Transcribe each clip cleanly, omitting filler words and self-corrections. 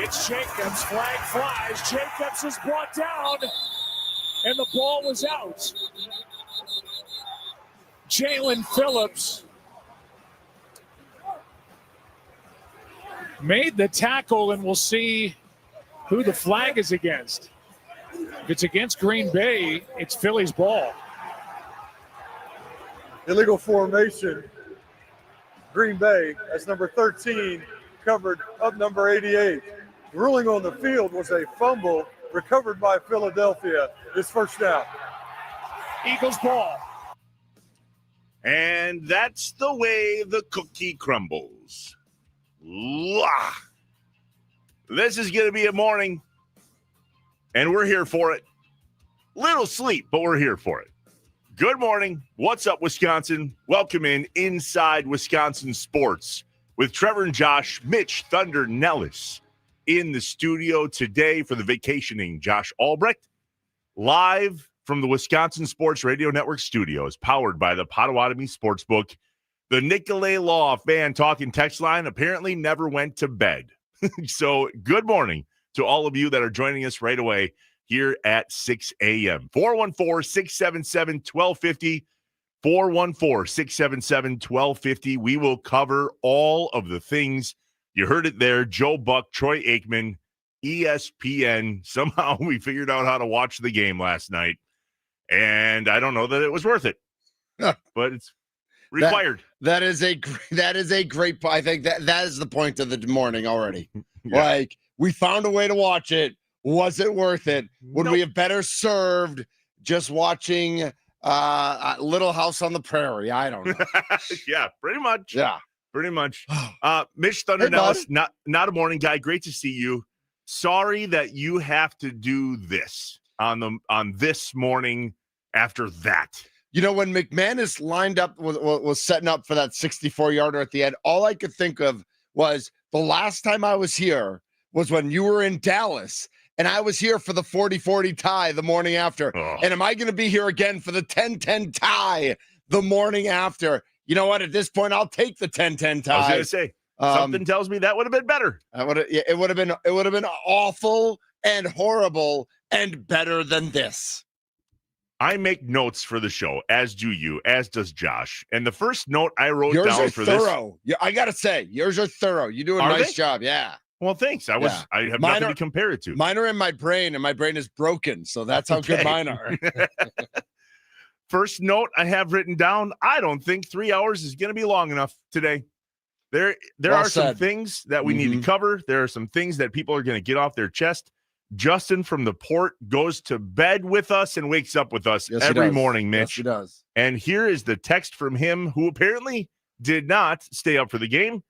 It's Jacobs. Flag flies. Jacobs is brought down, and the ball was out. Jalen Phillips made the tackle, and we'll see who the flag is against. If it's against Green Bay, it's Philly's ball. Illegal formation. Green Bay, as number 13, covered up number 88. The ruling on the field was a fumble recovered by Philadelphia. This first down. Eagles ball. And that's the way the cookie crumbles. Blah. This is going to be a morning, and we're here for it. Little sleep, but we're here for it. Good morning. What's up, Wisconsin? Welcome in Inside Wisconsin Sports with Trevor and Josh, Mitch Thunder Nellis in the studio today for the vacationing Josh Albrecht, live from the Wisconsin Sports Radio Network studios, powered by the Potawatomi Sportsbook. The Nicolay Law fan talking text line apparently never went to bed. So good morning to all of you that are joining us right away here at 6 a.m. 414-677-1250, 414-677-1250. We will cover all of the things. You heard it there. Joe Buck, Troy Aikman, ESPN. Somehow we figured out how to watch the game last night, and I don't know that it was worth it, but it's required. That is a great. I think that is the point of the morning already. Yeah. Like, we found a way to watch it. Was it worth it? Would we have better served just watching Little House on the Prairie? I don't know. Yeah, pretty much. Yeah, pretty much. Mitch Thunder Nellis, not a morning guy. Great to see you. Sorry that you have to do this on this morning after that. You know, when McManus lined up, was setting up for that 64-yarder at the end, all I could think of was the last time I was here was when you were in Dallas, and I was here for the 40-40 tie the morning after. Oh. And am I going to be here again for the 10-10 tie the morning after? You know what? At this point, I'll take the 10-10 tie. I was going to say, something tells me that would have been better. It would have been awful and horrible and better than this. I make notes for the show, as do you, as does Josh. And the first note I wrote yours down are for thorough. Yeah, I gotta say, yours are thorough. You do a nice job. Yeah. Well, thanks. I have nothing to compare it to. Mine are in my brain, and my brain is broken. So that's how good mine are. First note I have written down, I don't think 3 hours is going to be long enough today. There are some things that we need to cover. There are some things that people are going to get off their chest. Justin from the Port goes to bed with us and wakes up with us every morning, Mitch. Yes, he does. And here is the text from him, who apparently did not stay up for the game.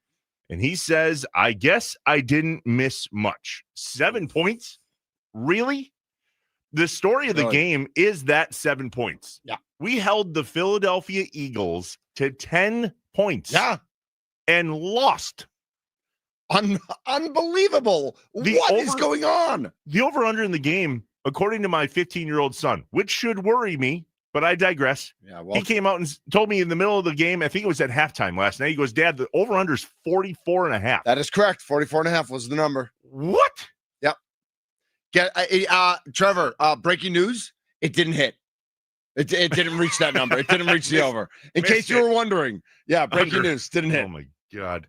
And he says, I guess I didn't miss much. 7 points? Really? The story of the game is that 7 points. Yeah. We held the Philadelphia Eagles to 10 points. Yeah. And lost. Unbelievable. What is going on? The over-under in the game, according to my 15-year-old son, which should worry me, but I digress. Yeah, well, he came out and told me in the middle of the game, I think it was at halftime last night, he goes, Dad, the over-under is 44.5. That is correct. 44.5 was the number. What? Yep. Trevor, breaking news, it didn't hit. It didn't reach that number. It didn't reach the over. In case you were wondering. Yeah, breaking news, didn't hit. Oh, my God.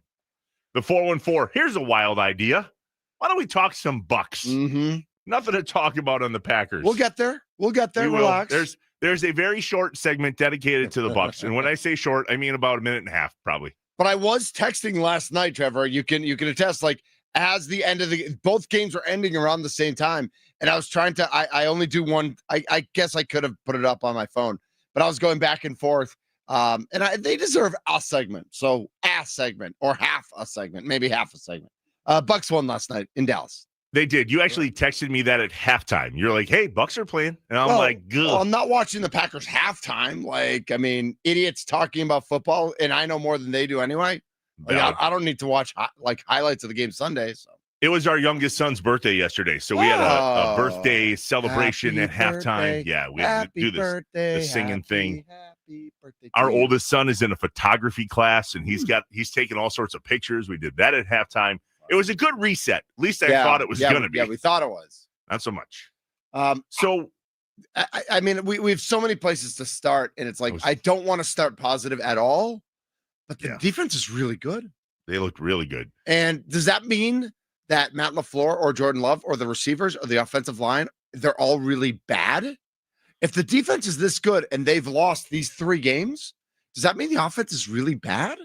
The 414. Here's a wild idea. Why don't we talk some Bucks? Mm-hmm. Nothing to talk about on the Packers. We'll get there. Relax. There's a very short segment dedicated to the Bucks, and when I say short, I mean about a minute and a half, probably. But I was texting last night, Trevor. You can attest. Like, as the end of both games were ending around the same time, and I was trying to. I only do one. I guess I could have put it up on my phone, but I was going back and forth. And they deserve a segment. So a segment or half a segment, maybe half a segment. Bucks won last night in Dallas. They did. You actually texted me that at halftime. You're like, hey, Bucks are playing. And I'm like, good. Well, I'm not watching the Packers halftime. Like, I mean, idiots talking about football, and I know more than they do anyway. Like, I don't need to watch highlights of the game Sunday. So. It was our youngest son's birthday yesterday, so we had a birthday celebration at halftime. Yeah, we had to do the singing thing. Happy birthday! Our oldest son is in a photography class, and he's taking all sorts of pictures. We did that at halftime. It was a good reset. At least I Yeah, thought it was going to be. Yeah, we thought it was. Not so much. So, I mean, we have so many places to start, and it's like I don't want to start positive at all, but the defense is really good. They looked really good. And does that mean that Matt LaFleur or Jordan Love or the receivers or the offensive line, they're all really bad? If the defense is this good and they've lost these 3 games, does that mean the offense is really bad?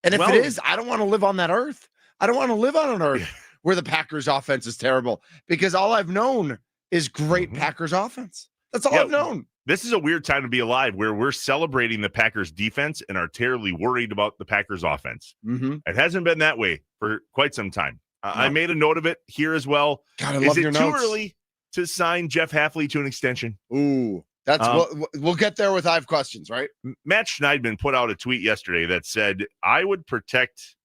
And if it is, I don't want to live on that earth. I don't want to live on an earth where the Packers offense is terrible, because all I've known is great Packers offense. That's all I've known. This is a weird time to be alive, where we're celebrating the Packers defense and are terribly worried about the Packers offense. It hasn't been that way for quite some time. I made a note of it here as well. God, I love your notes. Is it too early to sign Jeff Hafley to an extension? Ooh, that's we'll get there with I have questions, right? Matt Schneidman put out a tweet yesterday that said, I would protect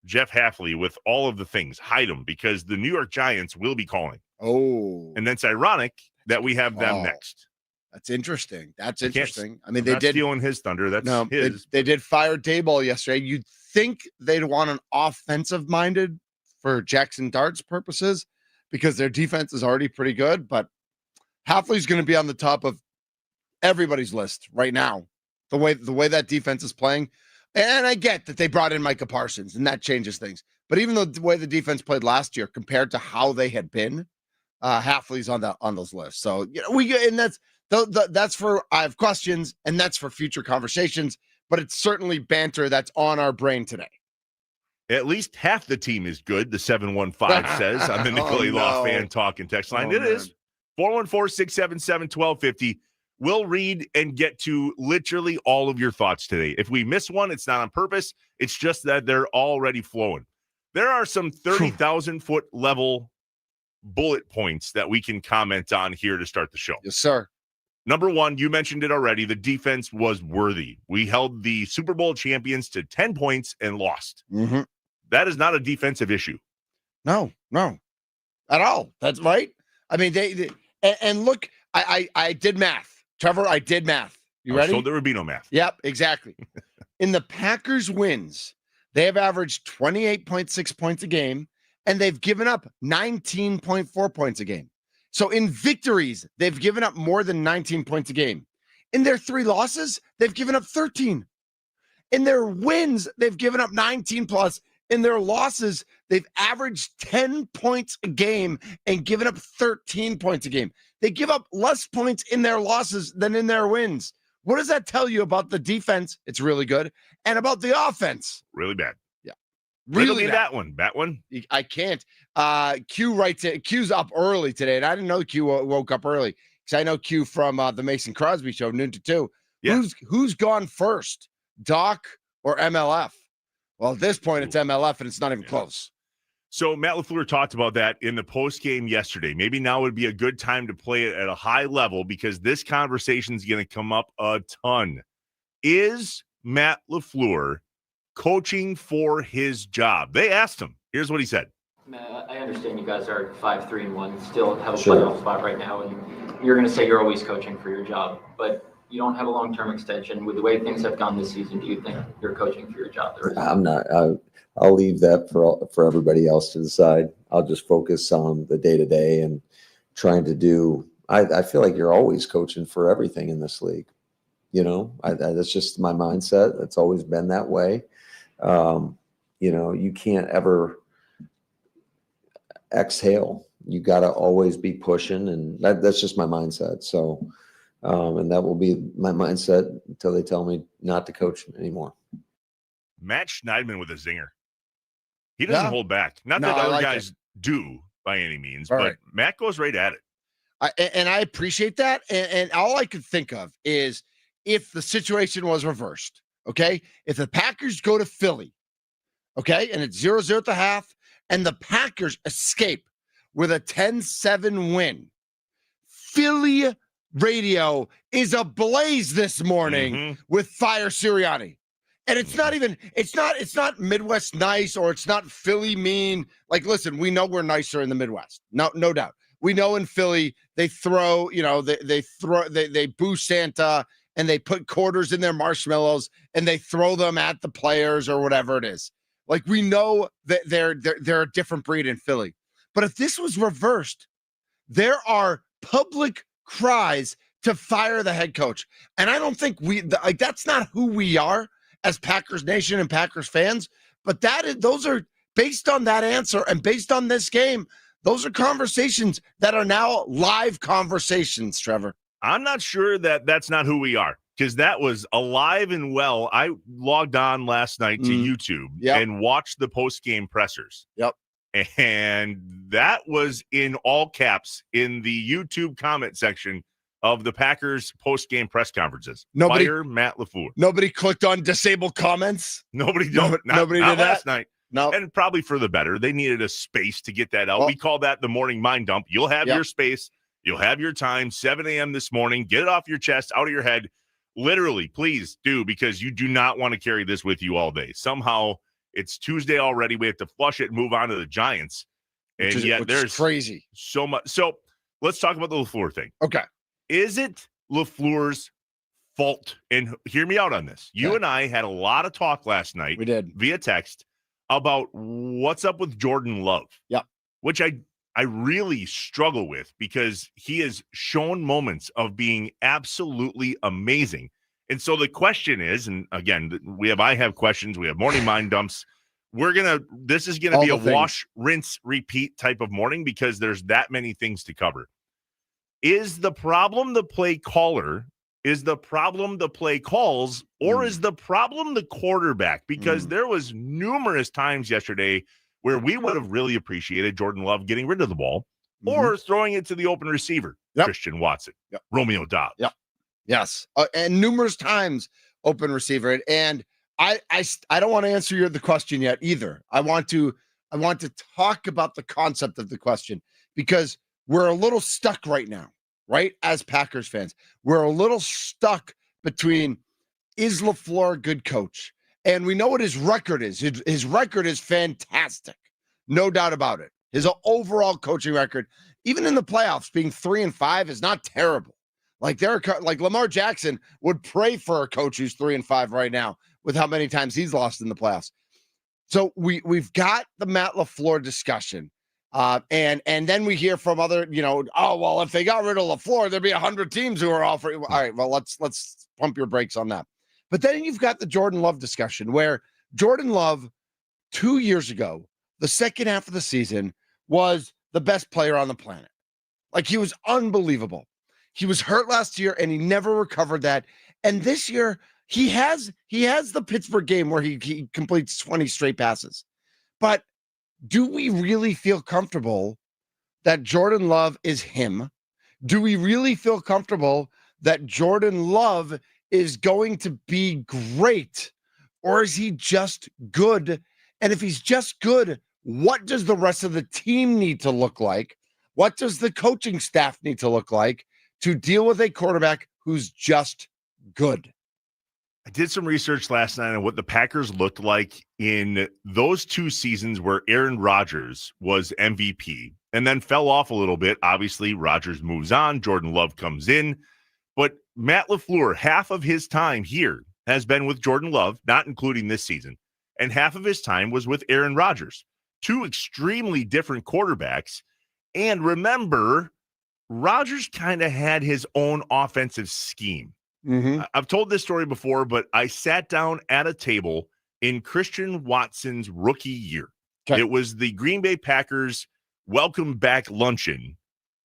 Jeff Hafley with all of the things, hide him, because the New York Giants will be calling. Oh, and that's ironic that we have them next. That's interesting. That's interesting. I mean, they did stealing his thunder. That's his. They did fire Dayball yesterday. You'd think they'd want an offensive minded for Jackson Dart's purposes, because their defense is already pretty good. But Hafley's going to be on the top of everybody's list right now. The way that defense is playing. And I get that they brought in Micah Parsons, and that changes things. But even though the way the defense played last year compared to how they had been, Hafley's on those lists. So that's for I have questions, and that's for future conversations. But it's certainly banter that's on our brain today. At least half the team is good, the 715 says on the Nicolay Law Fan Talk and Text line. It is 414-677-1250. We'll read and get to literally all of your thoughts today. If we miss one, it's not on purpose. It's just that they're already flowing. There are some 30,000-foot level bullet points that we can comment on here to start the show. Yes, sir. Number one, you mentioned it already. The defense was worthy. We held the Super Bowl champions to 10 points and lost. That is not a defensive issue. No, at all. That's right. I mean, and look, I did math. Trevor, I did math. You ready? So there would be no math. Yep, exactly. In the Packers wins, they have averaged 28.6 points a game, and they've given up 19.4 points a game. So in victories, they've given up more than 19 points a game. In their 3 losses, they've given up 13. In their wins, they've given up 19 plus. In their losses, they've averaged 10 points a game and given up 13 points a game. They give up less points in their losses than in their wins. What does that tell you about the defense? It's really good. And about the offense? Really bad. Yeah. Really bad. That one. I can't. Q writes it. Q's up early today, and I didn't know Q woke up early, because I know Q from the Mason Crosby show, noon to 2. Yeah. Who's gone first, Doc or MLF? Well, at this point, it's MLF, and it's not even close. So Matt LaFleur talked about that in the post game yesterday. Maybe now would be a good time to play it at a high level, because this conversation is going to come up a ton. Is Matt LaFleur coaching for his job? They asked him. Here's what he said. Matt, I understand you guys are 5-3-1, still have a playoff spot right now, and you're going to say you're always coaching for your job, but you don't have a long-term extension. With the way things have gone this season, do you think you're coaching for your job? I'm not. I'll leave that for everybody else to decide. I'll just focus on the day-to-day and trying to do. I feel like you're always coaching for everything in this league. You know, that's just my mindset. It's always been that way. You can't ever exhale. You got to always be pushing, and that's just my mindset. So, and that will be my mindset until they tell me not to coach anymore. Matt Schneidman with a zinger. He doesn't hold back. Not that other guys do by any means, but Matt goes right at it. And I appreciate that. And all I could think of is if the situation was reversed, okay? If the Packers go to Philly, okay, and it's 0-0 at the half, and the Packers escape with a 10-7 win, Philly radio is ablaze this morning with Fire Sirianni. And it's not Midwest nice, or it's not Philly mean. Like, listen, we know we're nicer in the Midwest. No doubt. We know in Philly, they throw, they boo Santa, and they put quarters in their marshmallows, and they throw them at the players or whatever it is. Like, we know that they're a different breed in Philly. But if this was reversed, there are public cries to fire the head coach. And I don't think that's not who we are as Packers Nation and Packers fans. But those are based on that answer and based on this game. Those are conversations that are now live conversations, Trevor. I'm not sure that that's not who we are, because that was alive and well. I logged on last night to YouTube and watched the post-game pressers. Yep. And that was in all caps in the YouTube comment section of the Packers post-game press conferences. Fire Matt LaFleur. Nobody clicked on disable comments. Nobody did that last night. No. And probably for the better. They needed a space to get that out. We call that the morning mind dump. You'll have your space. You'll have your time, 7 a.m. this morning. Get it off your chest, out of your head. Literally, please do, because you do not want to carry this with you all day. Somehow, it's Tuesday already. We have to flush it and move on to the Giants. And yet there's crazy. So much. So let's talk about the LaFleur thing. Okay. Is it LaFleur's fault? And hear me out on this. You and I had a lot of talk last night. We did. Via text about what's up with Jordan Love. Yep. Which I really struggle with, because he has shown moments of being absolutely amazing. And so the question is, and again, I have questions. We have morning mind dumps. This is going to be a wash, rinse, repeat type of morning, because there's that many things to cover. Is the problem the play caller? Is the problem the play calls? Or is the problem the quarterback? Because there was numerous times yesterday where we would have really appreciated Jordan Love getting rid of the ball or throwing it to the open receiver, Christian Watson, Romeo Doubs. Yep. Yes. And numerous times open receiver. And I don't want to answer the question yet either. I want to talk about the concept of the question, because we're a little stuck right now, right? As Packers fans, we're a little stuck between, is LaFleur a good coach? And we know what his record is. His record is fantastic. No doubt about it. His overall coaching record, even in the playoffs, being 3-5 is not terrible. Like Lamar Jackson would pray for a coach who's 3-5 right now with how many times he's lost in the playoffs. So we've got the Matt LaFleur discussion. And then we hear from other, if they got rid of LaFleur, there'd be 100 teams who are offering. All right, well, let's pump your brakes on that. But then you've got the Jordan Love discussion, where Jordan Love 2 years ago, the second half of the season, was the best player on the planet. Like, he was unbelievable. He was hurt last year and he never recovered that. And this year he has the Pittsburgh game where he completes 20 straight passes. But do we really feel comfortable that Jordan Love is him? Do we really feel comfortable that Jordan Love is going to be great? Or is he just good? And if he's just good, what does the rest of the team need to look like? What does the coaching staff need to look like to deal with a quarterback who's just good? I did some research last night on what the Packers looked like in those 2 seasons where Aaron Rodgers was MVP and then fell off a little bit. Obviously, Rodgers moves on. Jordan Love comes in. But Matt LaFleur, half of his time here has been with Jordan Love, not including this season, and half of his time was with Aaron Rodgers. 2 extremely different quarterbacks. And remember, Rodgers kind of had his own offensive scheme. Mm-hmm. I've told this story before, but I sat down at a table in Christian Watson's rookie year. Okay. It was the Green Bay Packers welcome back luncheon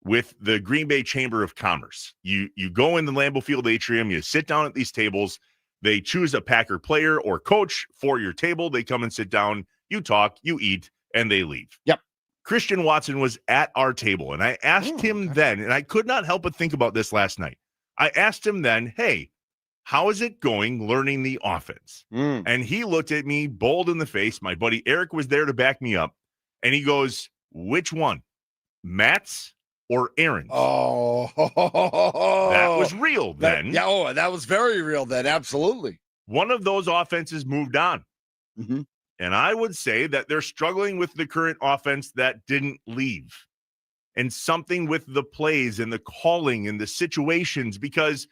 with the Green Bay Chamber of Commerce. You go in the Lambeau Field atrium, you sit down at these tables, they choose a Packer player or coach for your table, they come and sit down, you talk, you eat, and they leave. Yep. Christian Watson was at our table, and I asked him then, and I could not help but think about this last night. I asked him then, hey, how is it going learning the offense? And he looked at me bold in the face. My buddy Eric was there to back me up. And he goes, which one? Matt's or Aaron's? Oh, that was real then. That was very real then. Absolutely. One of those offenses moved on. Mm-hmm. And I would say that they're struggling with the current offense that didn't leave. And something with the plays and the calling and the situations, because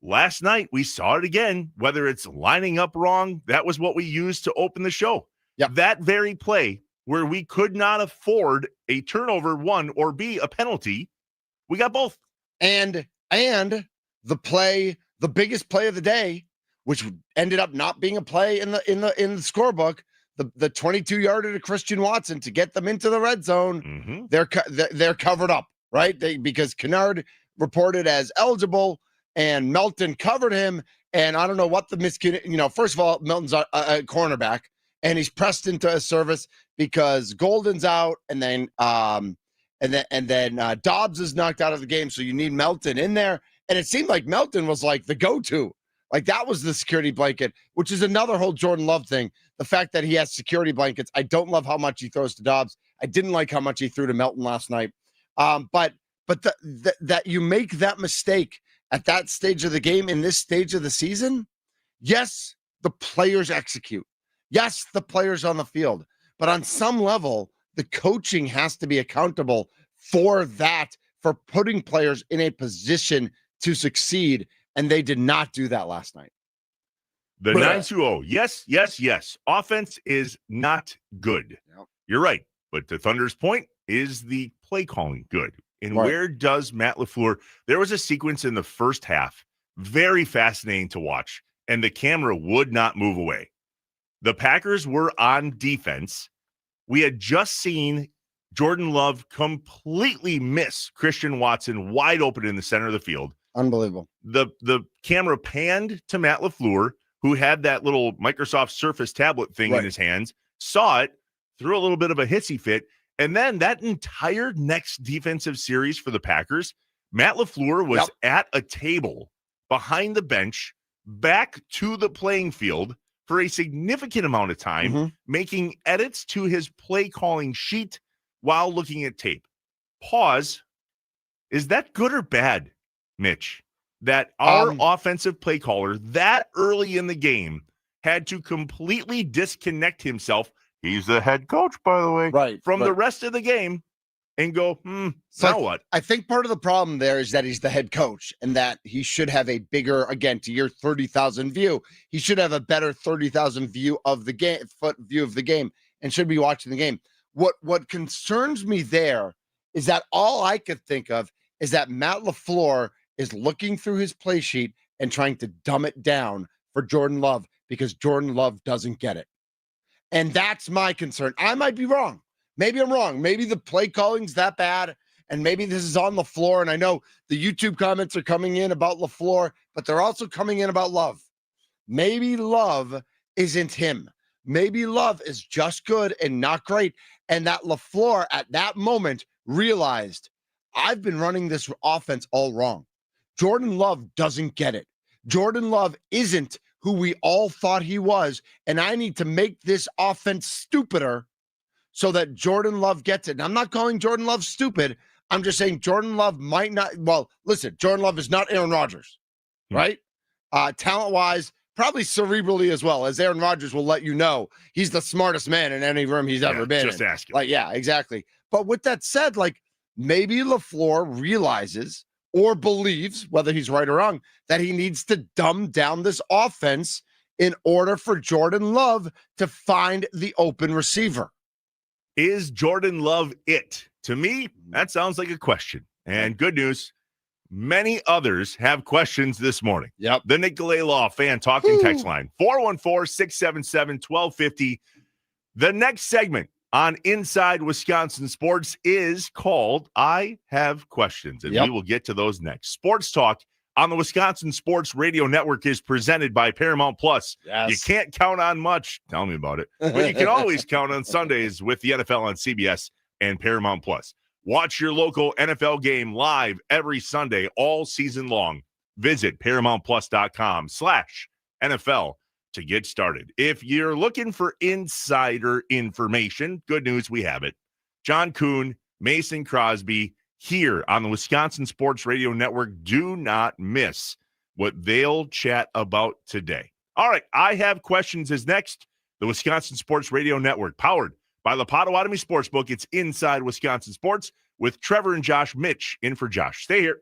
last night we saw it again, whether it's lining up wrong. That was what we used to open the show. Yep. That very play where we could not afford a turnover, one, or B, a penalty, we got both. And the biggest play of the day, which ended up not being a play in the scorebook, the 22-yarder to Christian Watson to get them into the red zone. Mm-hmm. They're covered up, right? Because Kennard reported as eligible and Melton covered him. And I don't know what first of all, Melton's a cornerback and he's pressed into a service because Golden's out and then Dobbs is knocked out of the game. So you need Melton in there. And it seemed like Melton was like the go-to. Like that was the security blanket, which is another whole Jordan Love thing. The fact that he has security blankets. I don't love how much he throws to Dobbs. I didn't like how much he threw to Melton last night. But that you make that mistake at that stage of the game in this stage of the season, yes, the players execute. Yes, the players on the field. But on some level, the coaching has to be accountable for that, for putting players in a position to succeed. And they did not do that last night. The 920. Yes. Offense is not good. Yep. You're right. But to Thunder's point, is the play calling good? And Right. Where does Matt LaFleur? There was a sequence in the first half, very fascinating to watch, and the camera would not move away. The Packers were on defense. We had just seen Jordan Love completely miss Christian Watson wide open in the center of the field. Unbelievable. The camera panned to Matt LaFleur, who had that little Microsoft Surface tablet thing in his hands, saw it, threw a little bit of a hissy fit, and then that entire next defensive series for the Packers, Matt LaFleur was at a table behind the bench, back to the playing field for a significant amount of time, making edits to his play calling sheet while looking at tape. Pause. Is that good or bad, Mitch? That our offensive play caller that early in the game had to completely disconnect himself. He's the head coach, by the way, from the rest of the game and go, now what? I think part of the problem there is that he's the head coach and that he should have a bigger, again, to your 30,000 view, he should have a better 30,000 view of the game and should be watching the game. What concerns me there is that all I could think of is that Matt LaFleur is looking through his play sheet and trying to dumb it down for Jordan Love because Jordan Love doesn't get it. And that's my concern. I might be wrong. Maybe I'm wrong. Maybe the play calling's that bad, and maybe this is on LaFleur. And I know the YouTube comments are coming in about LaFleur, but they're also coming in about Love. Maybe Love isn't him. Maybe Love is just good and not great. And that LaFleur at that moment realized, I've been running this offense all wrong. Jordan Love doesn't get it. Jordan Love isn't who we all thought he was, and I need to make this offense stupider so that Jordan Love gets it. And I'm not calling Jordan Love stupid. I'm just saying Jordan Love might not. Well, listen, Jordan Love is not Aaron Rodgers, right? Talent-wise, probably cerebrally as well, as Aaron Rodgers will let you know. He's the smartest man in any room he's ever been just in. ask him. Like, yeah, exactly. But with that said, like, maybe LaFleur realizes or believes, whether he's right or wrong, that he needs to dumb down this offense in order for Jordan Love to find the open receiver. Is Jordan Love it? To me, that sounds like a question. And good news, many others have questions this morning. Yep. The Nicolay Law fan talking text line, 414-677-1250. The next segment on Inside Wisconsin Sports is called I Have Questions, and we will get to those next. Sports Talk on the Wisconsin Sports Radio Network is presented by Paramount Plus. Yes. You can't count on much. Tell me about it. But you can always count on Sundays with the NFL on CBS and Paramount Plus. Watch your local NFL game live every Sunday all season long. Visit ParamountPlus.com/NFL to get started. If you're looking for insider information, good news, we have it. John Kuhn, Mason Crosby, here on the Wisconsin Sports Radio Network. Do not miss what they'll chat about today. All right, I Have Questions is next. The Wisconsin Sports Radio Network, powered by the Potawatomi Sportsbook. It's Inside Wisconsin Sports with Trevor and Josh. Mitch in for Josh. Stay here.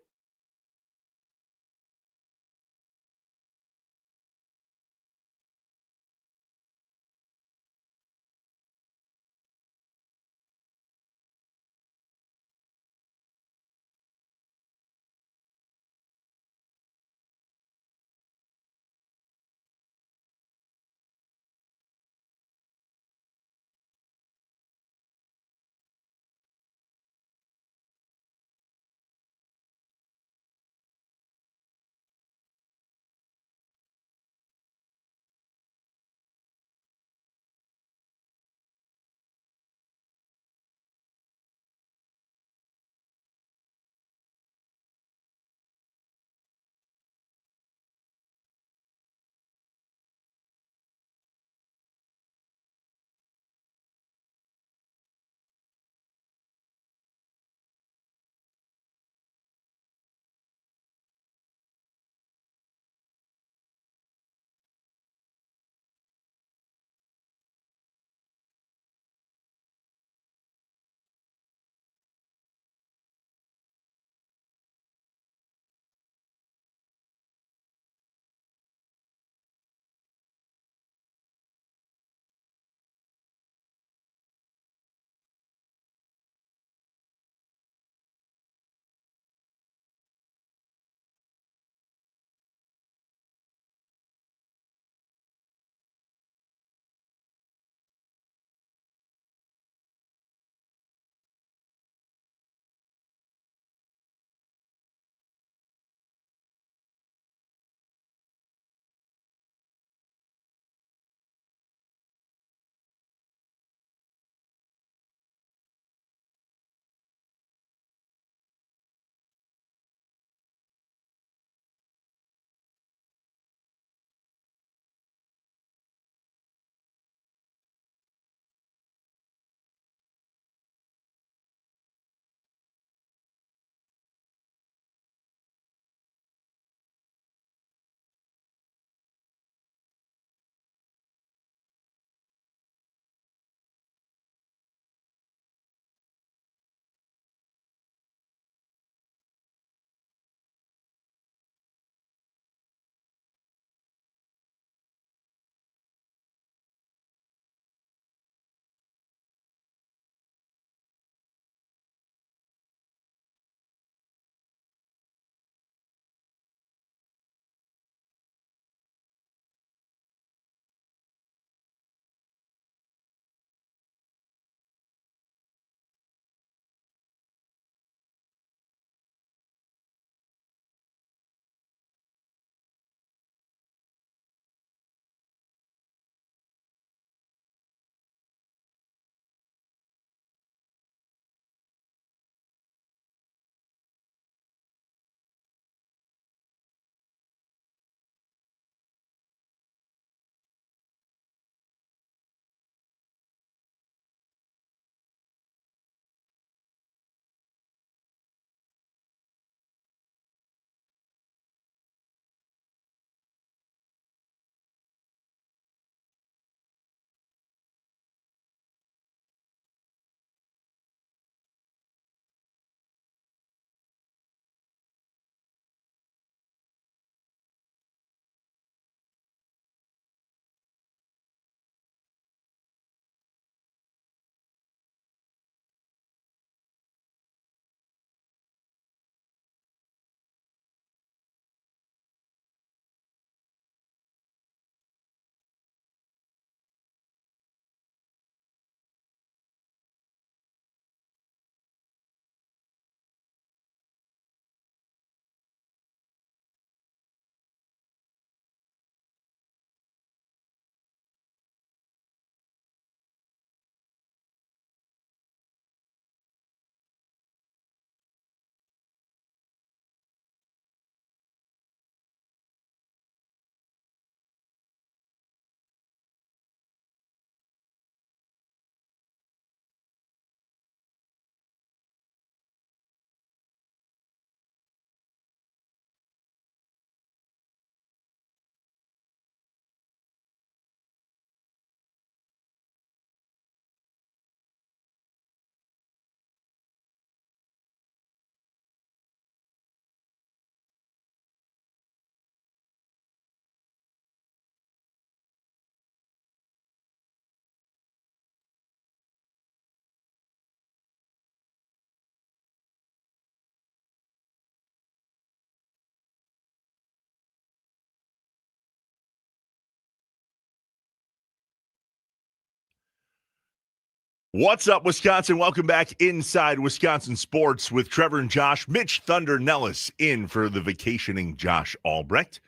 What's up, Wisconsin? Welcome back inside Wisconsin Sports with Trevor and Josh. Mitch Thunder Nellis in for the vacationing Josh Albrecht.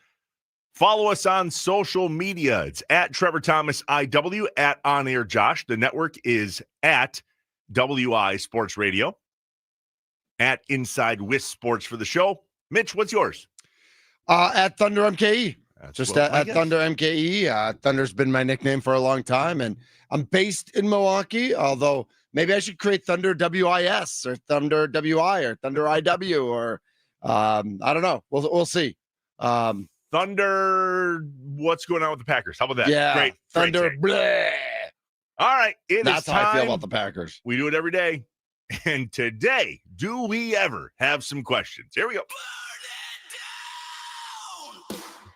Follow us on social media. It's at Trevor Thomas IW, at On Air Josh. The network is at WI Sports Radio, at Inside Wis Sports for the show. Mitch, what's yours? At Thunder MKE. That's Just what I at guess. Thunder MKE. Thunder's been my nickname for a long time, and I'm based in Milwaukee, although maybe I should create Thunder WIS or Thunder WI or Thunder IW or I don't know. We'll see. Thunder, what's going on with the Packers? How about that? Yeah, Great. Thunder. Great. Bleh. All right. That's Is how I feel time. about the Packers. We do it every day. And today, do we ever have some questions? Here we go.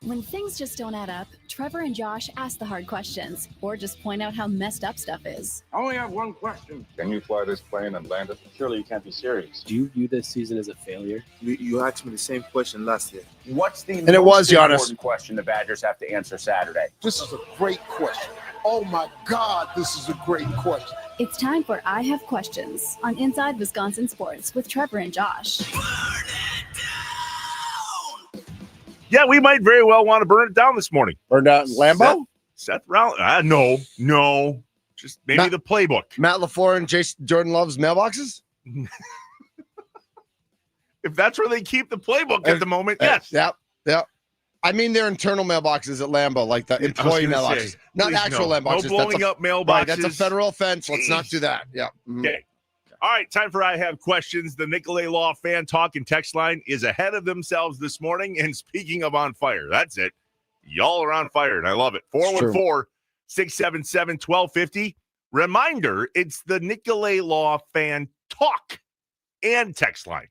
When things just don't add up, Trevor and Josh ask the hard questions or just point out how messed up stuff is. I only have one question. Can you fly this plane and land it? Surely you can't be serious. Do you view this season as a failure? You asked me the same question last year. What's the it was, Giannis. important question the Badgers have to answer Saturday? This is a great question. Oh my God, this is a great question. It's time for I Have Questions on Inside Wisconsin Sports with Trevor and Josh. Yeah, we might very well want to burn it down this morning. Burned out in Lambeau? Seth Rollins. No. Just maybe the playbook. Matt LaFleur and Jordan Love's mailboxes? If that's where they keep the playbook at the moment, yes. Yep. I mean, their internal mailboxes at Lambeau, like the employee mailboxes, not actual mailboxes. No blowing up mailboxes. Right, that's a federal offense. Let's not do that. Yeah. Okay. All right, time for I Have Questions. The Nicolay Law fan talk and text line is ahead of themselves this morning. And speaking of on fire, that's it. Y'all are on fire, and I love it. 414-677-1250. Reminder, it's the Nicolay Law fan talk and text line.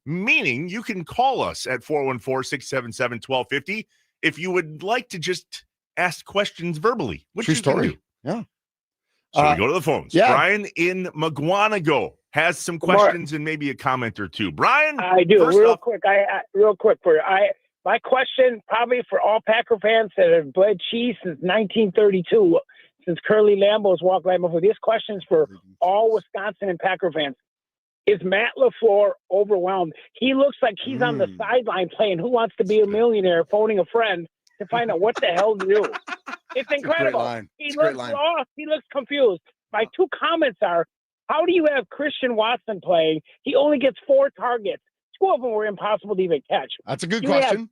Meaning you can call us at 414-677-1250 if you would like to just ask questions verbally. Which True you can story. do. Yeah. So we go to the phones. Yeah. Brian in McGuanago has some questions and maybe a comment or two. Brian, I do. first Real off, quick for you. My question, probably for all Packer fans that have bled cheese since 1932, since Curly Lambeau's walked right before. This question's for all Wisconsin and Packer fans. Is Matt LaFleur overwhelmed? He looks like he's on the sideline playing Who Wants to Be a Millionaire, phoning a friend to find out what the hell to do. It's incredible. He looks lost. He looks confused. My two comments are, how do you have Christian Watson playing? He only gets 4 targets. 2 of them were impossible to even catch. That's a good question.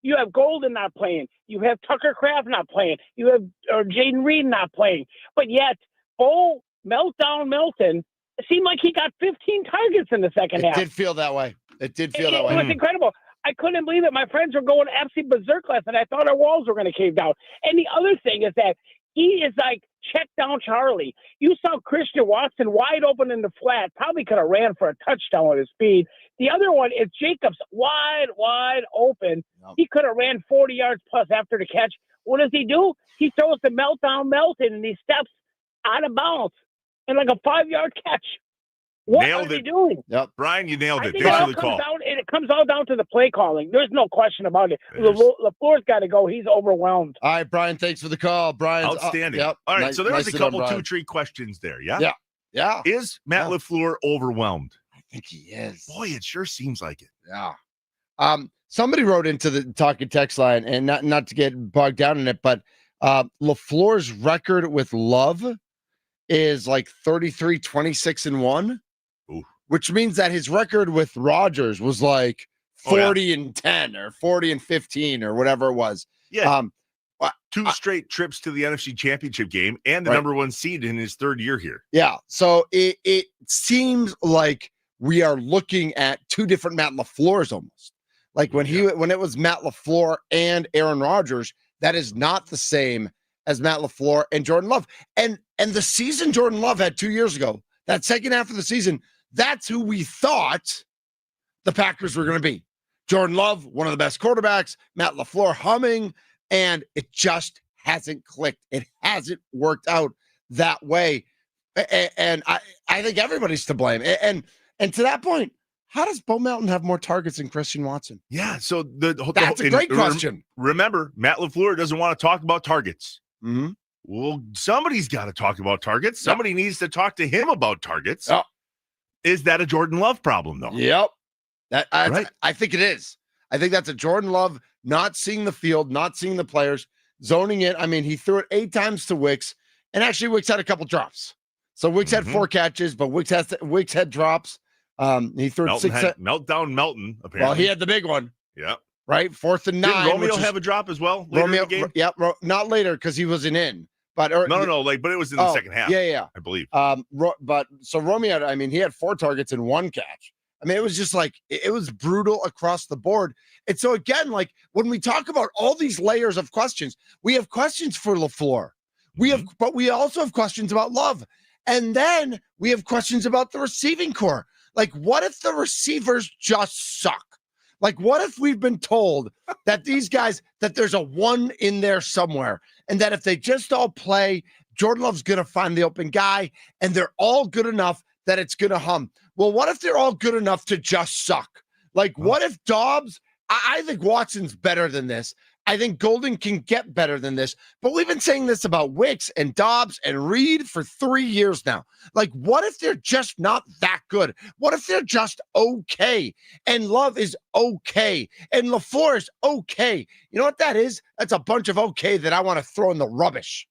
You have Golden not playing. You have Tucker Kraft not playing. You have Jaden Reed not playing. But yet, Meltdown Melton, it seemed like he got 15 targets in the second half. It did feel that way. It was incredible. I couldn't believe it. My friends were going absolutely berserk last night. I thought our walls were going to cave down. And the other thing is that he is like check down Charlie. You saw Christian Watson wide open in the flat. Probably could have ran for a touchdown with his speed. The other one is Jacobs wide open. Yep. He could have ran 40 yards plus after the catch. What does he do? He throws the Meltdown Melton and he steps out of bounds and like a 5-yard catch. What are they doing? Yep. Brian, you nailed it. It comes all down to the play calling. There's no question about it. LaFleur's got to go. He's overwhelmed. All right, Brian, thanks for the call. Brian, outstanding. Yep. All right, nice, so there was a couple Brian. 2-3 questions there, yeah? Yeah. Is Matt LaFleur overwhelmed? I think he is. Boy, it sure seems like it. Yeah. Somebody wrote into the talking text line, and not to get bogged down in it, but LaFleur's record with Love is like 33-26-1. Which means that his record with Rodgers was like 40-10 or 40-15 or whatever it was. Yeah. 2 straight trips to the NFC Championship game and the number 1 seed in his 3rd year here. Yeah. So it seems like we are looking at 2 different Matt LaFleurs almost. Like when it was Matt LaFleur and Aaron Rodgers, that is not the same as Matt LaFleur and Jordan Love. And the season Jordan Love had 2 years ago, that second half of the season, that's who we thought the Packers were going to be. Jordan Love, one of the best quarterbacks, Matt LaFleur humming, and it just hasn't clicked. It hasn't worked out that way. And I think everybody's to blame. And to that point, how does Bo Melton have more targets than Christian Watson? Yeah, so that's a great question. Remember, Matt LaFleur doesn't want to talk about targets. Mm-hmm. Well, somebody's got to talk about targets. Somebody needs to talk to him about targets. Yep. Is that a Jordan Love problem, though? Yep. Right. I think it is. I think that's a Jordan Love not seeing the field, not seeing the players, zoning in. I mean, he threw it 8 times to Wicks, and actually Wicks had a couple drops. So Wicks had 4 catches, but Wicks had drops. He threw it 6. Meltdown Melton, apparently. Well, he had the big one. Yeah. Right? 4th and 9. Did Romeo have a drop as well later in the game? Yeah, not later because he wasn't in. But No. But it was in the second half. Yeah. I believe. But so Romeo, I mean, he had 4 targets and 1 catch. I mean, it was just like it was brutal across the board. And so again, like when we talk about all these layers of questions, we have questions for LaFleur. But we also have questions about Love. And then we have questions about the receiving core. Like, what if the receivers just suck? Like, what if we've been told that these guys, that there's a 1 in there somewhere, and that if they just all play, Jordan Love's going to find the open guy, and they're all good enough that it's going to hum. Well, what if they're all good enough to just suck? Like, what if Dobbs, I think Watson's better than this. I think Golden can get better than this. But we've been saying this about Wicks and Dobbs and Reed for 3 years now. Like, what if they're just not that good? What if they're just okay? And Love is okay. And LaFleur is okay. You know what that is? That's a bunch of okay that I want to throw in the rubbish.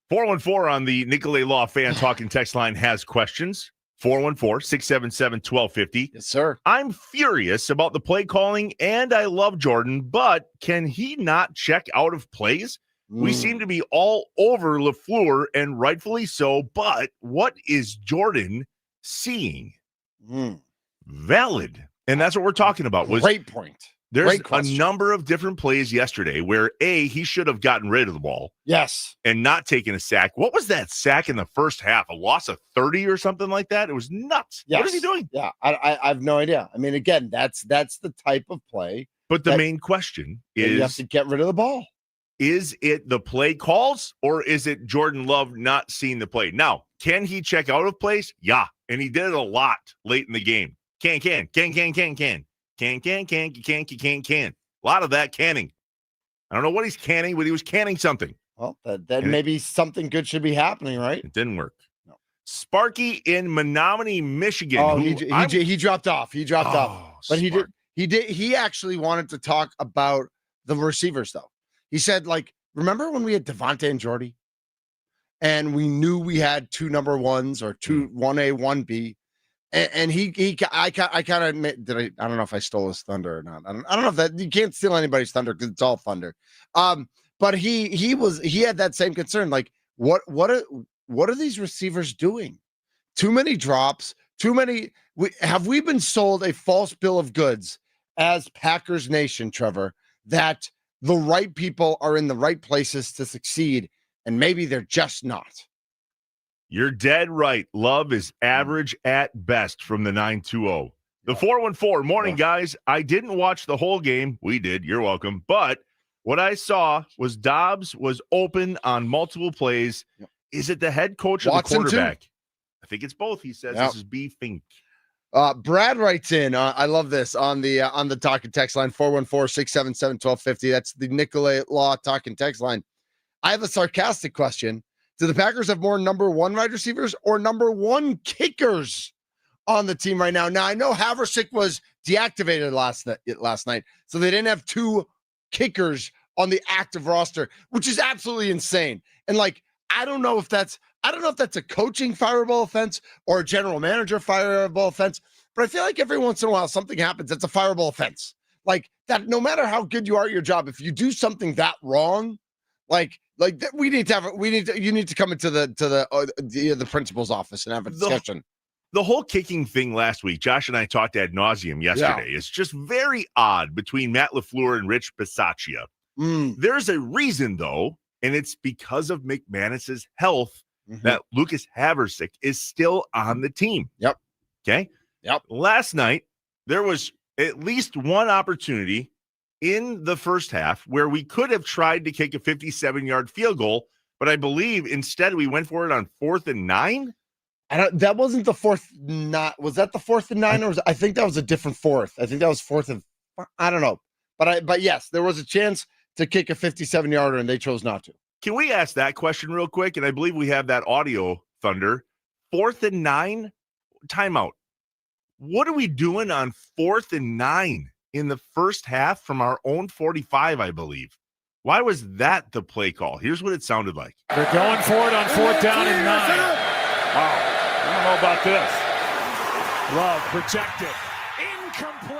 414 on the Nicolay Law Fan Talking text line has questions. 414-677-1250. Yes, sir. I'm furious about the play calling, and I love Jordan, but can he not check out of plays? We seem to be all over LaFleur, and rightfully so, but what is Jordan seeing? Valid. And that's what we're talking about. Great point. There's a number of different plays yesterday where, he should have gotten rid of the ball. Yes. And not taken a sack. What was that sack in the first half? A loss of 30 or something like that? It was nuts. Yes. What is he doing? Yeah, I have no idea. I mean, again, that's the type of play. But the main question is, you have to get rid of the ball. Is it the play calls or is it Jordan Love not seeing the play? Now, can he check out of plays? Yeah. And he did it a lot late in the game. Can. A lot of that canning. I don't know what he's canning, but he was canning something. Well, then maybe something good should be happening, right? It didn't work. No. Sparky in Menominee, Michigan. Oh, he dropped off. He dropped off. But Sparky. He actually wanted to talk about the receivers, though. He said, like, remember when we had Devontae and Jordy? And we knew we had 2 number 1s or 1A, 1B. And I kind of admit that I don't know if I stole his thunder or not. I don't know if that you can't steal anybody's thunder because it's all thunder. But he had that same concern. Like, what are these receivers doing? Too many drops. Too many. Have we been sold a false bill of goods as Packers Nation, Trevor, that the right people are in the right places to succeed, and maybe they're just not? You're dead right. Love is average at best from the 920. The 414. Morning, guys. I didn't watch the whole game. We did. You're welcome. But what I saw was Dobbs was open on multiple plays. Yep. Is it the head coach or Watson the quarterback? Too? I think it's both. He says Yep. This is B. Fink. Brad writes in. I love this on the talking text line 414-677-1250. That's the Nicolay Law talking text line. I have a sarcastic question. Do the Packers have more number 1 wide receivers or number 1 kickers on the team right now? Now, I know Haversick was deactivated last night, so they didn't have 2 kickers on the active roster, which is absolutely insane. And like, I don't know if that's a coaching fireable offense or a general manager fireable offense, but I feel like every once in a while something happens that's a fireable offense. Like that, no matter how good you are at your job, if you do something that wrong, you need to come into the principal's office and have a discussion. The whole kicking thing last week, Josh and I talked ad nauseum yesterday. It's just very odd between Matt LaFleur and Rich Bisaccia. There's a reason, though, and it's because of McManus's health that Lucas Haversick is still on the team. Yep. Okay? Yep. Last night, there was at least one opportunity in the first half where we could have tried to kick a 57-yard field goal, but I believe instead we went for it on 4th and 9. That wasn't the 4th. Was that the 4th and 9? I think that was a different 4th. I think that was 4th and I don't know. But yes, there was a chance to kick a 57-yarder and they chose not to. Can we ask that question real quick? And I believe we have that audio, Thunder. 4th and 9, timeout. What are we doing on 4th and 9 in the first half from our own 45, I believe? Why was that the play call? Here's what it sounded like. They're going for it on 4th down and 9. Wow. I don't know about this. Love protected. Incomplete.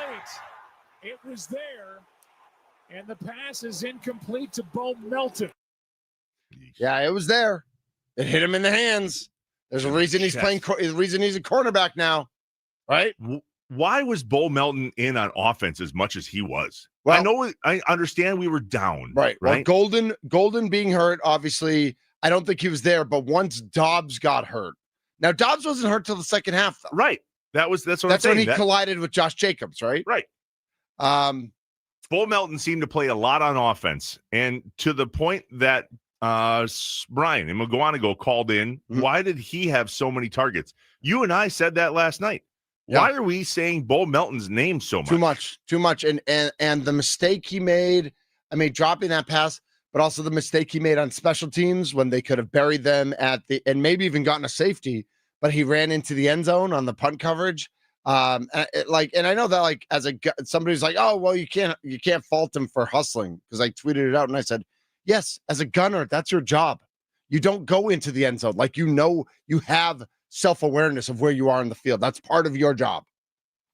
It was there. And the pass is incomplete to Bo Melton. Yeah, it was there. It hit him in the hands. There's a reason he's playing. The reason he's a cornerback now, right? Why was Bo Melton in on offense as much as he was? Well, I understand we were down. Right. Well, Golden being hurt, obviously, I don't think he was there. But once Dobbs got hurt, now Dobbs wasn't hurt till the second half, though. Right. That's when he collided with Josh Jacobs, right? Right. Bo Melton seemed to play a lot on offense, and to the point that Brian and Mugwanago called in. Mm-hmm. Why did he have so many targets? You and I said that last night. Yeah. Why are we saying Bo Melton's name so much? Too much. And the mistake he made, dropping that pass, but also the mistake he made on special teams when they could have buried them and maybe even gotten a safety, but he ran into the end zone on the punt coverage. And I know that as somebody's like, oh, well, you can't fault him for hustling, because I tweeted it out and I said, yes, as a gunner, that's your job. You don't go into the end zone. You have self-awareness of where you are in the field. That's part of your job.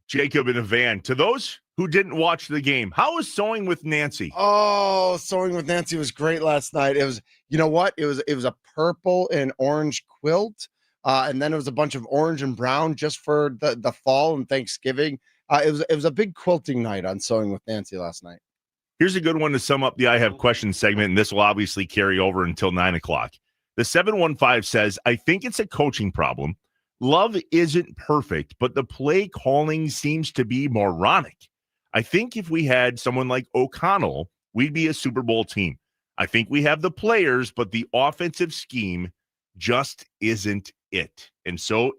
Jacob in a van. To those who didn't watch the game, how was Sewing with Nancy? Oh, Sewing with Nancy was great last night. It was, you know what? It was a purple and orange quilt. And then it was a bunch of orange and brown just for the fall and Thanksgiving. It was a big quilting night on Sewing with Nancy last night. Here's a good one to sum up the I Have Questions segment, and this will obviously carry over until 9 o'clock. The 715 says, I think it's a coaching problem. Love isn't perfect, but the play calling seems to be moronic. I think if we had someone like O'Connell, we'd be a Super Bowl team. I think we have the players, but the offensive scheme just isn't it. And so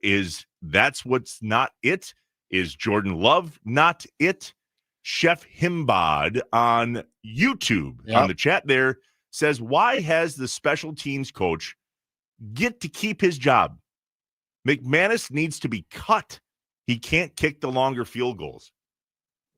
that's what's not it. Is Jordan Love not it? Chef Himbad on YouTube on the chat there says, why has the special teams coach get to keep his job? McManus needs to be cut. He can't kick the longer field goals.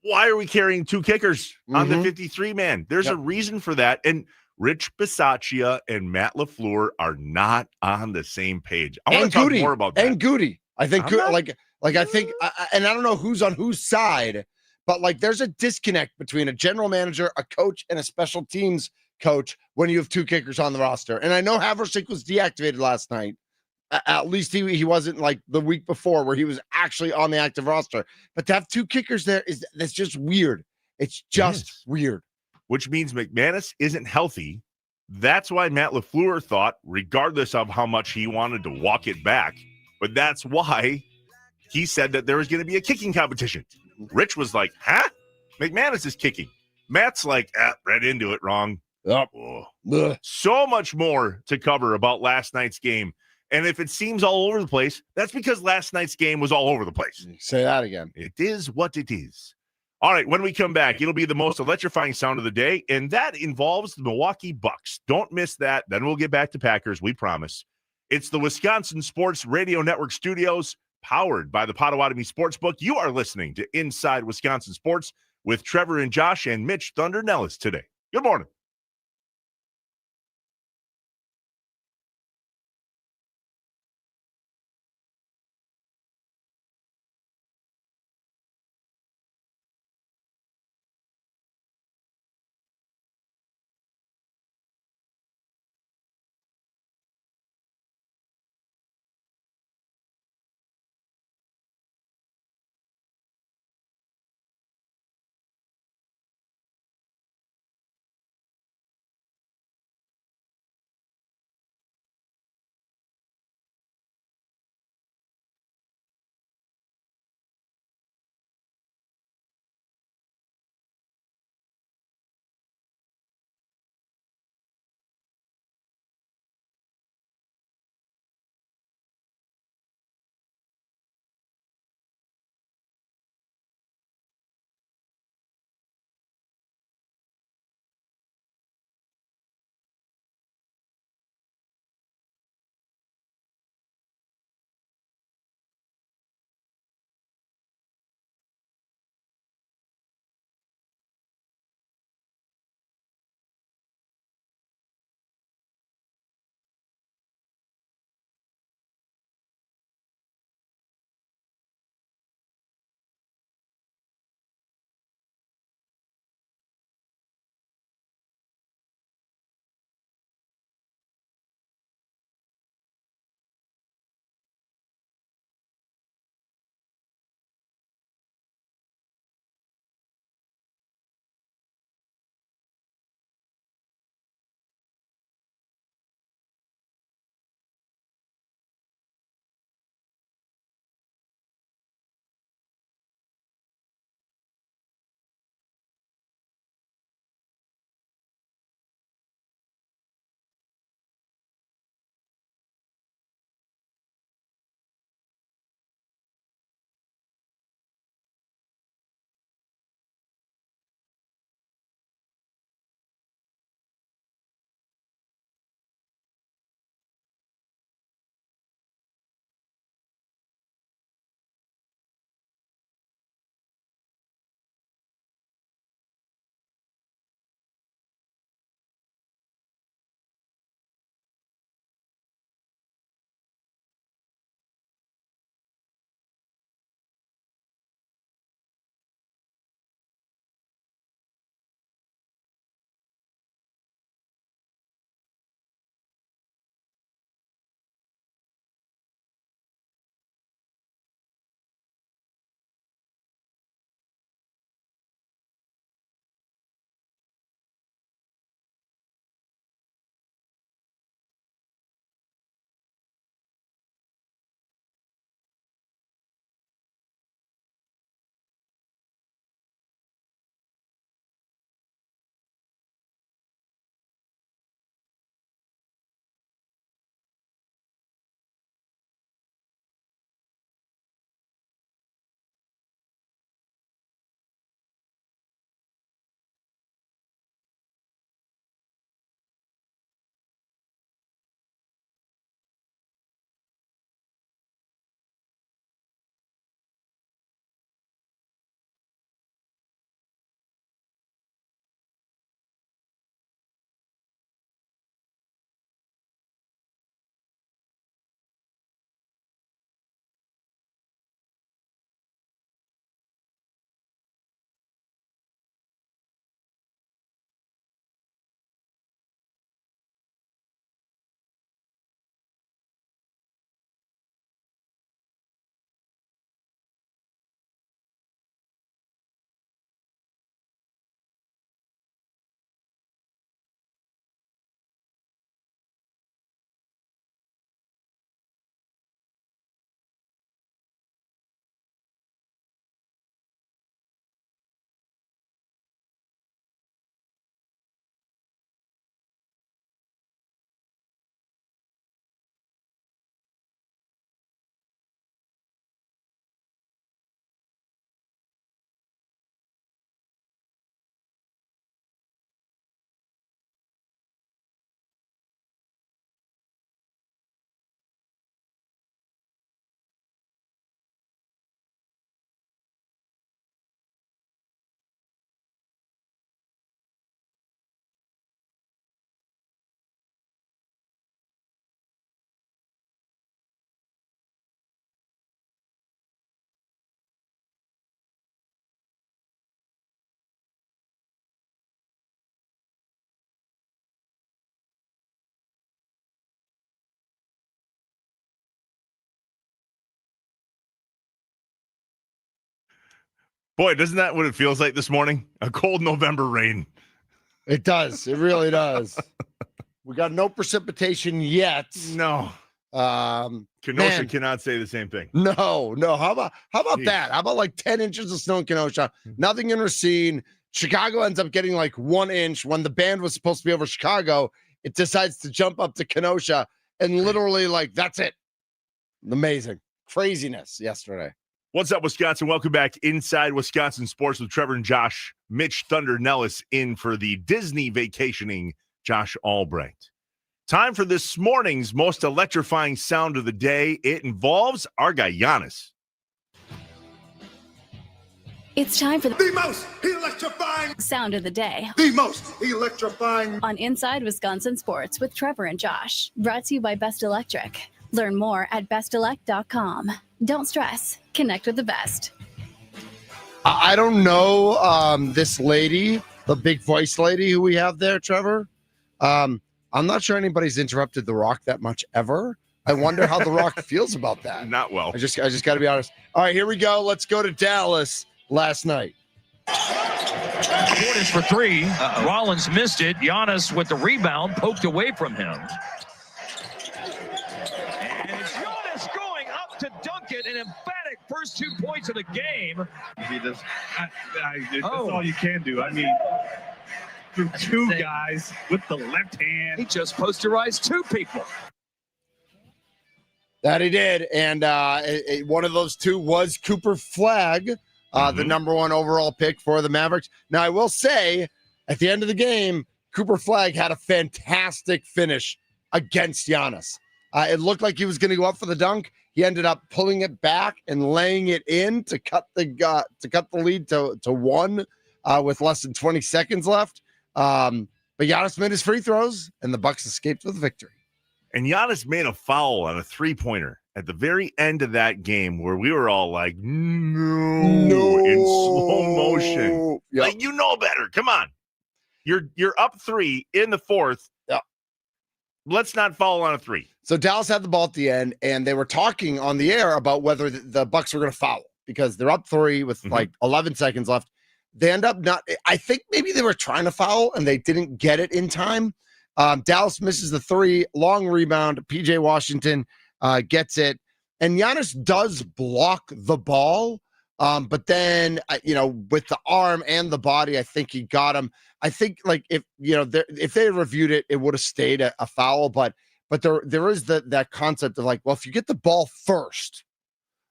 Why are we carrying two kickers on the 53-man? There's a reason for that. And Rich Bisaccia and Matt LaFleur are not on the same page. I want to talk more about that. And Goody. I think, I think, and I don't know who's on whose side, but there's a disconnect between a general manager, a coach, and a special teams coach when you have two kickers on the roster. And I know Haversick was deactivated last night. At least he wasn't like the week before where he was actually on the active roster. But to have two kickers there that's just weird. It's just weird. Which means McManus isn't healthy. That's why Matt LaFleur thought, regardless of how much he wanted to walk it back, but that's why he said that there was going to be a kicking competition. Rich was like, huh? McManus is kicking. Matt's like, read into it wrong. So much more to cover about last night's game. And if it seems all over the place, that's because last night's game was all over the place. Say that again. It is what it is. All right, when we come back, it'll be the most electrifying sound of the day, and that involves the Milwaukee Bucks. Don't miss that. Then we'll get back to Packers, we promise. It's the Wisconsin Sports Radio Network studios, powered by the Potawatomi Sportsbook. You are listening to Inside Wisconsin Sports with Trevor and Josh and Mitch Thunder Nellis today. Good morning. Boy, doesn't that what it feels like this morning? A cold November rain. It does. It really does. We got no precipitation yet. No. Kenosha cannot say the same thing. No. How about that? How about like 10 inches of snow in Kenosha? Nothing in Racine. Chicago ends up getting like 1 inch. When the band was supposed to be over Chicago, it decides to jump up to Kenosha and literally like, that's it. Amazing. Craziness yesterday. What's up, Wisconsin? Welcome back inside Wisconsin Sports with Trevor and Josh. Mitch Thunder Nellis in for the Disney vacationing Josh Albright. Time for this morning's most electrifying sound of the day. It involves our guy Giannis. It's time for The most electrifying sound of the day The most electrifying on Inside Wisconsin Sports with Trevor and Josh. Brought to you by Best Electric. Learn more at bestelect.com. Don't stress. Connect with the best. I don't know this lady, the big voice lady who we have there, Trevor. I'm not sure anybody's interrupted The Rock that much ever. I wonder how The Rock feels about that. Not well. I just got to be honest. All right, here we go. Let's go to Dallas last night. Portis for three. Rollins missed it. Giannis with the rebound, poked away from him. And it's Giannis going up to dunk it. An emphatic first 2 points of the game. He just, that's all you can do. I mean, through two guys with the left hand. He just posterized two people. That he did. And one of those two was Cooper Flagg, the number one overall pick for the Mavericks. Now, I will say, at the end of the game, Cooper Flagg had a fantastic finish against Giannis. It looked like he was going to go up for the dunk. He ended up pulling it back and laying it in to cut the lead to one with less than 20 seconds left. But Giannis made his free throws, and the Bucks escaped with victory. And Giannis made a foul on a three-pointer at the very end of that game where we were all like, no, in slow motion. Yep. Like, you know better. Come on. You're up 3 in the fourth. Yep. Let's not foul on a 3. So Dallas had the ball at the end, and they were talking on the air about whether the Bucks were going to foul because they're up 3 with like 11 seconds left. They end up not. I think maybe they were trying to foul and they didn't get it in time. Dallas misses the 3, long rebound. PJ Washington gets it, and Giannis does block the ball, but then with the arm and the body, I think he got him. I think like if they had reviewed it, it would have stayed a foul, but there is that concept of like, well, if you get the ball first,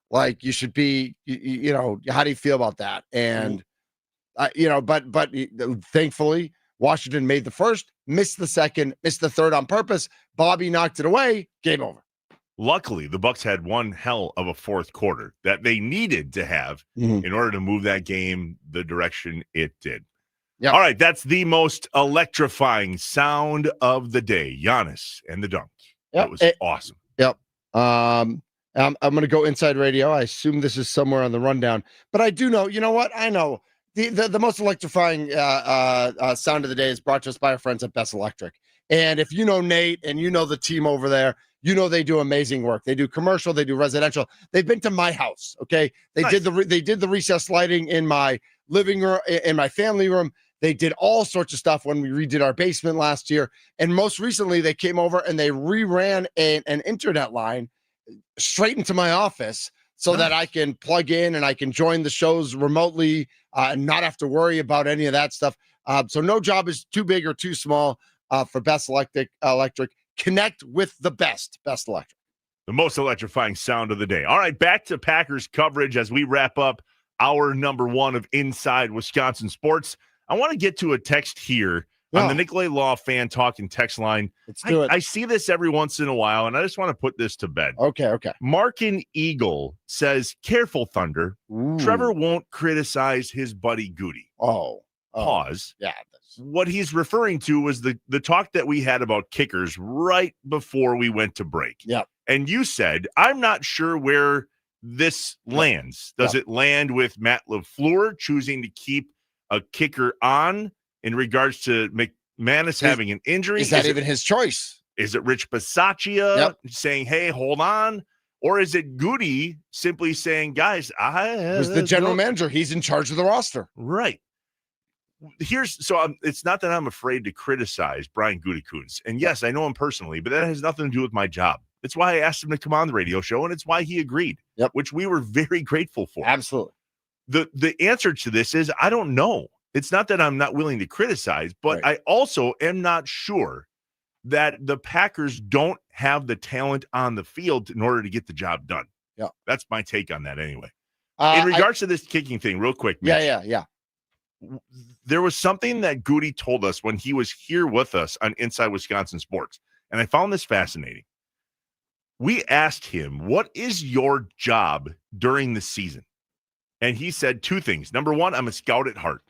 like you should be, how do you feel about that? And but thankfully Washington made the first, missed the second, missed the third on purpose. Bobby knocked it away. Game over. Luckily, the Bucks had one hell of a fourth quarter that they needed to have in order to move that game the direction it did. Yep. All right, that's the most electrifying sound of the day. Giannis and the dunk. Yep. That was awesome. Yep. I'm going to go inside radio. I assume this is somewhere on the rundown, but I do know. You know what? I know the most electrifying sound of the day is brought to us by our friends at Best Electric. And if you know Nate and you know the team over there, they do amazing work. They do commercial, they do residential. They've been to my house. Okay, they did the recessed lighting in my living room, in my family room. They did all sorts of stuff when we redid our basement last year. And most recently, they came over and they reran an internet line straight into my office so that I can plug in and I can join the shows remotely and not have to worry about any of that stuff. So no job is too big or too small for Best Electric. Connect with the Best Electric. The most electrifying sound of the day. All right, back to Packers coverage as we wrap up our number 1 of Inside Wisconsin Sports. I want to get to a text here on the Nicolay Law fan talk and text line. Let's do it. I see this every once in a while, and I just want to put this to bed. Okay. Markin Eagle says, careful, Thunder. Ooh. Trevor won't criticize his buddy Goody. Oh. Pause. Yeah. What he's referring to was the talk that we had about kickers right before we went to break. Yeah. And you said, I'm not sure where this lands. Does it land with Matt LaFleur choosing to keep a kicker on in regards to McManus having an injury? Is that even his choice? Is it Rich Bisaccia saying, hey, hold on? Or is it Goody simply saying, guys, Was the general manager. He's in charge of the roster. Right. It's not that I'm afraid to criticize Brian Gutekunst. And yes, I know him personally, but that has nothing to do with my job. It's why I asked him to come on the radio show, and it's why he agreed, which we were very grateful for. Absolutely. The answer to this is I don't know. It's not that I'm not willing to criticize, but I also am not sure that the Packers don't have the talent on the field in order to get the job done. Yeah. That's my take on that anyway. In regards to this kicking thing, real quick, Mitch, Yeah. there was something that Goody told us when he was here with us on Inside Wisconsin Sports, and I found this fascinating. We asked him, what is your job during the season? And he said two things. Number one, I'm a scout at heart.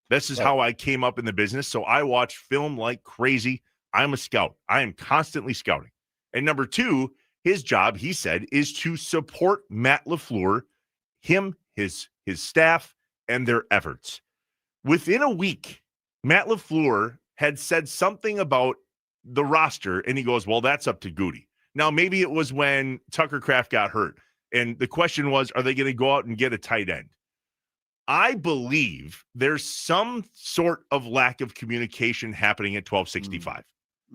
This is how I came up in the business. So I watch film like crazy. I'm a scout. I am constantly scouting. And number two, his job, he said, is to support Matt LaFleur, him, his staff, and their efforts. Within a week, Matt LaFleur had said something about the roster, and he goes, well, that's up to Goody. Now, maybe it was when Tucker Kraft got hurt, and the question was, are they going to go out and get a tight end? I believe there's some sort of lack of communication happening at 1265.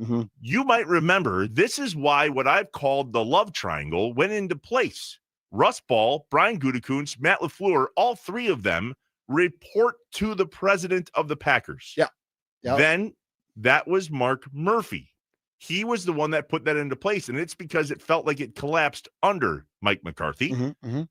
Mm-hmm. You might remember this is why what I've called the love triangle went into place. Russ Ball, Brian Gutekunst, Matt LaFleur, all three of them report to the president of the Packers. Yeah. Then that was Mark Murphy. He was the one that put that into place, and it's because it felt like it collapsed under Mike McCarthy. Mm-hmm.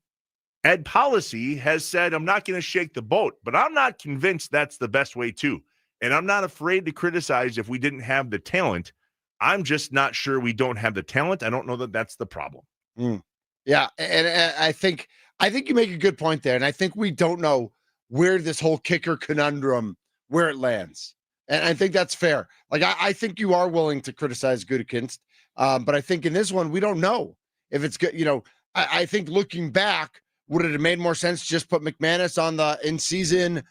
Ed Policy has said, I'm not going to shake the boat, but I'm not convinced that's the best way too. And I'm not afraid to criticize if we didn't have the talent. I'm just not sure we don't have the talent. I don't know that that's the problem. Yeah, and I think you make a good point there. And I think we don't know where this whole kicker conundrum, where it lands. And I think that's fair. Like, I think you are willing to criticize Gutekunst, but I think in this one, we don't know if it's good. You know, I think looking back, would it have made more sense to just put McManus on the in-season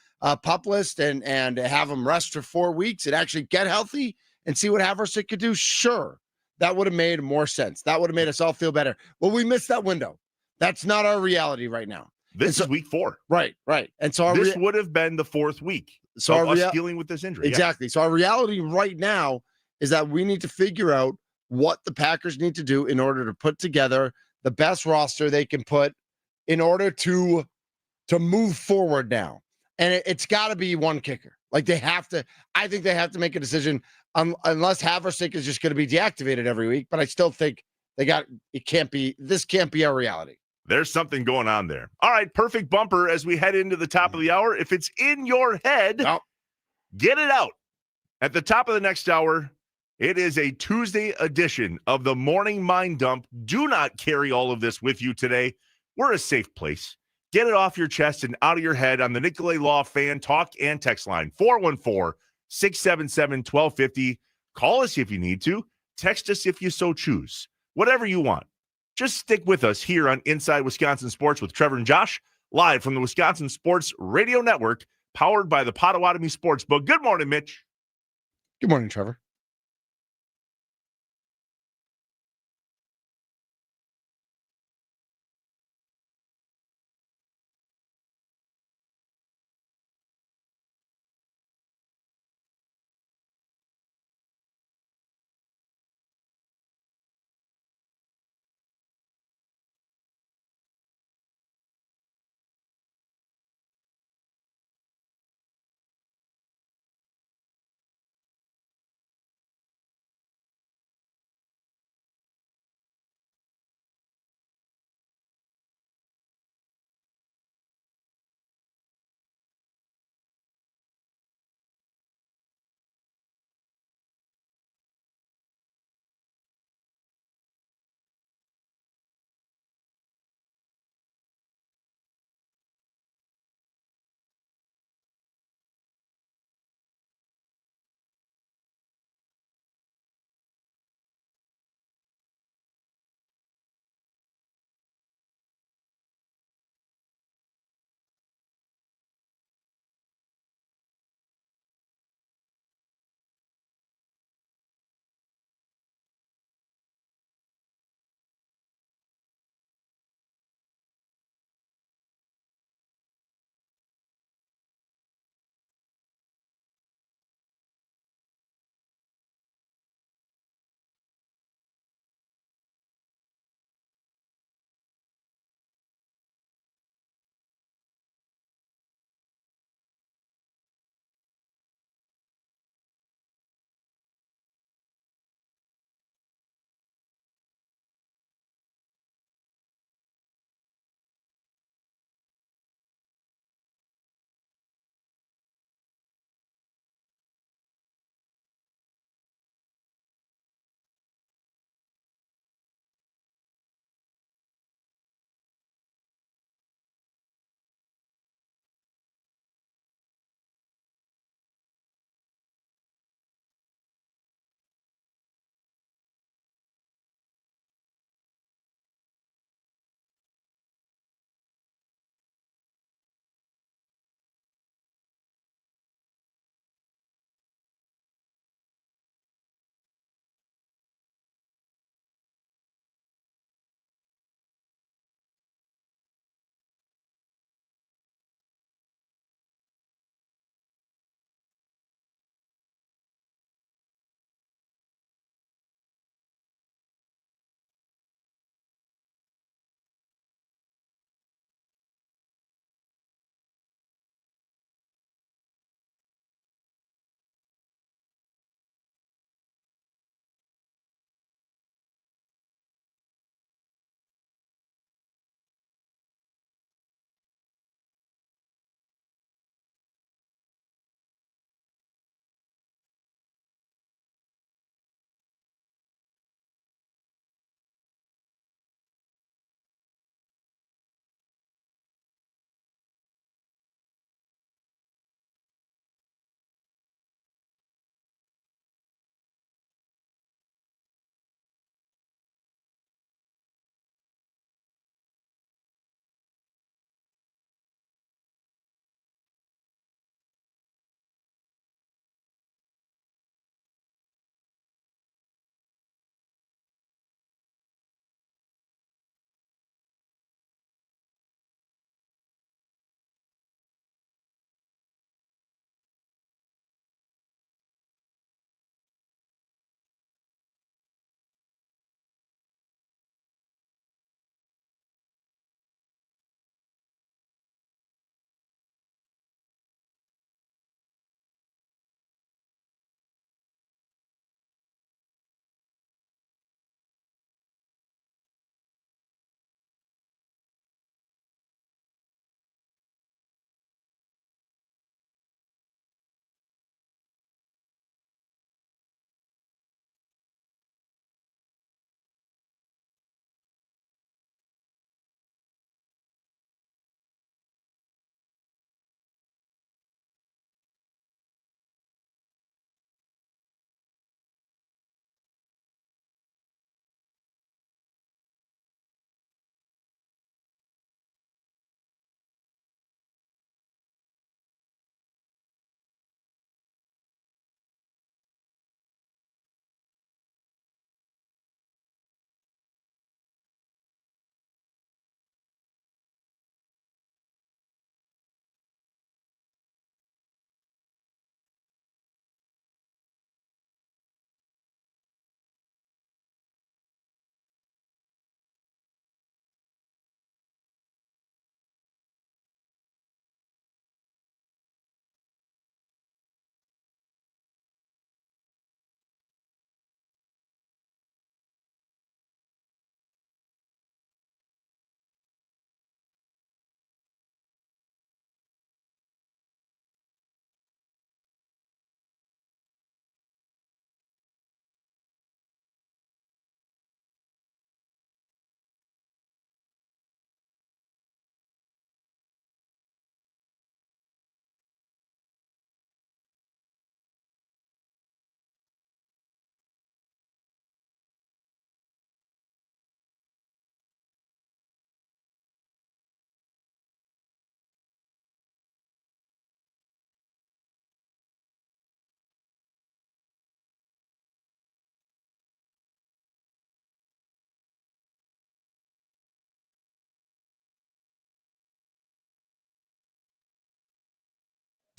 pup list and have him rest for 4 weeks and actually get healthy and see what Haversick could do? Sure, that would have made more sense. That would have made us all feel better. Well, we missed that window. That's not our reality right now. This is week 4. Right. And so this would have been the 4th week. So us dealing with this injury. Exactly. So our reality right now is that we need to figure out what the Packers need to do in order to put together the best roster they can put in order to move forward now. And it's got to be one kicker. Like I think they have to make a decision unless Haversick is just going to be deactivated every week. But I still think this can't be our reality. There's something going on there. All right, perfect bumper as we head into the top of the hour. If it's in your head, get it out. At the top of the next hour, it is a Tuesday edition of the Morning Mind Dump. Do not carry all of this with you today. We're a safe place. Get it off your chest and out of your head on the Nicolay Law Fan Talk and Text Line, 414-677-1250. Call us if you need to. Text us if you so choose. Whatever you want. Just stick with us here on Inside Wisconsin Sports with Trevor and Josh, live from the Wisconsin Sports Radio Network, powered by the Potawatomi Sportsbook. Good morning, Mitch. Good morning, Trevor.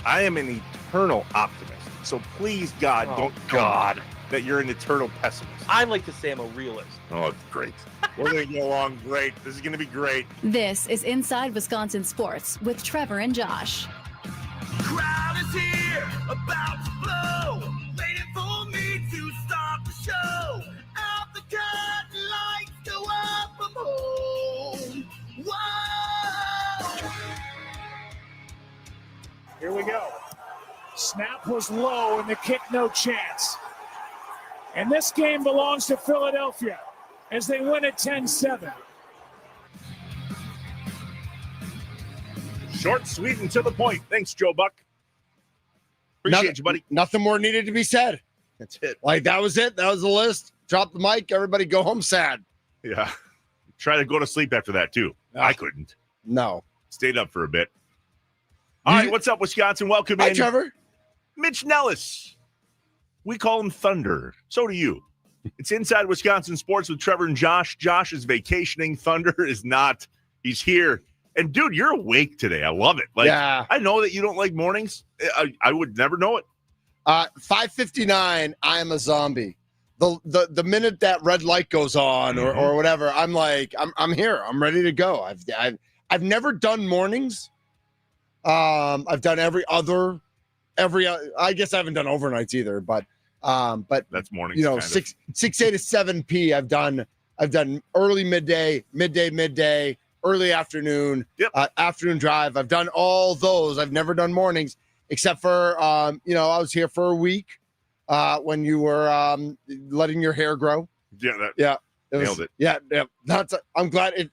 I am an eternal optimist. So please, God, don't tell me that you're an eternal pessimist. I like to say I'm a realist. Oh, great. We're going to get along great. This is going to be great. This is Inside Wisconsin Sports with Trevor and Josh. Crowd is here, about to blow, waiting for me to start the show. Out the curtain, lights go up, I'm home. Whoa! Here we go. Snap was low and the kick no chance. And this game belongs to Philadelphia as they win at 10-7. Short, sweet, and to the point. Thanks, Joe Buck. Appreciate you, buddy. Nothing more needed to be said. That's it. Like, that was it. That was the list. Drop the mic. Everybody go home sad. Yeah. Try to go to sleep after that, too. I couldn't. No. Stayed up for a bit. All right, what's up, Wisconsin? Welcome in. Hi, Trevor. Mitch Nellis. We call him Thunder. So do you. It's Inside Wisconsin Sports with Trevor and Josh. Josh is vacationing. Thunder is not. He's here. And, dude, you're awake today. I love it. Like, yeah. I know that you don't like mornings. I would never know it. 5:59, I am a zombie. The minute that red light goes on or whatever, I'm like, I'm here. I'm ready to go. I've never done mornings. I've done every I guess I haven't done overnights either, but that's mornings. You know, 6 a to 7 p. I've done early midday, early afternoon, afternoon drive. I've done all those. I've never done mornings except for I was here for a week when you were letting your hair grow. Yeah, nailed it. Yeah. I'm glad it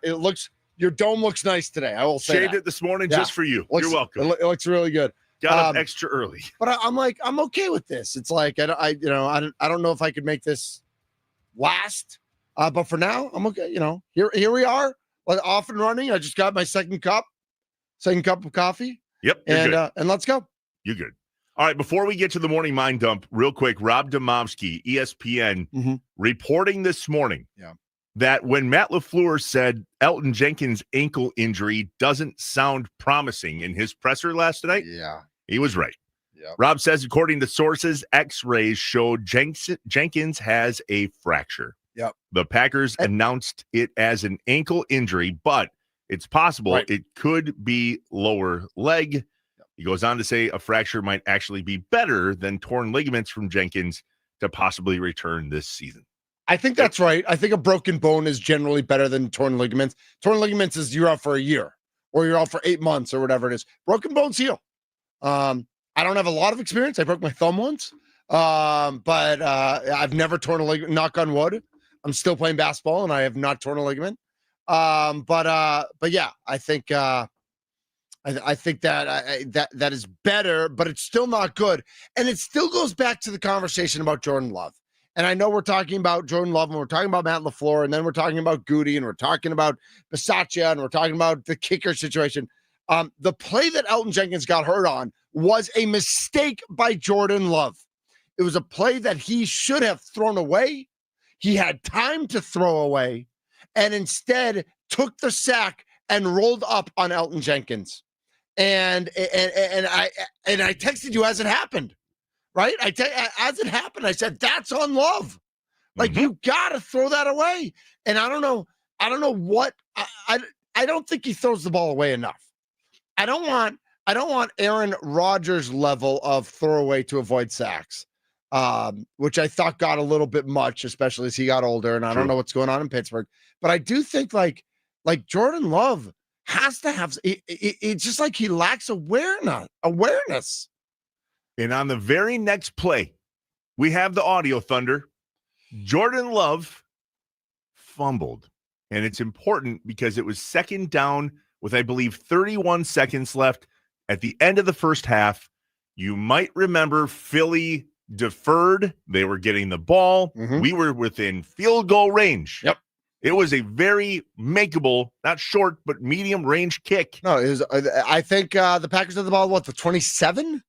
looks. Your dome looks nice today. I will say shaved it this morning just for you. You're welcome. It looks really good. Got up extra early. But I'm okay with this. It's like I don't know if I could make this last. But for now, I'm okay. Here we are, off and running. I just got my second cup of coffee. Yep. And let's go. You're good. All right. Before we get to the morning mind dump, real quick, Rob Domofsky, ESPN, reporting this morning that when Matt LaFleur said Elton Jenkins' ankle injury doesn't sound promising in his presser last night, he was right. Yep. Rob says, according to sources, X-rays showed Jenkins has a fracture. Yep. The Packers announced it as an ankle injury, but it's possible it could be lower leg. Yep. He goes on to say a fracture might actually be better than torn ligaments from Jenkins to possibly return this season. I think that's right. I think a broken bone is generally better than torn ligaments. Torn ligaments is you're out for a year or you're out for 8 months or whatever it is. Broken bones heal. I don't have a lot of experience. I broke my thumb once, but I've never torn a ligament. Knock on wood. I'm still playing basketball and I have not torn a ligament. But yeah, I think I think that is better, but it's still not good. And it still goes back to the conversation about Jordan Love. And I know we're talking about Jordan Love and we're talking about Matt LaFleur and then we're talking about Goody and we're talking about Bisaccia and we're talking about the kicker situation. The play that Elton Jenkins got hurt on was a mistake by Jordan Love. It was a play that he should have thrown away. He had time to throw away and instead took the sack and rolled up on Elton Jenkins. And I texted you as it happened, right? As it happened, I said, that's on Love. Like, you got to throw that away. And I don't know what, I don't think he throws the ball away enough. I don't want Aaron Rodgers level of throwaway to avoid sacks, which I thought got a little bit much, especially as he got older. And I don't know what's going on in Pittsburgh, but I do think like Jordan Love has to have. It's just like he lacks awareness. And on the very next play, we have the audio, Thunder. Jordan Love fumbled, and it's important because it was second down with, I believe, 31 seconds left at the end of the first half. You might remember Philly deferred. They were getting the ball. We were within field goal range. Yep. It was a very makeable, not short, but medium range kick. No, it was. I think the Packers had the ball, the 27?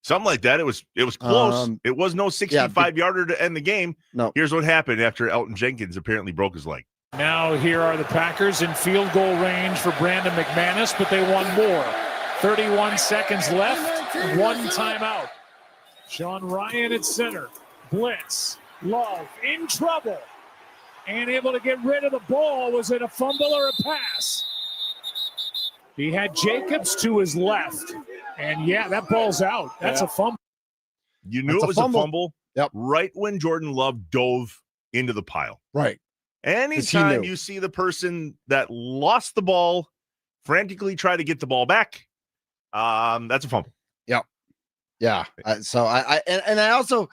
Something like that. It was close. It was no 65-yarder to end the game. No. Here's what happened after Elton Jenkins apparently broke his leg. Now here are the Packers in field goal range for Brandon McManus, but they want more. 31 seconds left. One timeout. Sean Ryan at center. Blitz. Love in trouble. And able to get rid of the ball. Was it a fumble or a pass? He had Jacobs to his left. And yeah, that ball's out. That's a fumble. You knew it was a fumble right when Jordan Love dove into the pile. Right. Anytime you see the person that lost the ball frantically try to get the ball back, that's a fumble. Yep. Yeah. So I also,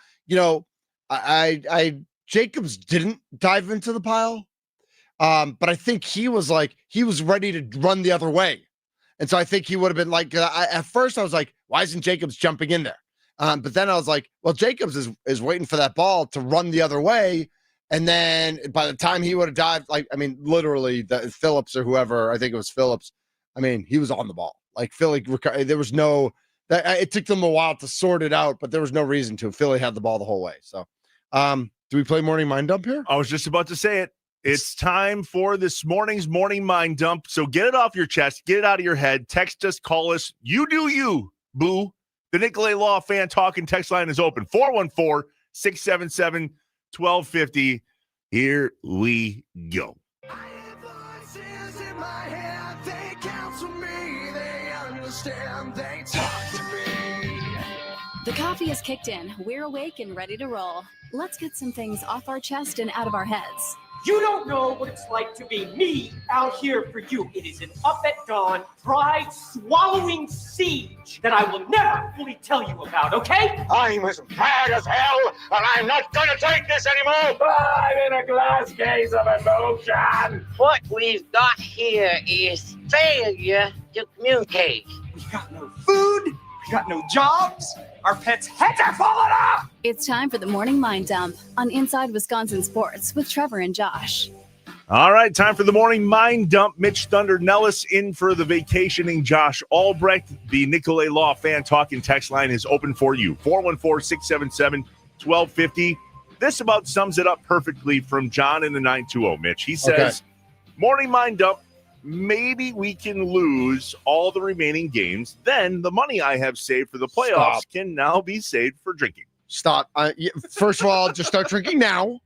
I Jacobs didn't dive into the pile, but I think he was ready to run the other way. And so I think he would have been like, at first I was like, why isn't Jacobs jumping in there? But then I was like, well, Jacobs is waiting for that ball to run the other way. And then by the time he would have dived, literally Phillips or whoever, I think it was Phillips. He was on the ball. Like Philly, there was it took them a while to sort it out, but there was no reason to. Philly had the ball the whole way. So do we play Morning Mind Dump here? I was just about to say it. It's time for this morning's Morning Mind Dump. So get it off your chest. Get it out of your head. Text us, call us. You do you, boo. The Nicolay Law Fan Talking text line is open. 414-677-1250. Here we go. The coffee has kicked in. We're awake and ready to roll. Let's get some things off our chest and out of our heads. You don't know what it's like to be me out here for you. It is an up at dawn, pride-swallowing siege that I will never fully tell you about, okay? I'm as mad as hell, and I'm not gonna take this anymore! I'm in a glass case of emotion! What we've got here is failure to communicate. We got no food, we got no jobs, our pets' heads are falling off! It's time for the Morning Mind Dump on Inside Wisconsin Sports with Trevor and Josh. All right, time for the Morning Mind Dump. Mitch Thunder Nellis in for the vacationing Josh Albrecht. The Nicolay Law Fan Talking text line is open for you. 414-677-1250. This about sums it up perfectly from John in the 920, Mitch. He says, Morning Mind Dump, maybe we can lose all the remaining games. Then the money I have saved for the playoffs can now be saved for drinking. Stop. First of all, just start drinking now.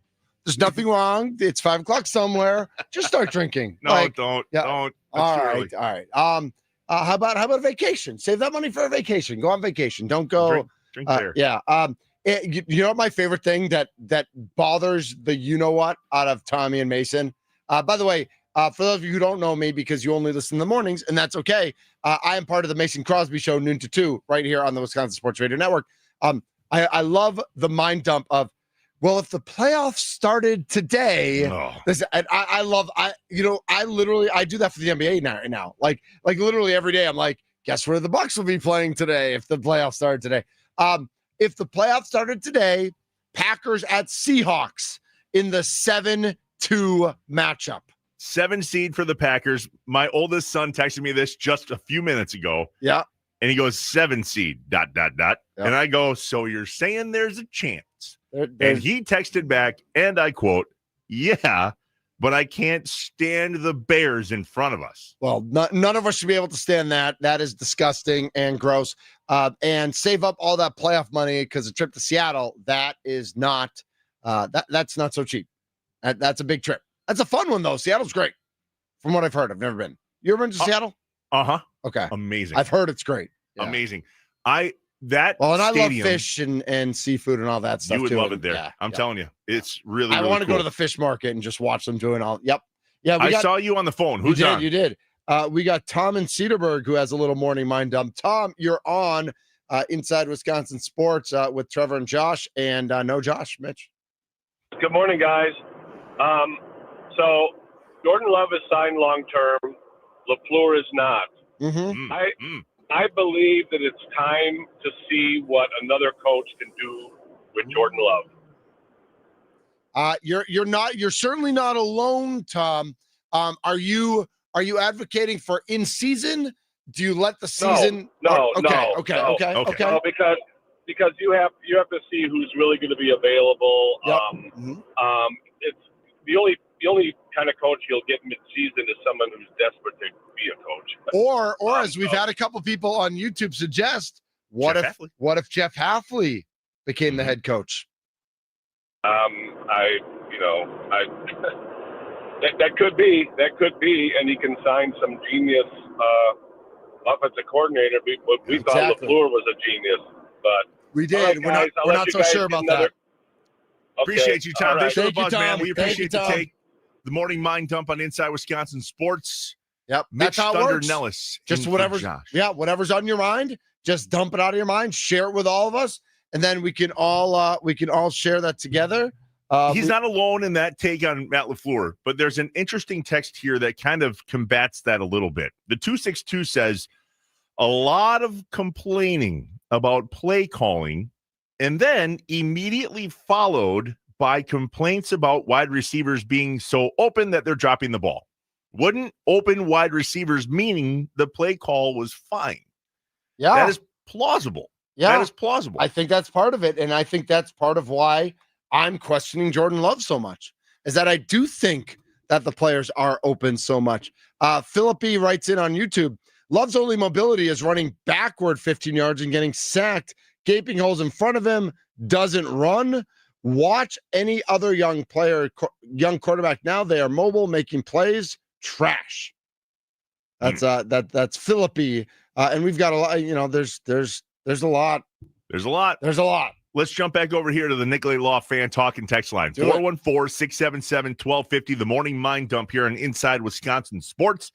There's nothing wrong. It's 5 o'clock somewhere. Just start drinking. No, don't. Don't. All right. How about a vacation? Save that money for a vacation. Go on vacation. Don't go. Drink beer. Yeah. You know what my favorite thing that bothers the out of Tommy and Mason? By the way, for those of you who don't know me because you only listen in the mornings, and that's okay, I am part of the Mason Crosby Show, noon to 2, right here on the Wisconsin Sports Radio Network. I love the mind dump of, well, if the playoffs started today, I do that for the NBA now. Like literally every day, I'm like, guess where the Bucks will be playing today if the playoffs started today. If the playoffs started today, Packers at Seahawks in the 7-2 matchup. 7 seed for the Packers. My oldest son texted me this just a few minutes ago. Yeah. And he goes, 7 seed, ... And I go, so you're saying there's a chance. And he texted back, and I quote, yeah, but I can't stand the Bears in front of us. Well, none of us should be able to stand that. That is disgusting and gross. And save up all that playoff money because a trip to Seattle, that is not, that's not so cheap. That's a big trip. That's a fun one, though. Seattle's great. From what I've heard, I've never been. You ever been to Seattle? Uh-huh. Okay. Amazing. I've heard it's great. Yeah. Amazing. I love fish and seafood and all that stuff. You would too. love it there. I'm telling you. It's really, I really want to cool. go to the fish market and just watch them doing all. Yep. Yeah. I saw you on the phone. Who's on? You did. We got Tom in Cedarburg who has a little morning mind dump. Tom, you're on Inside Wisconsin Sports with Trevor and Josh. And no Josh, Mitch. Good morning, guys. So Jordan Love is signed long-term. LaFleur is not. Mm-hmm. I believe that it's time to see what another coach can do with Jordan Love. You're certainly not alone, Tom. Are you advocating for in season? Do you let the season? No. Okay. No, because you have to see who's really going to be available. Yep. It's the only the only kind of coach you'll get mid-season is someone who's desperate to be a coach. Or as we've had a couple people on YouTube suggest, what if Jeff Halfley became the head coach? That could be, and he can sign some genius offensive coordinator. We thought LaFleur was a genius, but we did. Right, we're not so sure about that. Appreciate you, Tom. All right. Thanks for the Thank you, buzz, man. Tom. We Thank appreciate you, the Tom. take. The morning mind dump on Inside Wisconsin Sports. Yep, Mitch that's how it Thunder works. Nellis. Just in for whatever's Josh. whatever's on your mind, just dump it out of your mind, share it with all of us, and then we can all share that together. He's not alone in that take on Matt LaFleur, but there's an interesting text here that kind of combats that a little bit. The 262 says a lot of complaining about play calling, and then immediately followed by complaints about wide receivers being so open that they're dropping the ball. Wouldn't open wide receivers meaning the play call was fine? Yeah. That is plausible. Yeah. That is plausible. I think that's part of it, and I think that's part of why I'm questioning Jordan Love so much, is that I do think that the players are open so much. Philippi writes in on YouTube, Love's only mobility is running backward 15 yards and getting sacked, gaping holes in front of him, doesn't run. Watch any other young quarterback now. They are mobile, making plays. Trash. That's that's Philippi. And we've got a lot, there's a lot. There's a lot. There's a lot. Let's jump back over here to the Nicolay Law Fan Talk and Text line. 414-677-1250. The morning mind dump here on Inside Wisconsin Sports.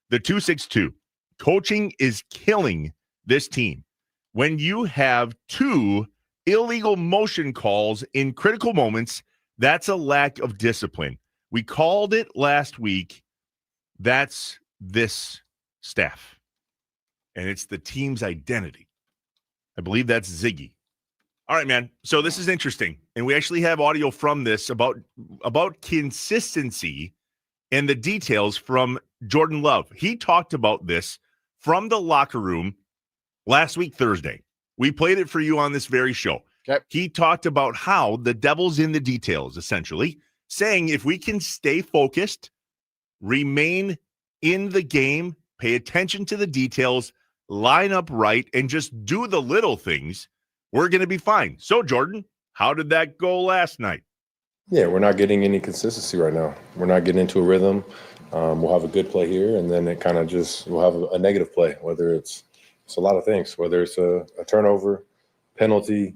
The 262. Coaching is killing this team. When you have two illegal motion calls in critical moments, that's a lack of discipline. We called it last week. That's this staff. And it's the team's identity. I believe that's Ziggy. All right, man. So this is interesting. And we actually have audio from this about consistency and the details from Jordan Love. He talked about this from the locker room last week, Thursday. We played it for you on this very show. Okay. He talked about how the devil's in the details, essentially, saying if we can stay focused, remain in the game, pay attention to the details, line up right, and just do the little things, we're going to be fine. So, Jordan, how did that go last night? Yeah, we're not getting any consistency right now. We're not getting into a rhythm. We'll have a good play here, and then it kind of we'll have a negative play, whether it's a lot of things, whether it's a turnover, penalty,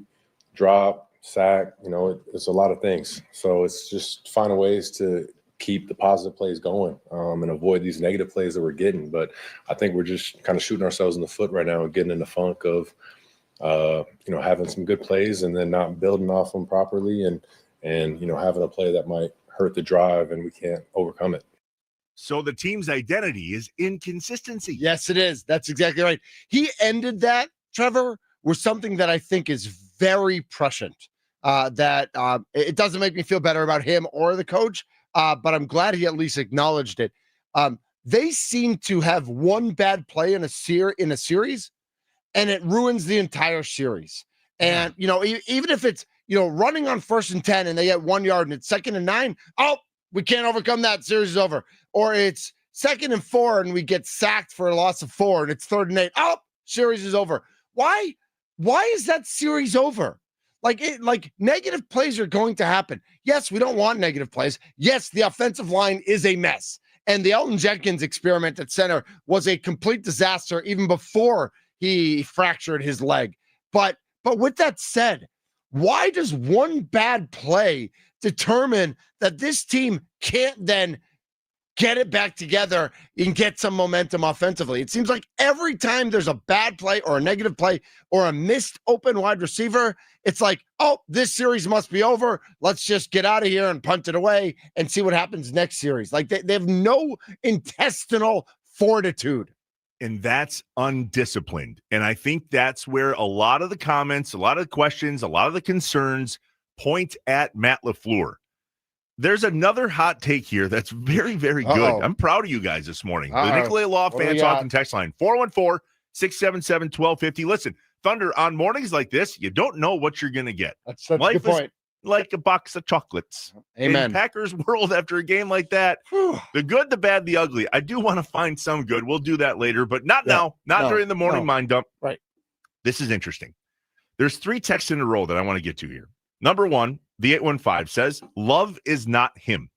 drop, sack, it's a lot of things. So it's just finding ways to keep the positive plays going and avoid these negative plays that we're getting. But I think we're just kind of shooting ourselves in the foot right now and getting in the funk of having some good plays and then not building off them properly and having a play that might hurt the drive and we can't overcome it. So the team's identity is inconsistency. Yes, it is. That's exactly right. He ended that, Trevor, with something that I think is very prescient. It doesn't make me feel better about him or the coach, but I'm glad he at least acknowledged it. They seem to have one bad play in a series, and it ruins the entire series. And, even if it's, running on 1st and 10 and they get 1 yard and it's 2nd and 9, we can't overcome that. Series is over. Or it's 2nd and 4 and we get sacked for a loss of 4 and it's 3rd and 8. Series is over. Why is that series over? Like negative plays are going to happen. Yes, we don't want negative plays. Yes, the offensive line is a mess. And the Elton Jenkins experiment at center was a complete disaster even before he fractured his leg. But with that said, why does one bad play determine that this team can't then get it back together and get some momentum offensively? It seems like every time there's a bad play or a negative play or a missed open wide receiver, it's like, this series must be over. Let's just get out of here and punt it away and see what happens next series. Like they have no intestinal fortitude. And that's undisciplined. And I think that's where a lot of the comments, a lot of the questions, a lot of the concerns point at Matt LaFleur. There's another hot take here that's very, very good. I'm proud of you guys this morning. The Nicolay Law Fan Talk and Text line, 414-677-1250. Listen, Thunder, on mornings like this, you don't know what you're going to get. That's a good point. like a box of chocolates. Amen. In Packers world, after a game like that, the good, the bad, the ugly. I do want to find some good. We'll do that later, but not now. Not during the morning mind dump. Right. This is interesting. There's 3 texts in a row that I want to get to here. Number 1, the 815 says, love is not him.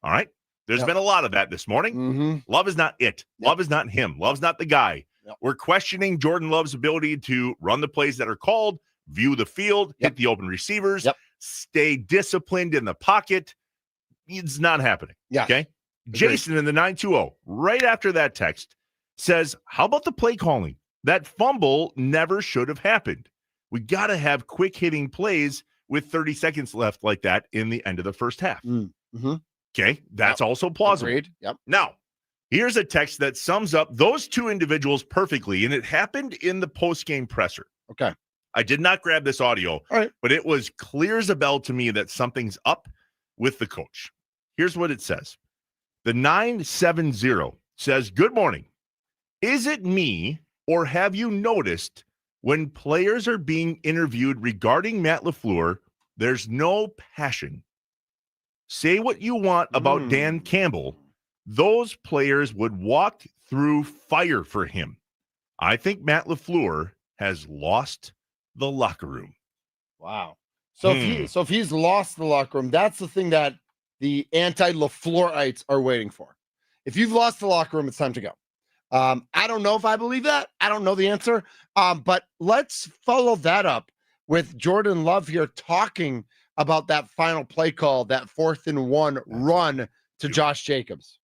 All right. There's been a lot of that this morning. Mm-hmm. Love is not it. Love is not him. Love's not the guy. We're questioning Jordan Love's ability to run the plays that are called, view the field, hit the open receivers, stay disciplined in the pocket. It's not happening. Yeah. Okay. Jason in the 920, right after that text, says, how about the play calling? That fumble never should have happened. We got to have quick hitting plays with 30 seconds left like that in the end of the first half. Mm-hmm. Okay. That's also plausible. Agreed. Yep. Now, here's a text that sums up those 2 individuals perfectly, and it happened in the post-game presser. Okay. I did not grab this audio, all right, but it was clear as a bell to me that something's up with the coach. Here's what it says. The 970 says, good morning. Is it me, or have you noticed when players are being interviewed regarding Matt LaFleur, there's no passion? Say what you want about Dan Campbell. Those players would walk through fire for him. I think Matt LaFleur has lost the locker room. Wow. So if he's lost the locker room, that's the thing that the anti-LaFleurites are waiting for. If you've lost the locker room, it's time to go. I don't know if I believe that. I don't know the answer. But let's follow that up with Jordan Love here talking about that final play call, that 4th and 1 run to Josh Jacobs.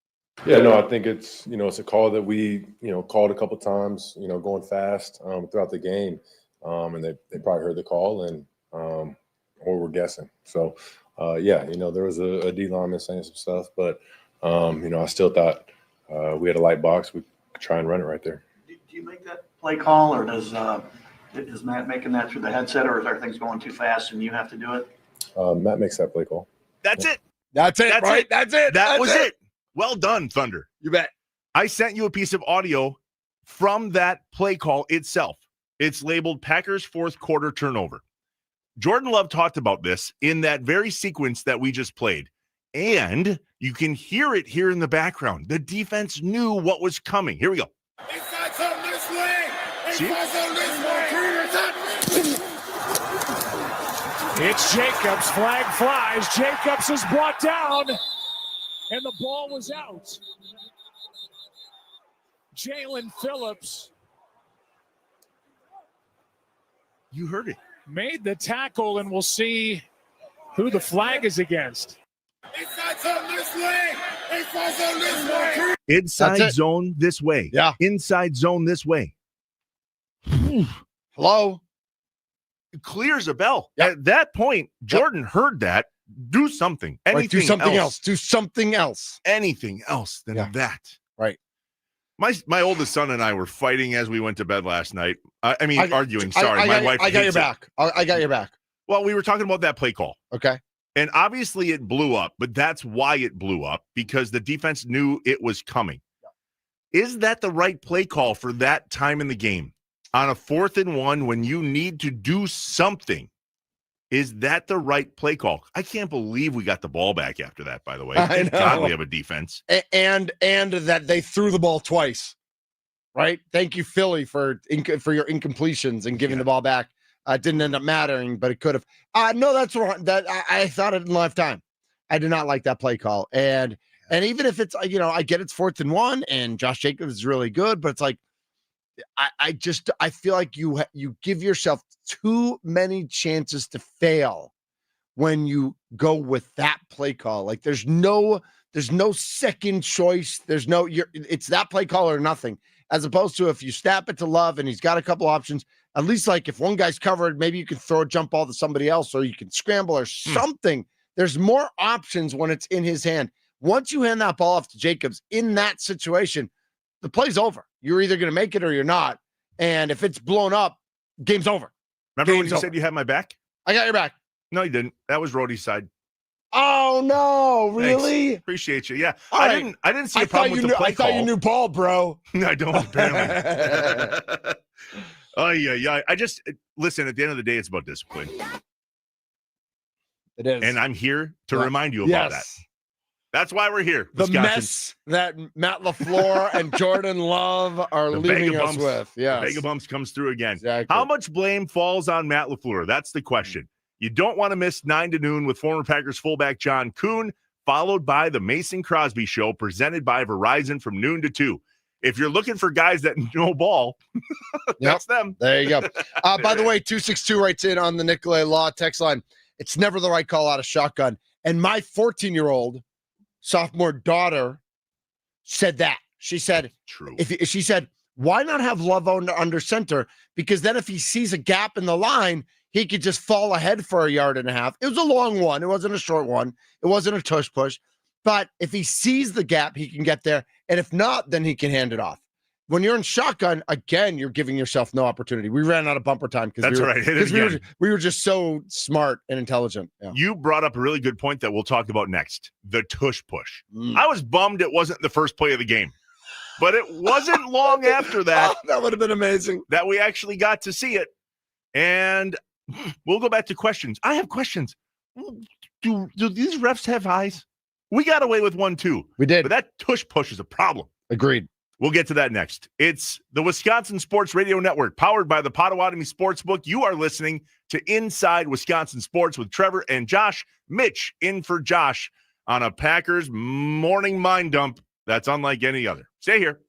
Yeah, no, I think it's, it's a call that we, called a couple times, going fast throughout the game. And they probably heard the call and or we're guessing. So, there was a D lineman saying some stuff, but, I still thought we had a light box. We could try and run it right there. Do you make that play call, or is Matt making that through the headset, or is everything's going too fast and you have to do it? Matt makes that play call. That's it. That's it, right? That's it. That was it. Well done, Thunder. You bet. I sent you a piece of audio from that play call itself. It's labeled Packers 4th quarter turnover. Jordan Love talked about this in that very sequence that we just played. And you can hear it here in the background. The defense knew what was coming. Here we go. It's Jacobs. Flag flies. Jacobs is brought down, and the ball was out. Jalen Phillips. You heard it. Made the tackle, and we'll see who the flag is against. Inside zone this way. Yeah. Inside zone this way. Hello. Clear as a bell. Yep. At that point, Jordan heard that. Do something. Anything do something else. Do something else. Anything else than that. Right. My oldest son and I were fighting as we went to bed last night. Arguing. Sorry, my wife. I got your back. I got your back. Well, we were talking about that play call. Okay. And obviously it blew up, but that's why it blew up, because the defense knew it was coming. Yeah. Is that the right play call for that time in the game? On a 4th and 1 when you need to do something? Is that the right play call? I can't believe we got the ball back after that, by the way. Thank God we have a defense. And that they threw the ball twice, right? Thank you, Philly, for your incompletions and giving the ball back. Didn't end up mattering, but it could have. No, that's wrong. That I thought it in lifetime. I did not like that play call. And even if it's, I get it's 4th and 1 and Josh Jacobs is really good, but it's like, I feel like you give yourself too many chances to fail when you go with that play call. Like there's no second choice. It's that play call or nothing, as opposed to if you snap it to Love and he's got a couple options, at least like if one guy's covered, maybe you can throw a jump ball to somebody else, or you can scramble or something. There's more options when it's in his hand. Once you hand that ball off to Jacobs in that situation, the play's over. You're either going to make it or you're not. And if it's blown up, game's over. Remember when you said you had my back? I got your back. No, you didn't. That was Rhodey's side. Oh no, really? Thanks. Appreciate you. Yeah. All I didn't see a problem with the play I thought you knew Paul, bro. I don't, apparently. Oh, yeah. I just listen, at the end of the day, it's about discipline. It is. And I'm here to Yeah. remind you about that. That's why we're here. The Wisconsin. mess that Matt LaFleur and Jordan Love are The leaving us Vagabumps. with. Yes. The Vagabumps comes through again. Exactly. How much blame falls on Matt LaFleur? That's the question. You don't want to miss 9 to noon with former Packers fullback John Kuhn, followed by the Mason Crosby Show presented by Verizon from noon to 2. If you're looking for guys that know ball, that's them. There you go. By the way, 262 writes in on the Nicolay Law text line. It's never the right call out of shotgun. And my 14-year-old sophomore daughter said that. She said, "True." She said, why not have Love under center? Because then if he sees a gap in the line, he could just fall ahead for a yard and a half. It was a long one. It wasn't a short one. It wasn't a tush push. But if he sees the gap, he can get there. And if not, then he can hand it off. When you're in shotgun, again, you're giving yourself no opportunity. We ran out of bumper time because we were just so smart and intelligent. Yeah. You brought up a really good point that we'll talk about next, the tush push. I was bummed it wasn't the first play of the game, but it wasn't long after that. That would have been amazing. That we actually got to see it. And we'll go back to questions. I have questions. Do these refs have eyes? We got away with one too. We did. But that tush push is a problem. Agreed. We'll get to that next. It's the Wisconsin Sports Radio Network, powered by the Potawatomi Sportsbook. You are listening to Inside Wisconsin Sports with Trevor and Josh. Mitch in for Josh on a Packers morning mind dump that's unlike any other. Stay here.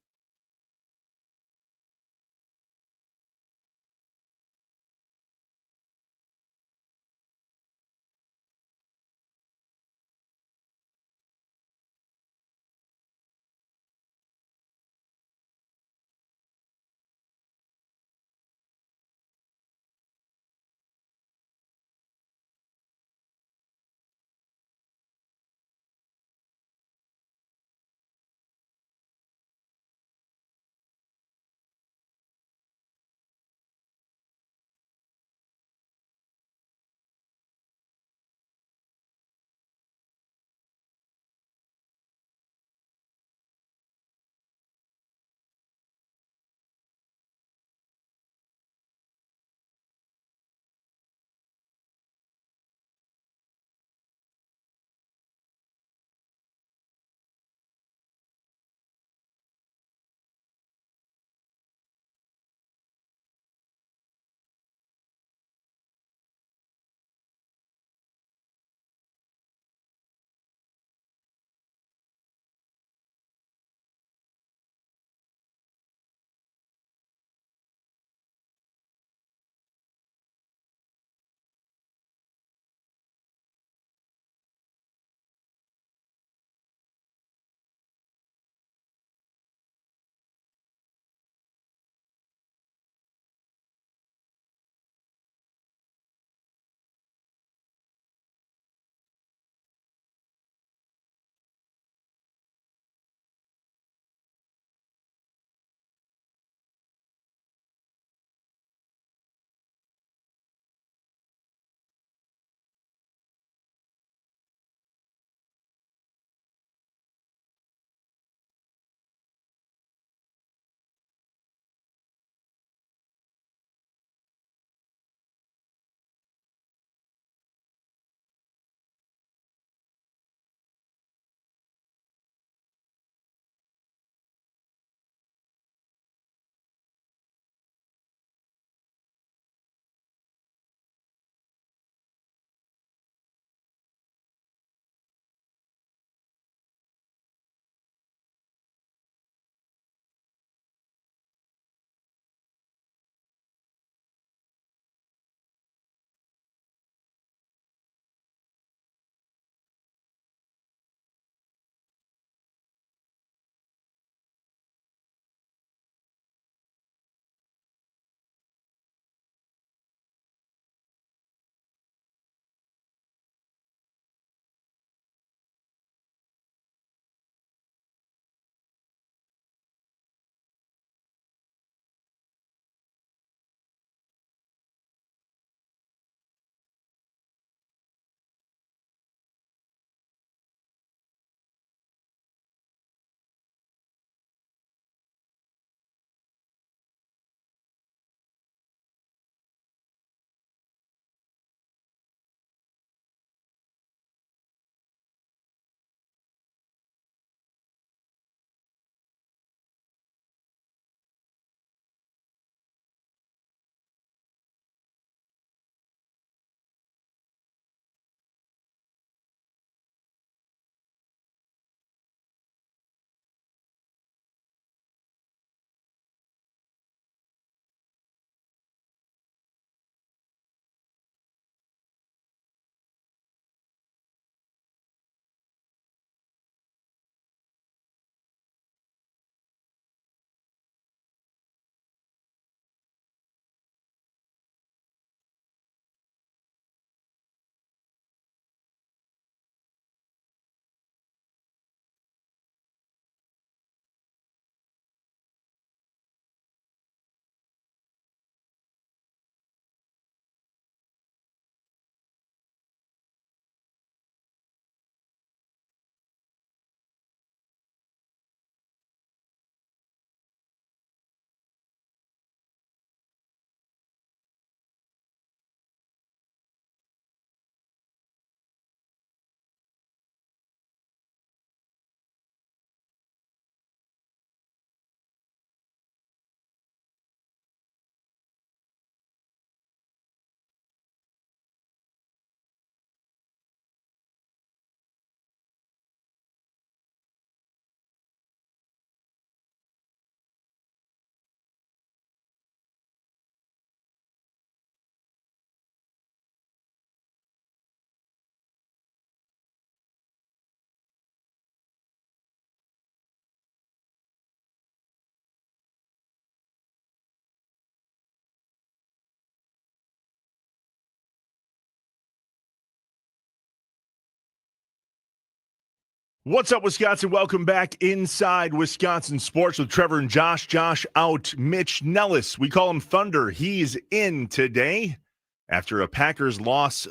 What's up, Wisconsin? Welcome back inside Wisconsin Sports with Trevor and Josh. Josh out, Mitch Nellis. We call him Thunder. He's in today after a Packers loss,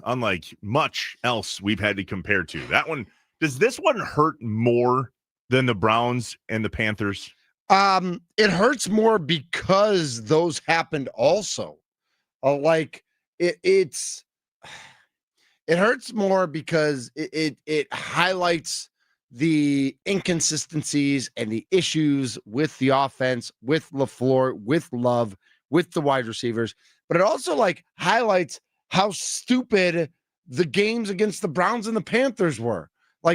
unlike much else we've had to compare to. That one, does this one hurt more than the Browns and the Panthers? It hurts more because those happened also. It hurts more because it highlights the inconsistencies and the issues with the offense, with LaFleur, with Love, with the wide receivers. But it also highlights how stupid the games against the Browns and the Panthers were.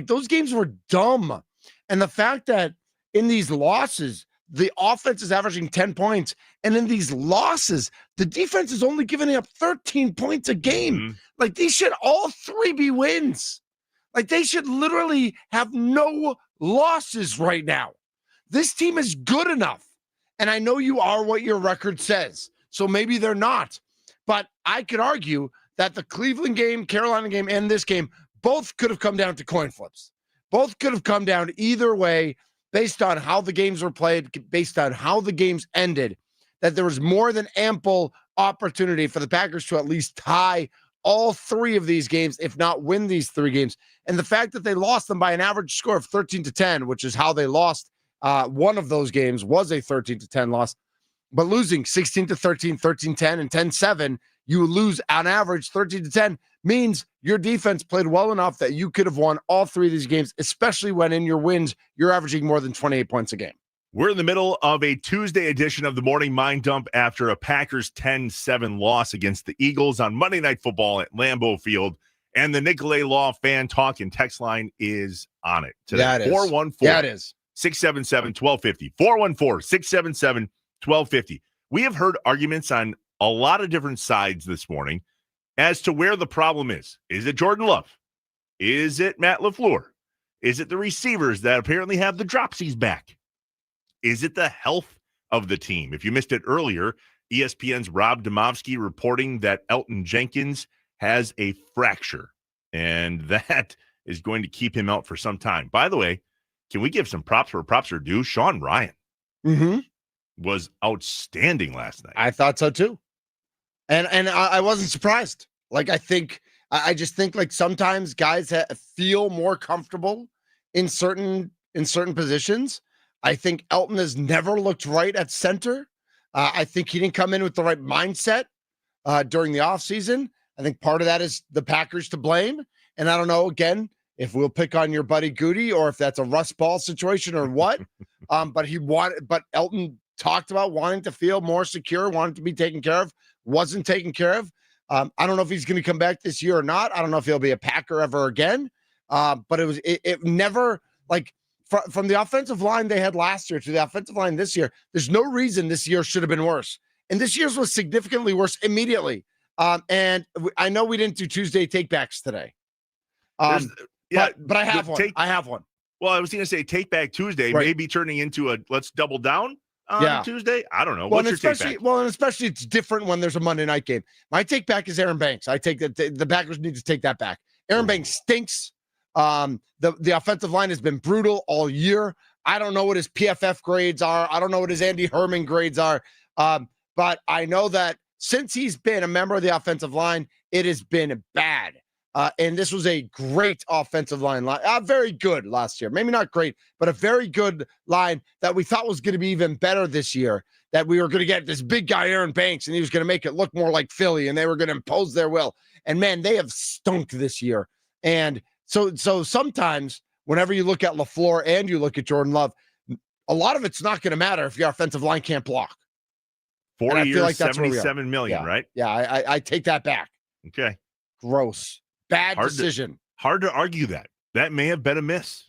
Those games were dumb. And the fact that in these losses, the offense is averaging 10 points. And in these losses, the defense is only giving up 13 points a game. These should all three be wins. They should literally have no losses right now. This team is good enough. And I know you are what your record says. So maybe they're not. But I could argue that the Cleveland game, Carolina game, and this game both could have come down to coin flips. Both could have come down either way based on how the games were played, based on how the games ended, that there was more than ample opportunity for the Packers to at least tie all three of these games, if not win these three games. And the fact that they lost them by an average score of 13-10, which is how they lost one of those games, was a 13-10 loss. But losing 16-13, 13-10, and 10-7, you lose on average 13-10, means your defense played well enough that you could have won all three of these games, especially when in your wins, you're averaging more than 28 points a game. We're in the middle of a Tuesday edition of the Morning Mind Dump after a Packers 10-7 loss against the Eagles on Monday Night Football at Lambeau Field. And the Nicolay Law fan talk and text line is on it today. Yeah, it is. 414-677-1250. 414-677-1250. We have heard arguments on a lot of different sides this morning as to where the problem is. Is it Jordan Love? Is it Matt LaFleur? Is it the receivers that apparently have the dropsies back? Is it the health of the team? If you missed it earlier, ESPN's Rob Demovsky reporting that Elton Jenkins has a fracture, and that is going to keep him out for some time. By the way, can we give some props where props are due? Sean Ryan was outstanding last night. I thought so too. And I wasn't surprised. I just think sometimes guys feel more comfortable in certain positions. I think Elton has never looked right at center. I think he didn't come in with the right mindset during the offseason. I think part of that is the Packers to blame. And I don't know, again, if we'll pick on your buddy Goody or if that's a Russ Ball situation or what. But Elton talked about wanting to feel more secure, wanted to be taken care of, wasn't taken care of. I don't know if he's going to come back this year or not. I don't know if he'll be a Packer ever again. But it never, from the offensive line they had last year to the offensive line this year, there's no reason this year should have been worse. And this year's was significantly worse immediately. And I know we didn't do Tuesday takebacks today. But I have one. I have one. Well, I was going to say Take Back Tuesday may be turning into a let's double down on Tuesday. I don't know. What's your take back? Well, and especially it's different when there's a Monday night game. My take back is Aaron Banks. I take that the Packers need to take that back. Aaron Banks stinks. The offensive line has been brutal all year. I don't know what his PFF grades are. I don't know what his Andy Herman grades are. But I know that since he's been a member of the offensive line, it has been bad. And this was a great offensive line. Very good last year. Maybe not great, but a very good line that we thought was going to be even better this year, that we were going to get this big guy, Aaron Banks, and he was going to make it look more like Philly, and they were going to impose their will. And, man, they have stunk this year. And so sometimes whenever you look at LaFleur and you look at Jordan Love, a lot of it's not going to matter if your offensive line can't block. 4 years, $77 million, right? Yeah, I take that back. Okay. Gross. Bad decision. Hard to argue that. That may have been a miss,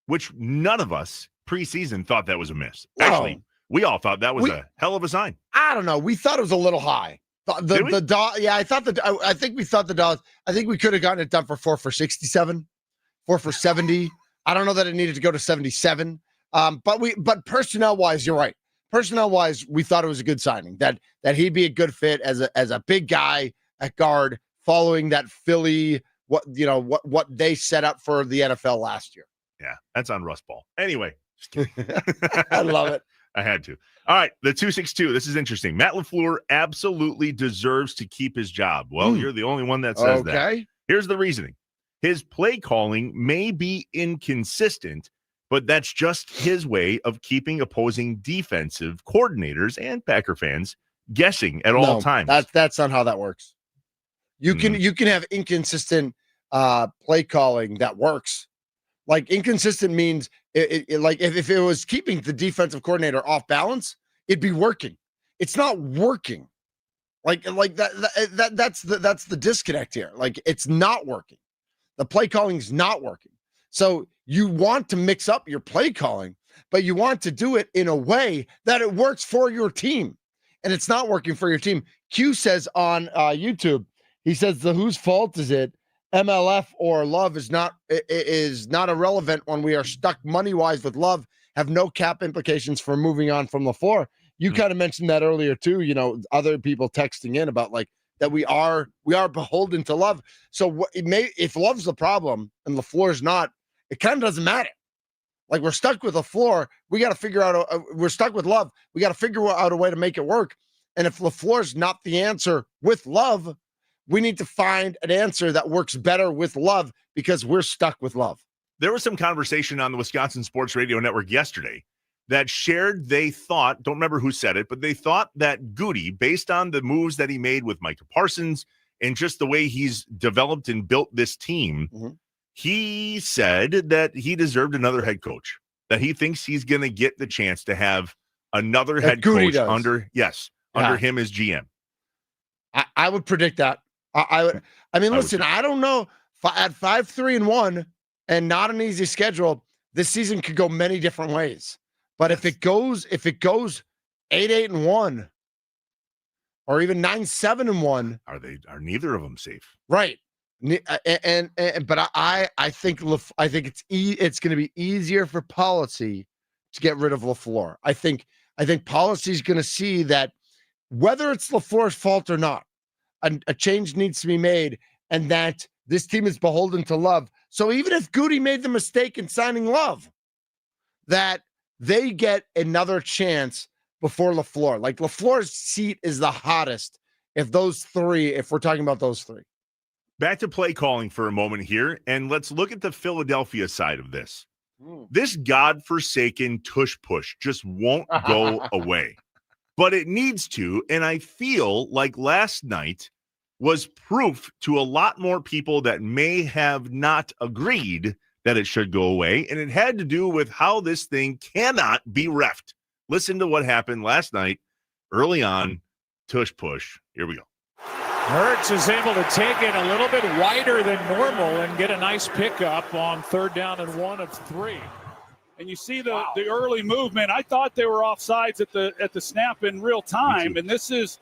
which none of us preseason thought that was a miss. No. Actually, we all thought that was a hell of a sign. I don't know. We thought it was a little high. I think we thought the dollars. I think we could have gotten it done for 4 for 67, 4 for 70. I don't know that it needed to go to 77. But personnel wise, you're right. Personnel wise, we thought it was a good signing. That he'd be a good fit as a big guy at guard, following that Philly what they set up for the NFL last year. Yeah, that's on Rust Ball. Anyway. I love it. I had to. All right, the 262. This is interesting. Matt LaFleur absolutely deserves to keep his job. Well, you're the only one that says that. Here's the reasoning. His play calling may be inconsistent, but that's just his way of keeping opposing defensive coordinators and Packer fans guessing at all times. That's not how that works. You can have inconsistent play calling that works. Like inconsistent means like if it was keeping the defensive coordinator off balance, it'd be working. It's not working. Like that's the disconnect here. Like it's not working. The play calling is not working. So you want to mix up your play calling, but you want to do it in a way that it works for your team. And it's not working for your team. Q says on YouTube, he says whose fault is it? MLF or Love is not irrelevant when we are stuck money-wise with Love, have no cap implications for moving on from LaFleur. You kind of mentioned that earlier too, other people texting in about like that we are beholden to Love. So if Love's the problem and LaFleur's not, it kind of doesn't matter. Like we're stuck with LaFleur, we got to figure out we're stuck with Love. We got to figure out a way to make it work. And if LaFleur's not the answer with Love, we need to find an answer that works better with Love because we're stuck with Love. There was some conversation on the Wisconsin Sports Radio Network yesterday that shared they thought, don't remember who said it, but they thought that Goody, based on the moves that he made with Micah Parsons and just the way he's developed and built this team, he said that he deserved another head coach, that he thinks he's going to get the chance to have another head coach under him as GM. I would predict that. I don't know. At 5-3-1 and not an easy schedule, this season could go many different ways. But if it goes 8-8-1 or even 9-7-1, are neither of them safe? Right. But I think it's going to be easier for policy to get rid of LaFleur. I think policy is going to see that whether it's LaFleur's fault or not, a change needs to be made, and that this team is beholden to Love. So even if Goody made the mistake in signing Love, that they get another chance before LaFleur. Like LaFleur's seat is the hottest if we're talking about those three. Back to play calling for a moment here, and let's look at the Philadelphia side of this. This godforsaken tush push just won't go away. But it needs to, and I feel like last night was proof to a lot more people that may have not agreed that it should go away, and it had to do with how this thing cannot be reffed. Listen to what happened last night, early on, tush push. Here we go. Hurts is able to take it a little bit wider than normal and get a nice pickup on 3rd down and 1 of 3. And you see the early movement. I thought they were offsides at the snap in real time, and this is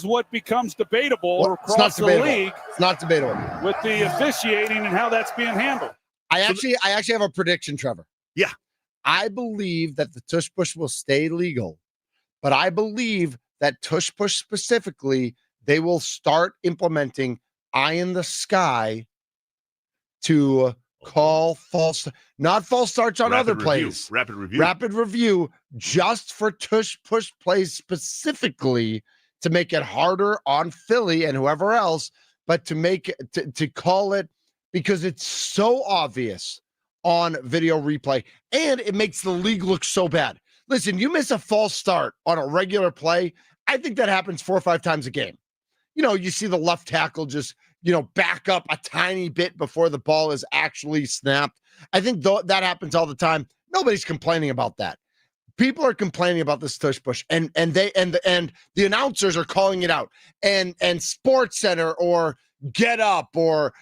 what becomes debatable across the league. It's not debatable with the officiating and how that's being handled. I actually have a prediction, Trevor. Yeah, I believe that the tush push will stay legal, but I believe that tush push specifically, they will start implementing eye in the sky to call not false starts on other plays. Rapid review just for tush push plays specifically to make it harder on Philly and whoever else, but to call it because it's so obvious on video replay and it makes the league look so bad. Listen, you miss a false start on a regular play. I think that happens 4 or 5 times a game. You see the left tackle just back up a tiny bit before the ball is actually snapped. I think that happens all the time. Nobody's complaining about that. People are complaining about this tush push, and the announcers are calling it out, and Sports Center or Get Up or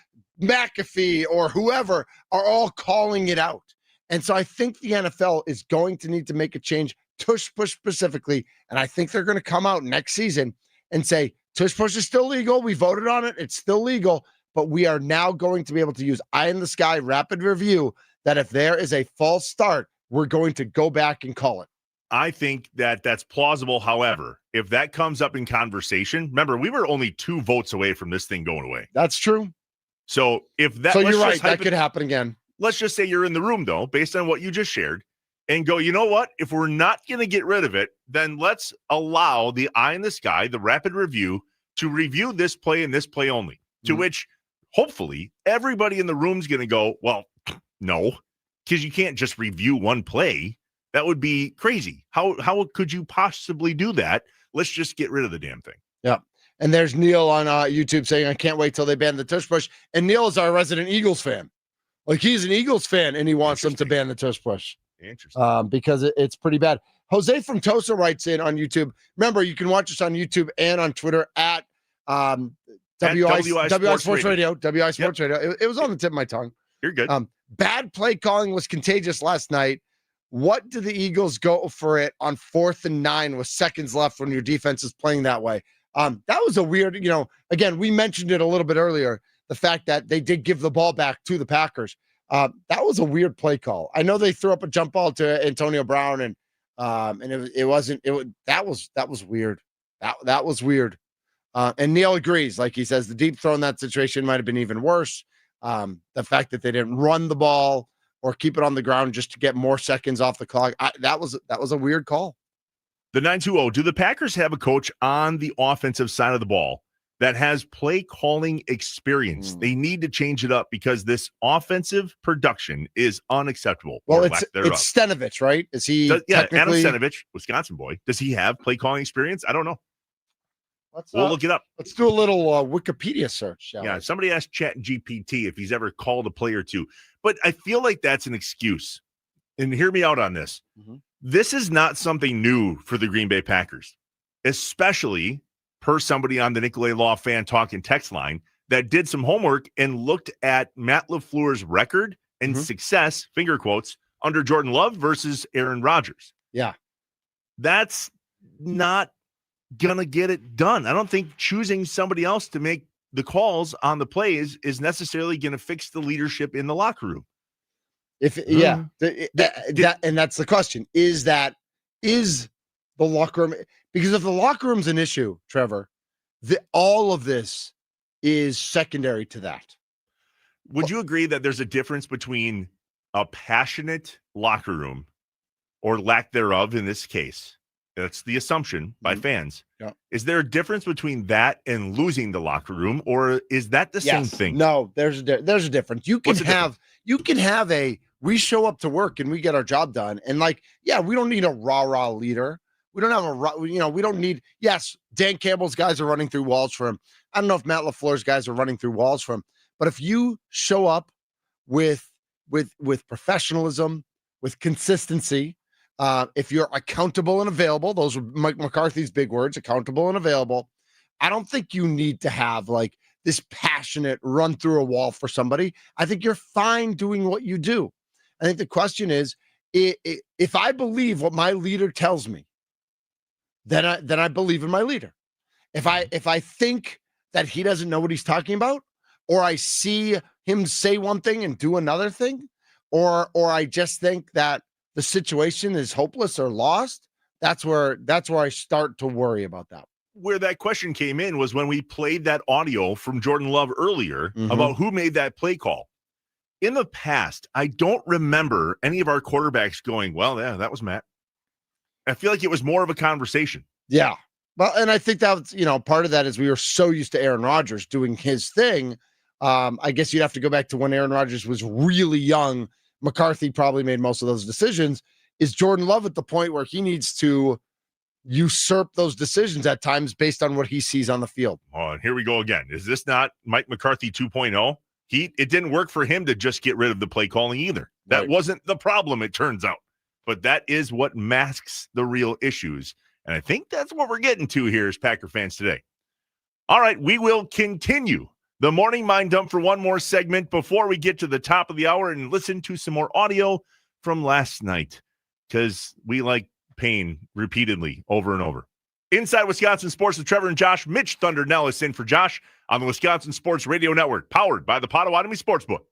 McAfee or whoever are all calling it out. And so I think the NFL is going to need to make a change, tush push specifically, and I think they're going to come out next season and say, tush push is still legal. We voted on it. It's still legal, but we are now going to be able to use eye in the sky rapid review that if there is a false start, we're going to go back and call it. I think that that's plausible. However, if that comes up in conversation, remember, we were only 2 votes away from this thing going away. That's true. So if that, so you're right, that could happen again. let's just say you're in the room, though, based on what you just shared, and go, you know what? If we're not going to get rid of it, then let's allow the eye in the sky, the rapid review, to review this play and this play only, to which hopefully everybody in the room is going to go, well, no, because you can't just review one play. That would be crazy. How could you possibly do that? Let's just get rid of the damn thing. Yeah. And there's Neil on YouTube saying, I can't wait till they ban the tush push. And Neil is our resident Eagles fan. Like, he's an Eagles fan, and he wants them to ban the tush push. Interesting. Because it's pretty bad. Jose from Tosa writes in on YouTube. Remember, you can watch us on YouTube and on Twitter at WI Sports Radio. WI Sports Radio. It was on the tip of my tongue. You're good. Bad play calling was contagious last night. What do the Eagles go for it on 4th and 9 with seconds left when your defense is playing that way? That was a weird, again, we mentioned it a little bit earlier, the fact that they did give the ball back to the Packers. That was a weird play call. I know they threw up a jump ball to Antonio Brown, and that was weird. That was weird. And Neil agrees. Like he says, the deep throw in that situation might have been even worse. The fact that they didn't run the ball or keep it on the ground just to get more seconds off the clock. That was a weird call. The 920, do the Packers have a coach on the offensive side of the ball that has play calling experience? They need to change it up because this offensive production is unacceptable. Well, it's Stenovich, right? Is he? Adam Stenovich, Wisconsin boy. Does he have play calling experience? I don't know. We'll look it up. Let's do a little Wikipedia search. Somebody asked ChatGPT if he's ever called a play or two, but I feel like that's an excuse. And hear me out on this. This is not something new for the Green Bay Packers, especially per somebody on the Nicolay Law fan talking text line that did some homework and looked at Matt LaFleur's record and success, finger quotes, under Jordan Love versus Aaron Rodgers. Yeah. That's not gonna get it done. I don't think choosing somebody else to make the calls on the plays is necessarily going to fix the leadership in the locker room. And that's the question. Is the locker room, because if the locker room's an issue, Trevor, all of this is secondary to that. Would you agree that there's a difference between a passionate locker room, or lack thereof in this case? That's the assumption by fans. Yeah. Is there a difference between that and losing the locker room, or is that the same thing? No, there's a difference. You can have we show up to work and we get our job done. And we don't need a rah-rah leader. We don't have we don't need, Dan Campbell's guys are running through walls for him. I don't know if Matt LaFleur's guys are running through walls for him, but if you show up with professionalism, with consistency, if you're accountable and available, those are Mike McCarthy's big words, accountable and available. I don't think you need to have this passionate run through a wall for somebody. I think you're fine doing what you do. I think the question is, if I believe what my leader tells me, then I believe in my leader. If I think that he doesn't know what he's talking about, or I see him say one thing and do another thing, or I just think that the situation is hopeless or lost, that's where I start to worry about that. Where that question came in was when we played that audio from Jordan Love earlier about who made that play call. In the past, I don't remember any of our quarterbacks going, well, yeah, that was Matt. I feel like it was more of a conversation. Yeah. Well, and I think that's, part of that is we were so used to Aaron Rodgers doing his thing. I guess you'd have to go back to when Aaron Rodgers was really young. McCarthy probably made most of those decisions. Is Jordan Love at the point where he needs to usurp those decisions at times based on what he sees on the field? Oh, and here we go again. Is this not Mike McCarthy 2.0? It didn't work for him to just get rid of the play calling either. That wasn't the problem, it turns out. But that is what masks the real issues. And I think that's what we're getting to here as Packer fans today. All right, we will continue the Morning Mind Dump for one more segment before we get to the top of the hour and listen to some more audio from last night, because we like pain repeatedly over and over. Inside Wisconsin Sports with Trevor and Josh, Mitch Thunder Nellis in for Josh on the Wisconsin Sports Radio Network, powered by the Potawatomi Sportsbook.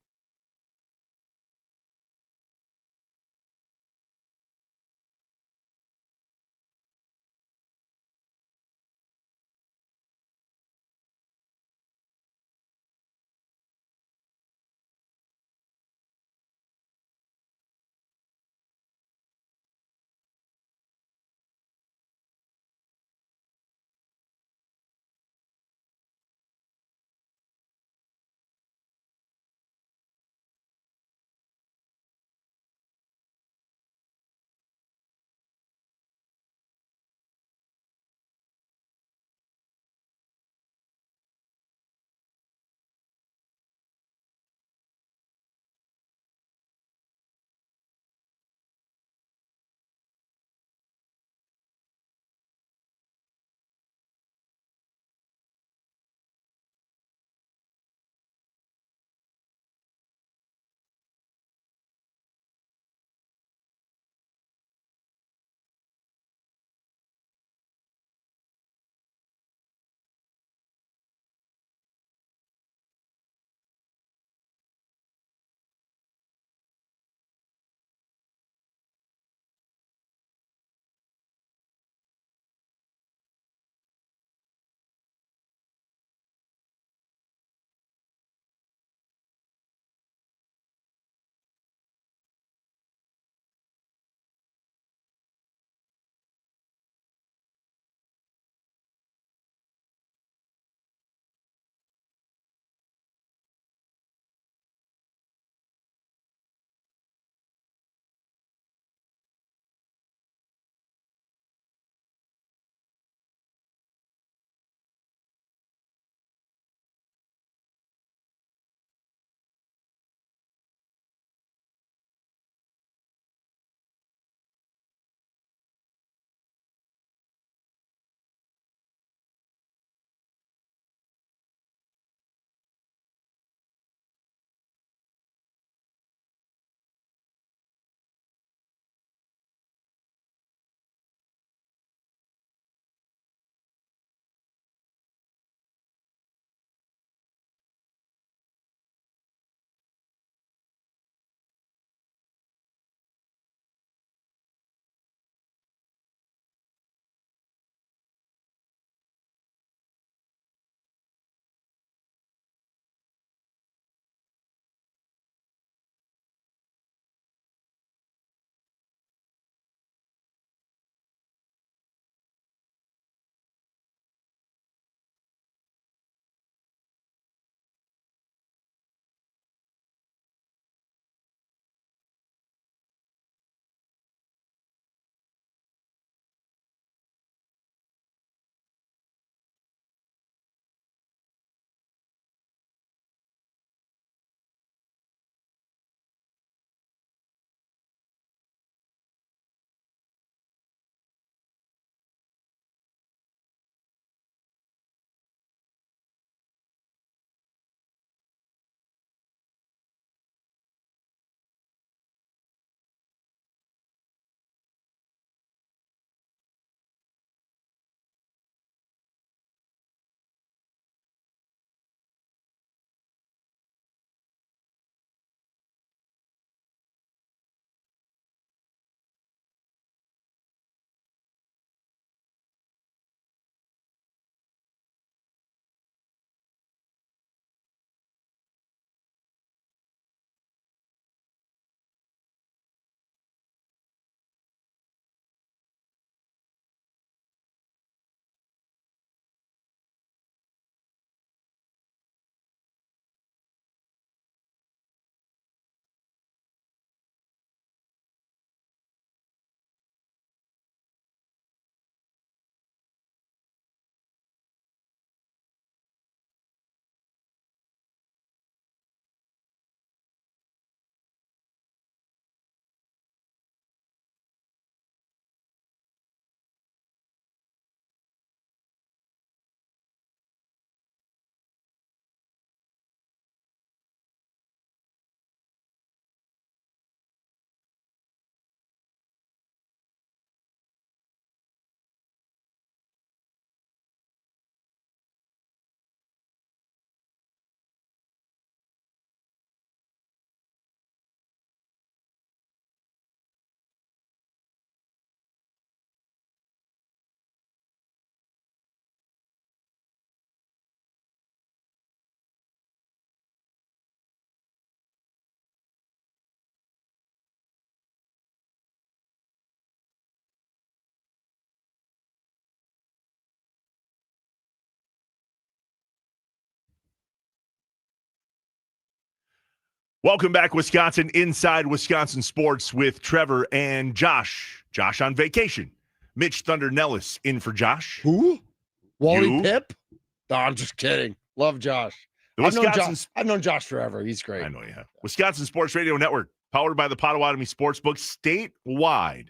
Welcome back, Wisconsin, inside Wisconsin Sports with Trevor and Josh. Josh on vacation. Mitch Thunder Nellis in for Josh. Who? Wally You? Pip? No, I'm just kidding. Love Josh. The I've known Josh forever. He's great. I know you have. Wisconsin Sports Radio Network, powered by the Potawatomi Sportsbook statewide.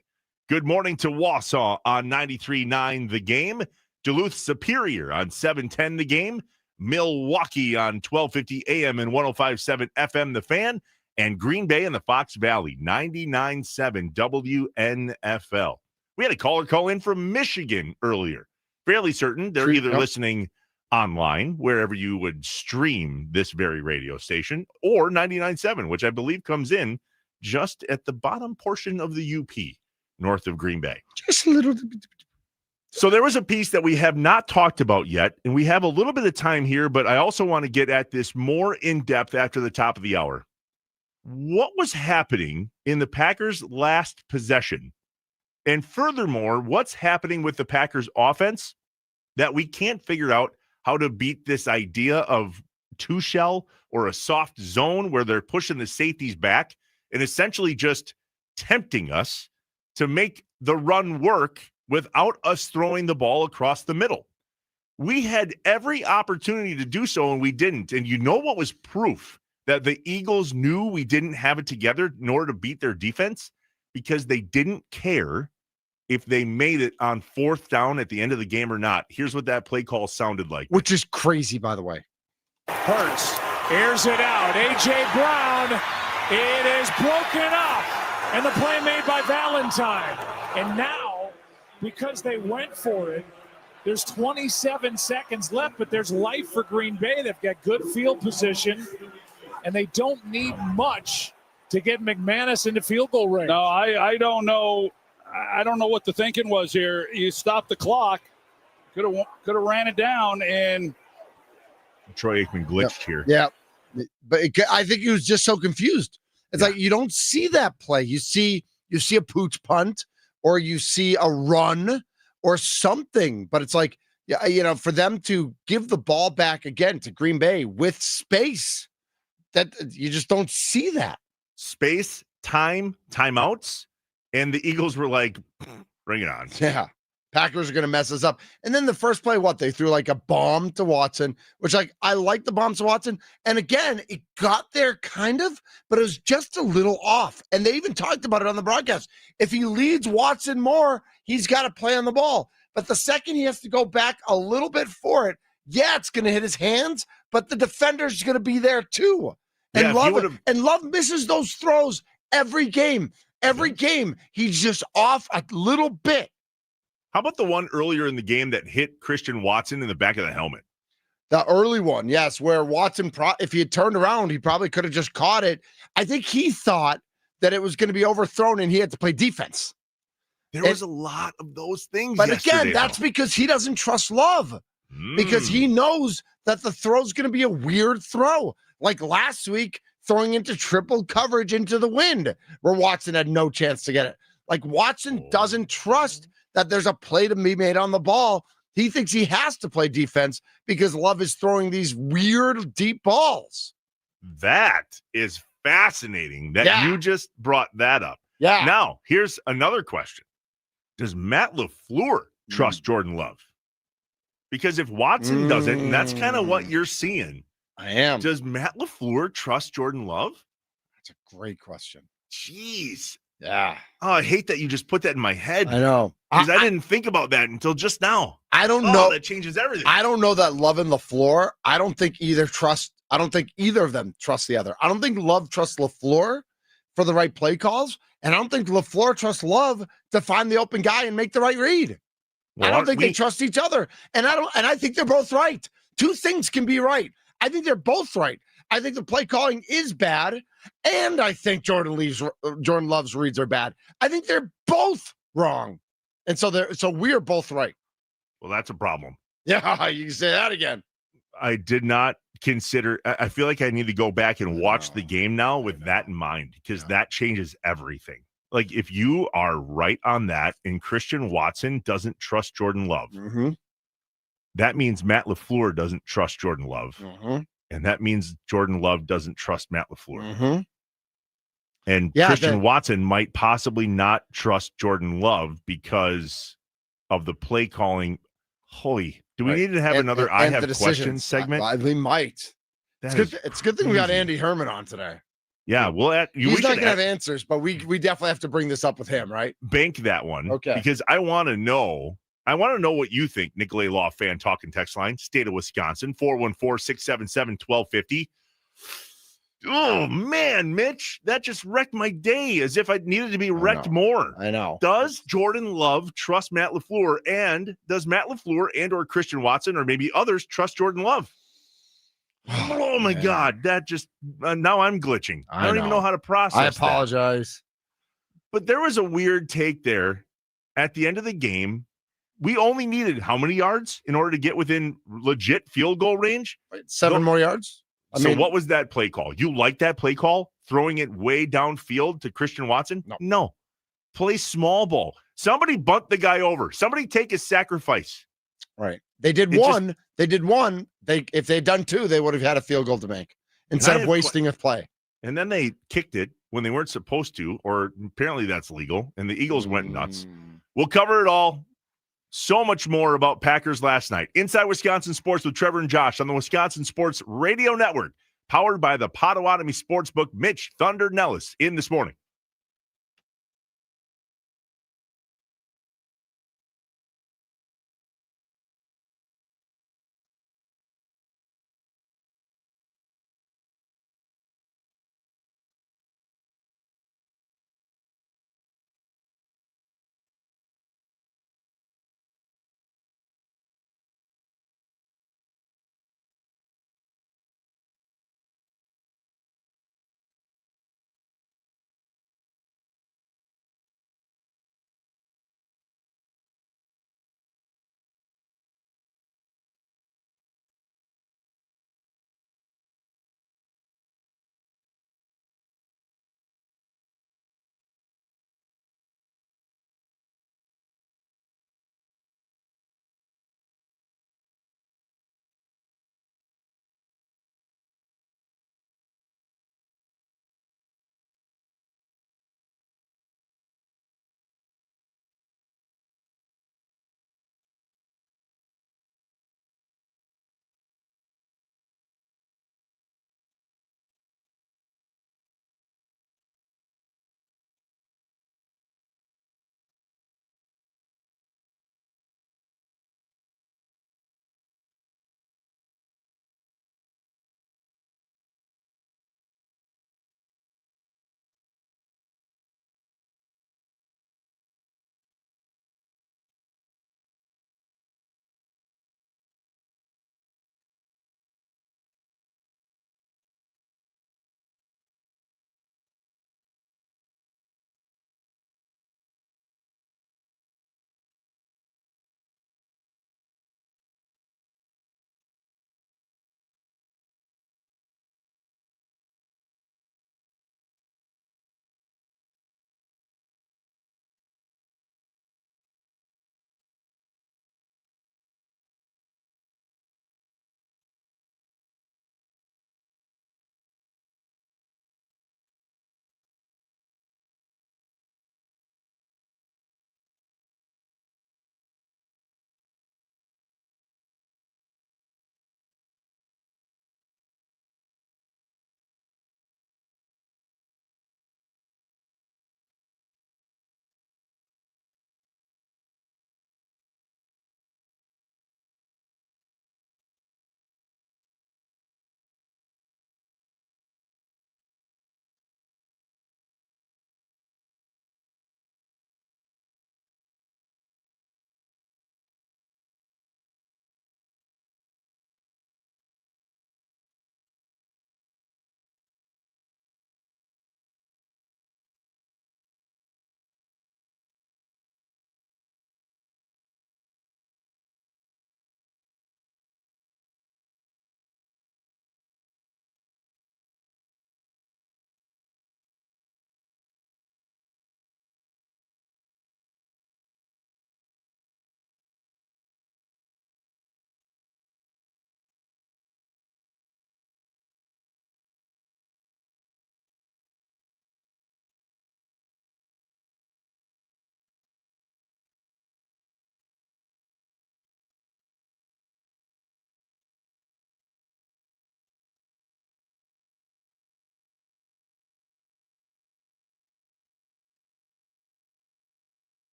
Good morning to Wausau on 93.9 The Game. Duluth Superior on 710 The Game. Milwaukee on 1250 AM and 105.7 FM The Fan. And Green Bay and the Fox Valley, 99.7 WNFL. We had a caller call in from Michigan earlier. Fairly certain they're either listening online, wherever you would stream this very radio station, or 99.7, which I believe comes in just at the bottom portion of the UP, north of Green Bay. Just a little. So there was a piece that we have not talked about yet, and we have a little bit of time here, but I also want to get at this more in depth after the top of the hour. What was happening in the Packers' last possession? And furthermore, what's happening with the Packers' offense that we can't figure out how to beat this idea of two shell or a soft zone where they're pushing the safeties back and essentially just tempting us to make the run work without us throwing the ball across the middle. We had every opportunity to do so, and we didn't. And you know what was proof that the Eagles knew we didn't have it together in order to beat their defense? Because they didn't care if they made it on fourth down at the end of the game or not. Here's what that play call sounded like. Which is crazy, by the way. Hurts airs it out. A.J. Brown. It is broken up. And the play made by Valentine. And now, because they went for it, there's 27 seconds left, but there's life for Green Bay. They've got good field position, and they don't need much to get McManus into field goal range. No, I don't know. I don't know what the thinking was here. You stopped the clock. Could have ran it down, and Troy Aikman glitched here. Yeah, but I think he was just so confused. It's like you don't see that play. You see a pooch punt, or you see a run or something. But it's like, for them to give the ball back again to Green Bay with space, that you just don't see that. Space, timeouts, and the Eagles were like, bring it on. Yeah. Packers are going to mess us up. And then the first play, they threw like a bomb to Watson, which I like the bombs to Watson. And again, it got there kind of, but it was just a little off. And they even talked about it on the broadcast. If he leads Watson more, he's got to play on the ball. But the second he has to go back a little bit for it, it's going to hit his hands, but the defender's going to be there too. And Love misses those throws every game. Every game, he's just off a little bit. How about the one earlier in the game that hit Christian Watson in the back of the helmet? The early one, yes, where Watson, if he had turned around, he probably could have just caught it. I think he thought that it was going to be overthrown and he had to play defense. There was a lot of those things. But again, that's because he doesn't trust Love. Because he knows that the throw's going to be a weird throw. Like last week, throwing into triple coverage into the wind, where Watson had no chance to get it. Like Watson doesn't trust that there's a play to be made on the ball. He thinks he has to play defense because Love is throwing these weird deep balls. That is fascinating that you just brought that up. Yeah. Now, here's another question. Does Matt LaFleur trust Jordan Love? Because if Watson doesn't, and that's kind of what you're seeing. I am. Does Matt LaFleur trust Jordan Love? That's a great question. Jeez. Yeah. Oh, I hate that you just put that in my head. I know. Because I didn't think about that until just now. I don't know. That changes everything. I don't know that Love and LaFleur, I don't think either of them trust the other. I don't think Love trusts LaFleur for the right play calls. And I don't think LaFleur trusts Love to find the open guy and make the right read. Well, I don't think they trust each other. And I think they're both right. Two things can be right. I think they're both right. I think the play calling is bad, and I think Jordan Love's reads are bad. I think they're both wrong, and so we're both right. Well, that's a problem. Yeah, you can say that again. I did not consider. I feel like I need to go back and watch the game now with that in mind, because that changes everything. Like if you are right on that, and Christian Watson doesn't trust Jordan Love. Mm-hmm. That means Matt LaFleur doesn't trust Jordan Love. Mm-hmm. And that means Jordan Love doesn't trust Matt LaFleur. Mm-hmm. And Christian Watson might possibly not trust Jordan Love because of the play calling. Holy, do we need to have another I have questions segment? We might. It's a good thing we got Andy Herman on today. Yeah, he's not going to have answers, but we definitely have to bring this up with him, right? Bank that one. Okay. Because I want to know what you think, Nicolay Law fan talking text line, state of Wisconsin, 414-677-1250. Oh, man, Mitch, that just wrecked my day as if I needed to be wrecked more. I know. Does Jordan Love trust Matt LaFleur? And does Matt LaFleur and or Christian Watson or maybe others trust Jordan Love? Oh, my God. That just, now I'm glitching. I don't even know how to process I apologize. But there was a weird take there at the end of the game. We only needed how many yards in order to get within legit field goal range? 7 more yards. So what was that play call? You like that play call? Throwing it way downfield to Christian Watson? No. Play small ball. Somebody bunt the guy over. Somebody take his sacrifice. Right. They did one. If they'd done 2, they would have had a field goal to make instead of wasting a play. And then they kicked it when they weren't supposed to, or apparently that's legal, and the Eagles went nuts. We'll cover it all. So much more about Packers last night. Inside Wisconsin Sports with Trevor and Josh on the Wisconsin Sports Radio Network, powered by the Potawatomi Sportsbook. Mitch Thunder Nellis in this morning.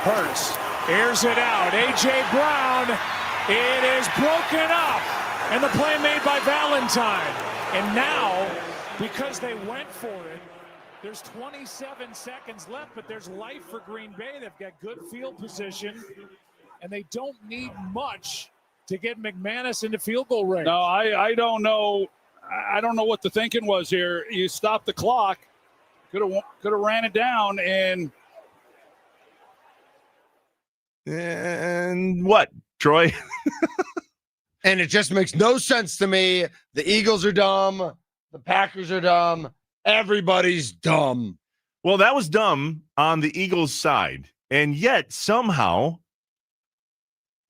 Hurts airs it out. A.J. Brown. It is broken up. And the play made by Valentine. And now, because they went for it, there's 27 seconds left, but there's life for Green Bay. They've got good field position, and they don't need much to get McManus into field goal range. No, I don't know. I don't know what the thinking was here. You stopped the clock. Could have ran it down, and what, Troy? And it just makes no sense to me. The Eagles are dumb. The Packers are dumb. Everybody's dumb. Well, that was dumb on the Eagles' side. And yet, somehow,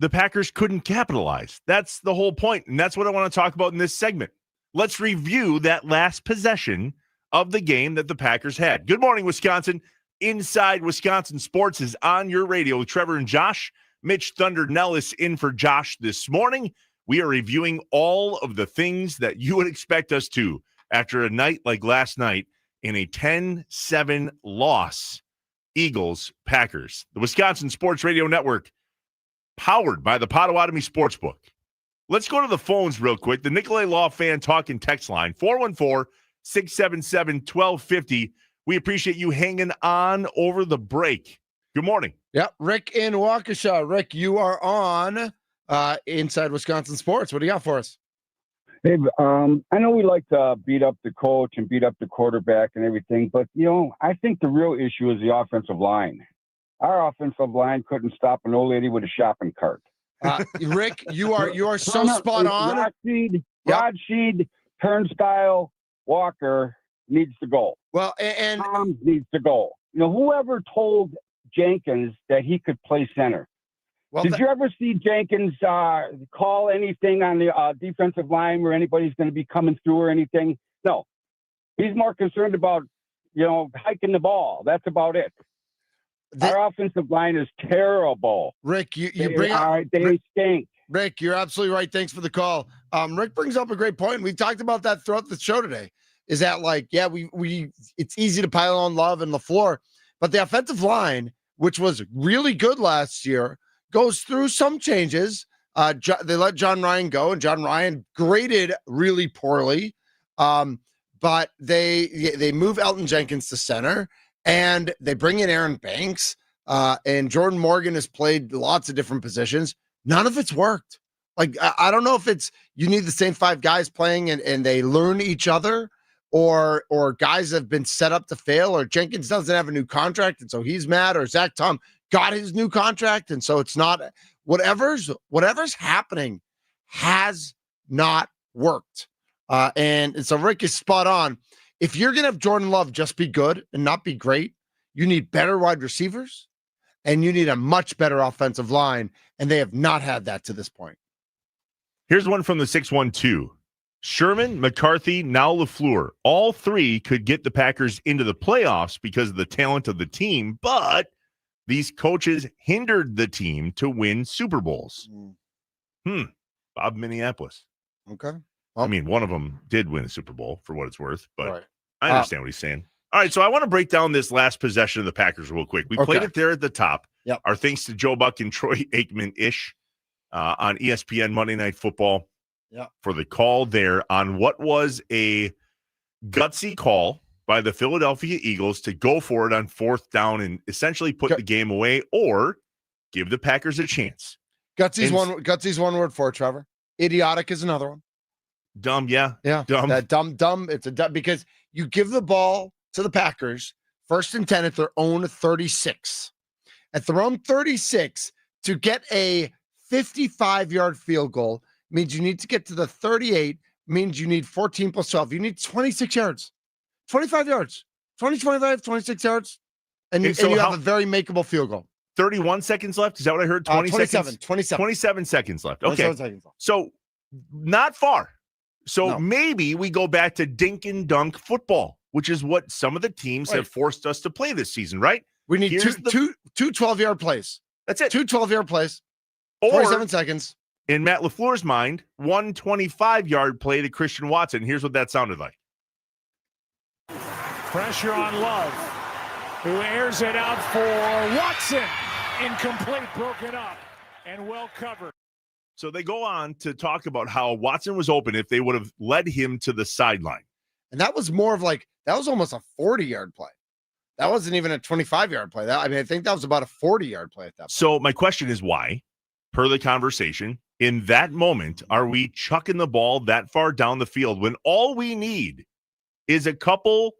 the Packers couldn't capitalize. That's the whole point. And that's what I want to talk about in this segment. Let's review that last possession of the game that the Packers had. Good morning, Wisconsin. Inside Wisconsin Sports is on your radio with Trevor and Josh. Mitch Thunder Nellis in for Josh this morning. We are reviewing all of the things that you would expect us to after a night like last night in a 10-7 loss. Eagles, Packers. The Wisconsin Sports Radio Network, powered by the Potawatomi Sportsbook. Let's go to the phones real quick. The Nicolay Law Fan Talk and Text line, 414-677-1250. We appreciate you hanging on over the break. Good morning. Yep, Rick in Waukesha. Rick, you are on Inside Wisconsin Sports. What do you got for us? Hey, I know we like to beat up the coach and beat up the quarterback and everything, but, I think the real issue is the offensive line. Our offensive line couldn't stop an old lady with a shopping cart. Rick, you are so spot on. Rod Sheed, Turnstile, Walker needs to go. Well, and Tom needs to go. Whoever told Jenkins that he could play center. Well, did you ever see Jenkins call anything on the defensive line where anybody's going to be coming through or anything? No. He's more concerned about, hiking the ball. That's about it. Our offensive line is terrible. Rick, they stink. Rick, you're absolutely right. Thanks for the call. Rick brings up a great point. We've talked about that throughout the show today. Is that we it's easy to pile on Love and LaFleur, but the offensive line, which was really good last year, goes through some changes. They let John Ryan go, and John Ryan graded really poorly. But they move Elton Jenkins to center, and they bring in Aaron Banks, and Jordan Morgan has played lots of different positions. None of it's worked. I don't know if it's you need the same five guys playing and they learn each other, or guys have been set up to fail, or Jenkins doesn't have a new contract, and so he's mad, or Zach Tom got his new contract, and so it's not whatever's happening has not worked. And so Rick is spot on. If you're gonna have Jordan Love just be good and not be great, you need better wide receivers and you need a much better offensive line, and they have not had that to this point. Here's one from the 612. Sherman, McCarthy, now LaFleur. All three could get the Packers into the playoffs because of the talent of the team, but these coaches hindered the team to win Super Bowls. Bob Minneapolis. Okay. I mean, one of them did win a Super Bowl for what it's worth, but I understand what he's saying. All right, so I want to break down this last possession of the Packers real quick. We played it there at the top. Yep. Our thanks to Joe Buck and Troy Aikman-ish on ESPN Monday Night Football for the call there on what was a gutsy call by the Philadelphia Eagles to go for it on fourth down and essentially put the game away or give the Packers a chance. Gutsy's one word for it, Trevor. Idiotic is another one. Dumb, yeah. Dumb. That dumb. It's a dumb because you give the ball to the Packers first and 10 at their own 36. At their own 36 to get a 55-yard field goal means you need to get to the 38, means you need 14 plus 12. You need 26 yards, 25 yards, 20, 25, 26 yards, and you have a very makeable field goal. 31 seconds left? Is that what I heard? 27 seconds left. Okay. 27 seconds left. So not far. So maybe we go back to dink and dunk football, which is what some of the teams have forced us to play this season, right? We need two 12-yard plays. That's it. 2 12-yard plays. Or 27 seconds. In Matt LaFleur's mind, 1 25-yard play to Christian Watson. Here's what that sounded like. Pressure on Love, who airs it out for Watson. Incomplete, broken up, and well covered. So they go on to talk about how Watson was open if they would have led him to the sideline. And that was more of like, that was almost a 40-yard play. That wasn't even a 25-yard play. I think that was about a 40-yard play at that point. So my question is why, per the conversation, in that moment, are we chucking the ball that far down the field when all we need is a couple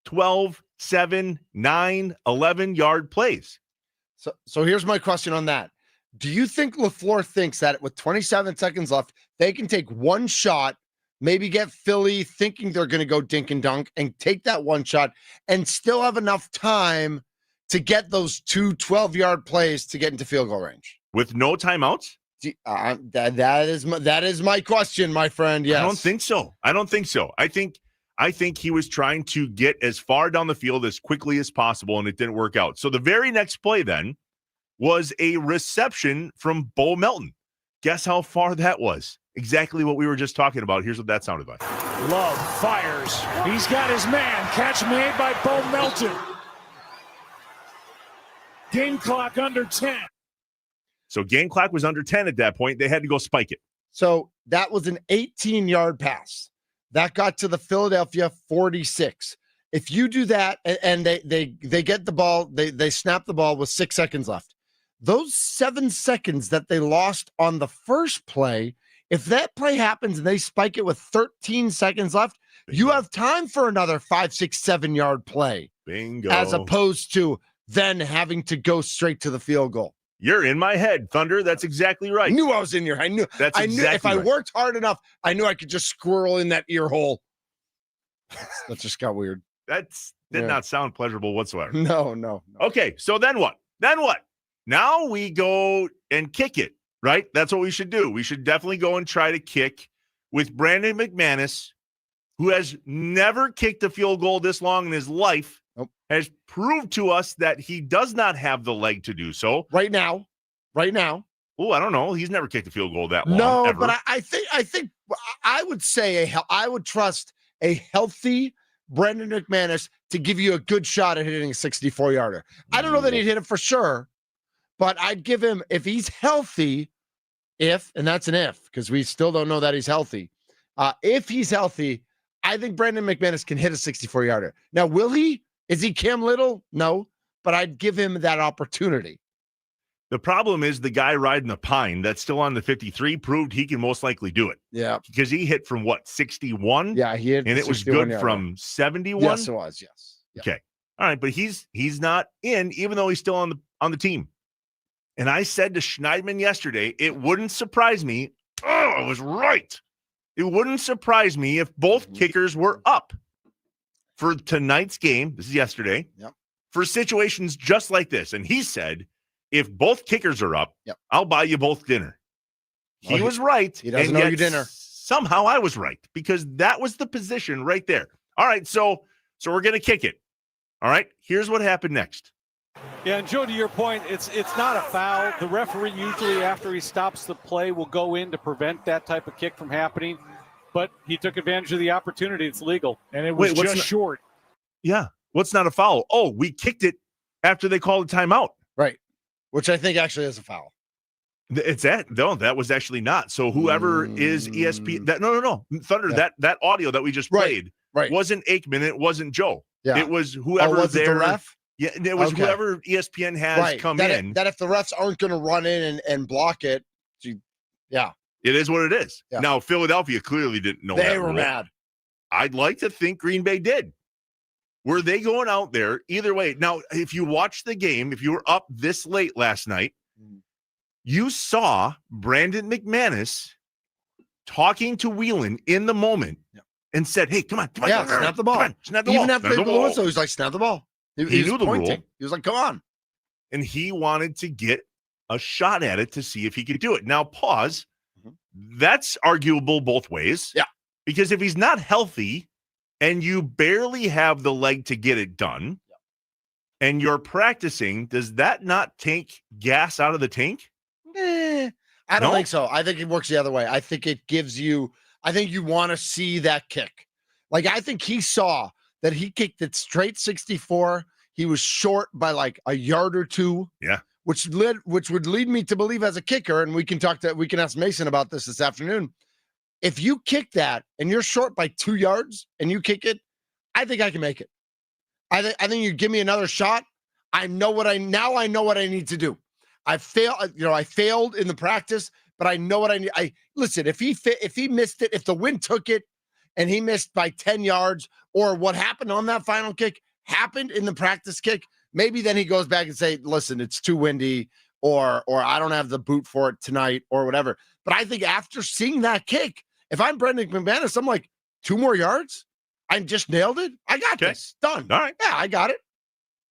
12, 7, 9, 11-yard plays? So here's my question on that. Do you think LaFleur thinks that with 27 seconds left, they can take one shot, maybe get Philly thinking they're going to go dink and dunk and take that one shot and still have enough time to get those two 12-yard plays to get into field goal range? With no timeouts? That is my question, my friend. Yes. I don't think so. I think he was trying to get as far down the field as quickly as possible, and it didn't work out. So the very next play then was a reception from Bo Melton. Guess how far that was? Exactly what we were just talking about. Here's what that sounded like. Love fires. He's got his man. Catch made by Bo Melton. Game clock under 10. So game clock was under 10 at that point. They had to go spike it. So that was an 18-yard pass. That got to the Philadelphia 46. If you do that and they get the ball, they snap the ball with 6 seconds left. Those 7 seconds that they lost on the first play, if that play happens and they spike it with 13 seconds left, you have time for another 5, 6, 7-yard play. Bingo. As opposed to then having to go straight to the field goal. You're in my head, Thunder. That's exactly right. I knew I was in your. I knew if I worked hard enough, I knew I could just squirrel in that ear hole. That just got weird. That did not sound pleasurable whatsoever. No. Okay, so then what? Now we go and kick it, right? That's what we should do. We should definitely go and try to kick with Brandon McManus, who has never kicked a field goal this long in his life. Nope. Has proved to us that he does not have the leg to do so. Right now. Oh, I don't know. He's never kicked a field goal that long. No, ever. but I think I would say I would trust a healthy Brendan McManus to give you a good shot at hitting a 64-yarder. I don't know that he'd hit it for sure, but I'd give him, if he's healthy, and that's an if, because we still don't know that he's healthy. If he's healthy, I think Brandon McManus can hit a 64-yarder. Now, will he? Is he Cam Little? No, but I'd give him that opportunity. The problem is the guy riding the pine that's still on the 53 proved he can most likely do it. Yeah. Because he hit from 61? Yeah, he hit. And it was good from 71? Yes, it was, yes. Yeah. Okay. All right, but he's not in, even though he's still on the team. And I said to Schneidman yesterday, it wouldn't surprise me. Oh, I was right. It wouldn't surprise me if both kickers were up for tonight's game. This is yesterday. Yep. For situations just like this. And he said, if both kickers are up, yep, I'll buy you both dinner. He was right. He doesn't owe you dinner. Somehow I was right because that was the position right there. All right, so we're going to kick it. All right, here's what happened next. Yeah, and Joe, to your point, it's not a foul. The referee usually, after he stops the play, will go in to prevent that type of kick from happening. But he took advantage of the opportunity. It's legal. And it was short. Yeah. What's not a foul? Oh, we kicked it after they called a timeout. Right. Which I think actually is a foul. It's that. No, that was actually not. So whoever is ESPN, no. Thunder, that audio that we just played wasn't Aikman. It wasn't Joe. Yeah. It was whoever was there. It the ref? Yeah, it was whoever ESPN has come in. That if the refs aren't going to run in and block it, yeah. It is what it is. Yeah. Now, Philadelphia clearly didn't know that. They were mad. I'd like to think Green Bay did. Were they going out there? Either way. Now, if you watch the game, if you were up this late last night, you saw Brandon McManus talking to Whelan in the moment and said, hey, come on. Yeah, snap the ball. Come on, snap the Even ball. after Lewis, he was like, snap the ball. He knew the pointing. rule. He was like, come on. And he wanted to get a shot at it to see if he could do it. Now, pause. That's arguable both ways. Yeah. Because if he's not healthy and you barely have the leg to get it done and you're practicing, does that not take gas out of the tank? I don't think so. I think it works the other way. I think it gives you, I think you want to see that kick. Like, I think he saw that he kicked it straight 64. He was short by like a yard or two. Yeah. which would lead me to believe as a kicker, and we can ask Mason about this afternoon. If you kick that and you're short by 2 yards and you kick it, I think I can make it. I think you give me another shot. I know what I need to do. I failed in the practice, but I know what I need. Listen, if he missed it, if the wind took it and he missed by 10 yards, or what happened on that final kick happened in the practice kick, maybe then he goes back and say, listen, it's too windy, or I don't have the boot for it tonight, or whatever. But I think after seeing that kick, if I'm Brendan McManus, I'm like, 2 more yards? I just nailed it. I got this. Done. All right. Yeah, I got it.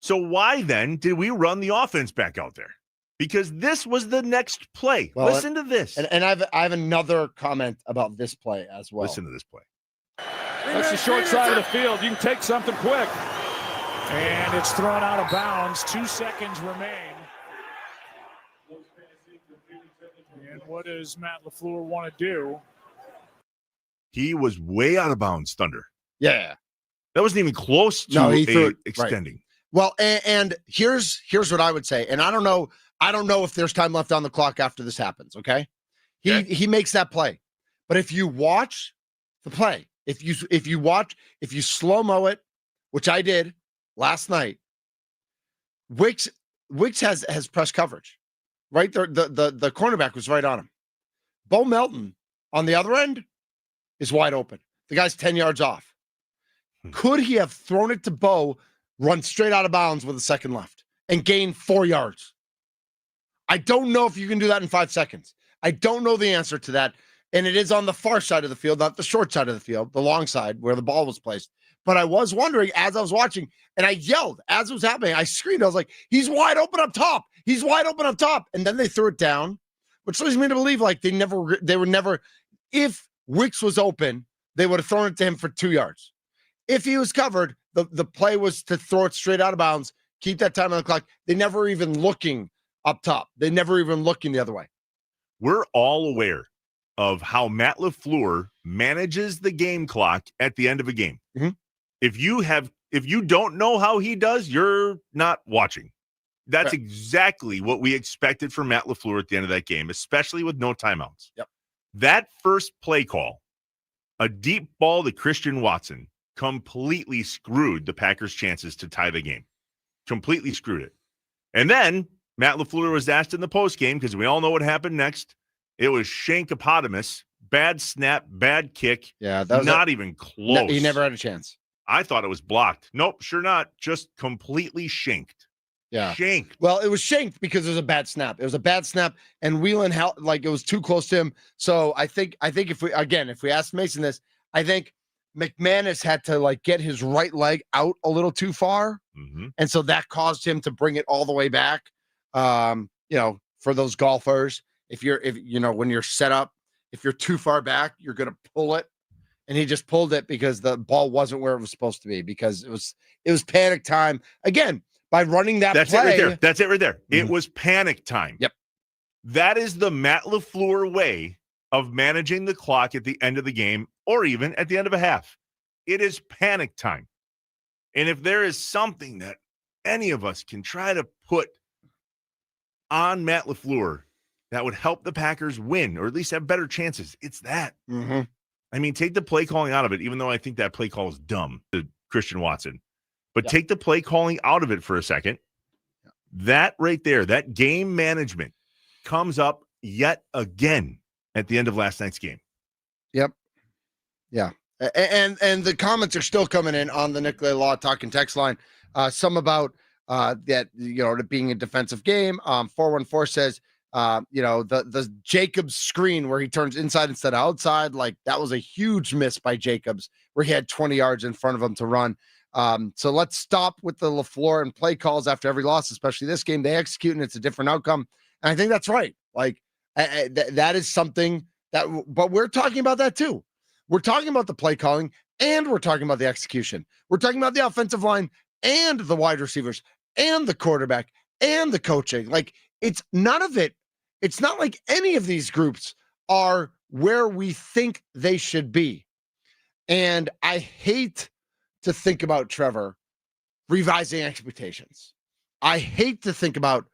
So why then did we run the offense back out there? Because this was the next play. Well, Listen to this. And I have another comment about this play as well. Listen to this play. That's the short side of the field. You can take something quick. And it's thrown out of bounds. 2 seconds remain. And what does Matt LaFleur want to do? He was way out of bounds, Thunder. Yeah. That wasn't even close to extending. Right. Well, and here's what I would say. And I don't know if there's time left on the clock after this happens, okay? He makes that play. But if you watch the play, if you slow-mo it, which I did last night, Wicks has press coverage. Right there, the cornerback was right on him. Bo Melton on the other end is wide open. The guy's 10 yards off. Could he have thrown it to Bo, run straight out of bounds with a second left, and gain 4 yards? I don't know if you can do that in 5 seconds. I don't know the answer to that. And it is on the far side of the field, not the short side of the field, the long side where the ball was placed. But I was wondering as I was watching, and I yelled as it was happening. I screamed. I was like, he's wide open up top. He's wide open up top. And then they threw it down, which leads me to believe like they were never, if Wicks was open, they would have thrown it to him for 2 yards. If he was covered, the play was to throw it straight out of bounds, keep that time on the clock. They never even looking up top. They never even looking the other way. We're all aware of how Matt LaFleur manages the game clock at the end of a game. Mm-hmm. If you don't know how he does, you're not watching. That's right. Exactly what we expected from Matt LaFleur at the end of that game, especially with no timeouts. Yep. That first play call, a deep ball to Christian Watson, completely screwed the Packers' chances to tie the game. Completely screwed it. And then Matt LaFleur was asked in the postgame, because we all know what happened next. It was Shankopotamus. Bad snap, bad kick. Yeah, that was not even close. He never had a chance. I thought it was blocked. Nope, sure not. Just completely shanked. Yeah. Shanked. Well, it was shanked because it was a bad snap. It was a bad snap, and Whelan it was too close to him. So I think if we asked Mason this, I think McManus had to get his right leg out a little too far. Mm-hmm. And so that caused him to bring it all the way back. For those golfers, when you're set up, if you're too far back, you're going to pull it. And he just pulled it because the ball wasn't where it was supposed to be, because it was panic time. Again, by running that play. It right there. That's it right there. Mm-hmm. It was panic time. Yep. That is the Matt LaFleur way of managing the clock at the end of the game, or even at the end of a half. It is panic time. And if there is something that any of us can try to put on Matt LaFleur that would help the Packers win, or at least have better chances, it's that. Mm-hmm. I mean, take the play calling out of it, even though I think that play call is dumb to Christian Watson. But take the play calling out of it for a second. That right there, that game management comes up yet again at the end of last night's game. Yep. Yeah. And the comments are still coming in on the Nicolay Law Talking text line. Some about that, it being a defensive game. 414 says, the Jacobs screen where he turns inside instead of outside, that was a huge miss by Jacobs, where he had 20 yards in front of him to run. So let's stop with the LaFleur and play calls after every loss, especially this game. They execute and it's a different outcome. And I think that's right. That is something but we're talking about that too. We're talking about the play calling, and we're talking about the execution. We're talking about the offensive line and the wide receivers and the quarterback and the coaching. It's none of it. It's not like any of these groups are where we think they should be. And I hate to think about Trevor revising expectations. I hate to think about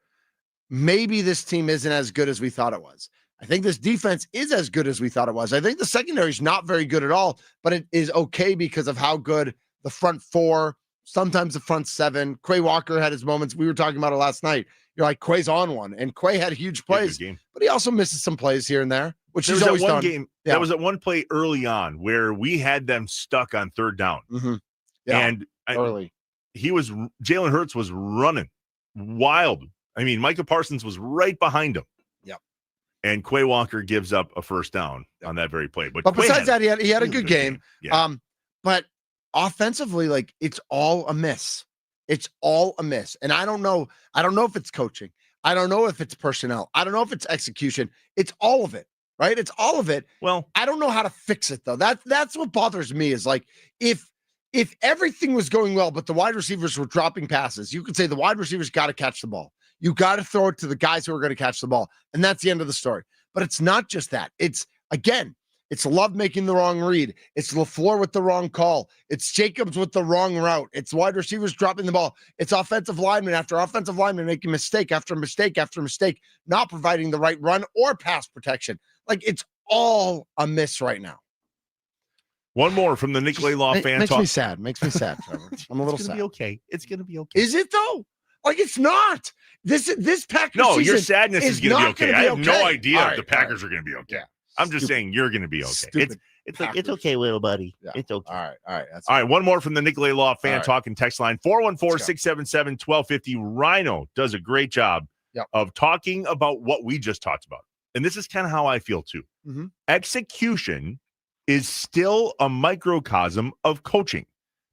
maybe this team isn't as good as we thought it was. I think this defense is as good as we thought it was. I think the secondary is not very good at all, but it is okay because of how good the front four, sometimes the front seven. Quay Walker had his moments. We were talking about it last night. You're like, Quay's on one, and Quay had huge plays, but he also misses some plays here and there, which there he's was always that one done. game. There was that one play early on where we had them stuck on third down, and early. Jalen Hurts was running wild. I mean, Micah Parsons was right behind him. Yep. And Quay Walker gives up a first down on that very play. But besides that, he had a good game. Yeah. But offensively, like, it's all a miss. It's all a miss. And I don't know if it's coaching. I don't know if it's personnel. I don't know if it's execution. It's all of it, right? It's all of it. Well, I don't know how to fix it, though. That's what bothers me is, like, if everything was going well, but the wide receivers were dropping passes, you could say the wide receivers got to catch the ball. You got to throw it to the guys who are going to catch the ball. And that's the end of the story. But it's not just that. It's Love making the wrong read. It's LaFleur with the wrong call. It's Jacobs with the wrong route. It's wide receivers dropping the ball. It's offensive lineman after offensive lineman making mistake after mistake after mistake, not providing the right run or pass protection. Like, it's all a miss right now. One more from the Nicolay Law fan Makes talk. me sad, Trevor. I'm a little sad. It's going to be okay. It's going to be okay. Is it, though? Like, it's not. This Packers No, season your sadness is going to be okay. I have no idea if the Packers are going to be okay. Yeah. I'm just saying you're going to be okay. Stupid It's like, it's okay, little buddy. Yeah. It's okay. All right. All right, one more from the Nicolay Law fan right. talking text line, 414-677-1250. Rhino does a great job of talking about what we just talked about. And this is kind of how I feel too. Mm-hmm. Execution is still a microcosm of coaching.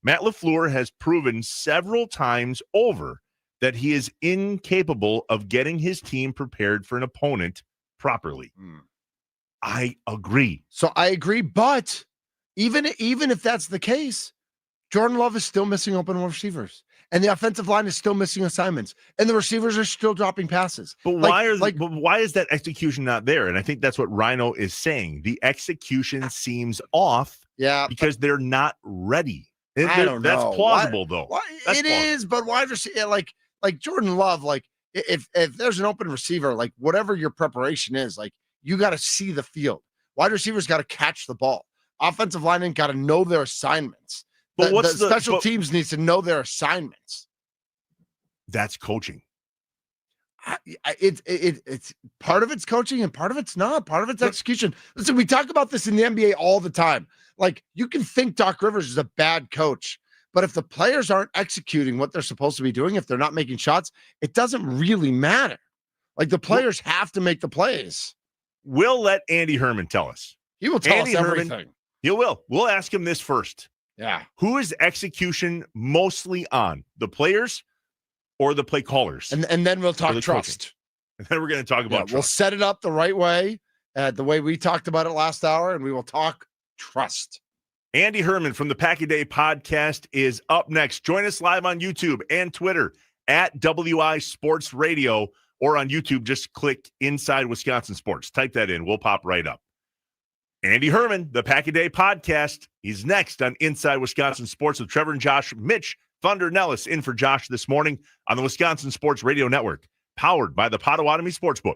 Matt LaFleur has proven several times over that he is incapable of getting his team prepared for an opponent properly. I agree. So I agree, but even if that's the case, Jordan Love is still missing open receivers, and the offensive line is still missing assignments, and the receivers are still dropping passes. But why is that execution not there? And I think that's what Rhino is saying. The execution seems off. Yeah, because they're not ready. I don't know. That's plausible, though. It is, but wide receiver, like Jordan Love, like if there's an open receiver, like whatever your preparation is, like you got to see the field. Wide receivers got to catch the ball. Offensive linemen got to know their assignments. But the special teams needs to know their assignments. That's coaching. It's part of it's coaching and part of it's not. Part of it's execution. Listen, we talk about this in the NBA all the time. Like, you can think Doc Rivers is a bad coach, but if the players aren't executing what they're supposed to be doing, if they're not making shots, it doesn't really matter. Like, the players have to make the plays. We'll let Andy Herman tell us. He will tell Andy us Herman, everything. He will. We'll ask him this first. Yeah. Who is execution mostly on? The players or the play callers? And then we'll talk trust. And then we're going to talk about trust. We'll set it up the right way, the way we talked about it last hour, and we will talk trust. Andy Herman from the Pack a Day podcast is up next. Join us live on YouTube and Twitter at WI Sports Radio, or on YouTube, just click Inside Wisconsin Sports. Type that in. We'll pop right up. Andy Herman, the Pack a Day podcast. He's next on Inside Wisconsin Sports with Trevor and Josh. Mitch Thunder Nellis in for Josh this morning on the Wisconsin Sports Radio Network, powered by the Potawatomi Sportsbook.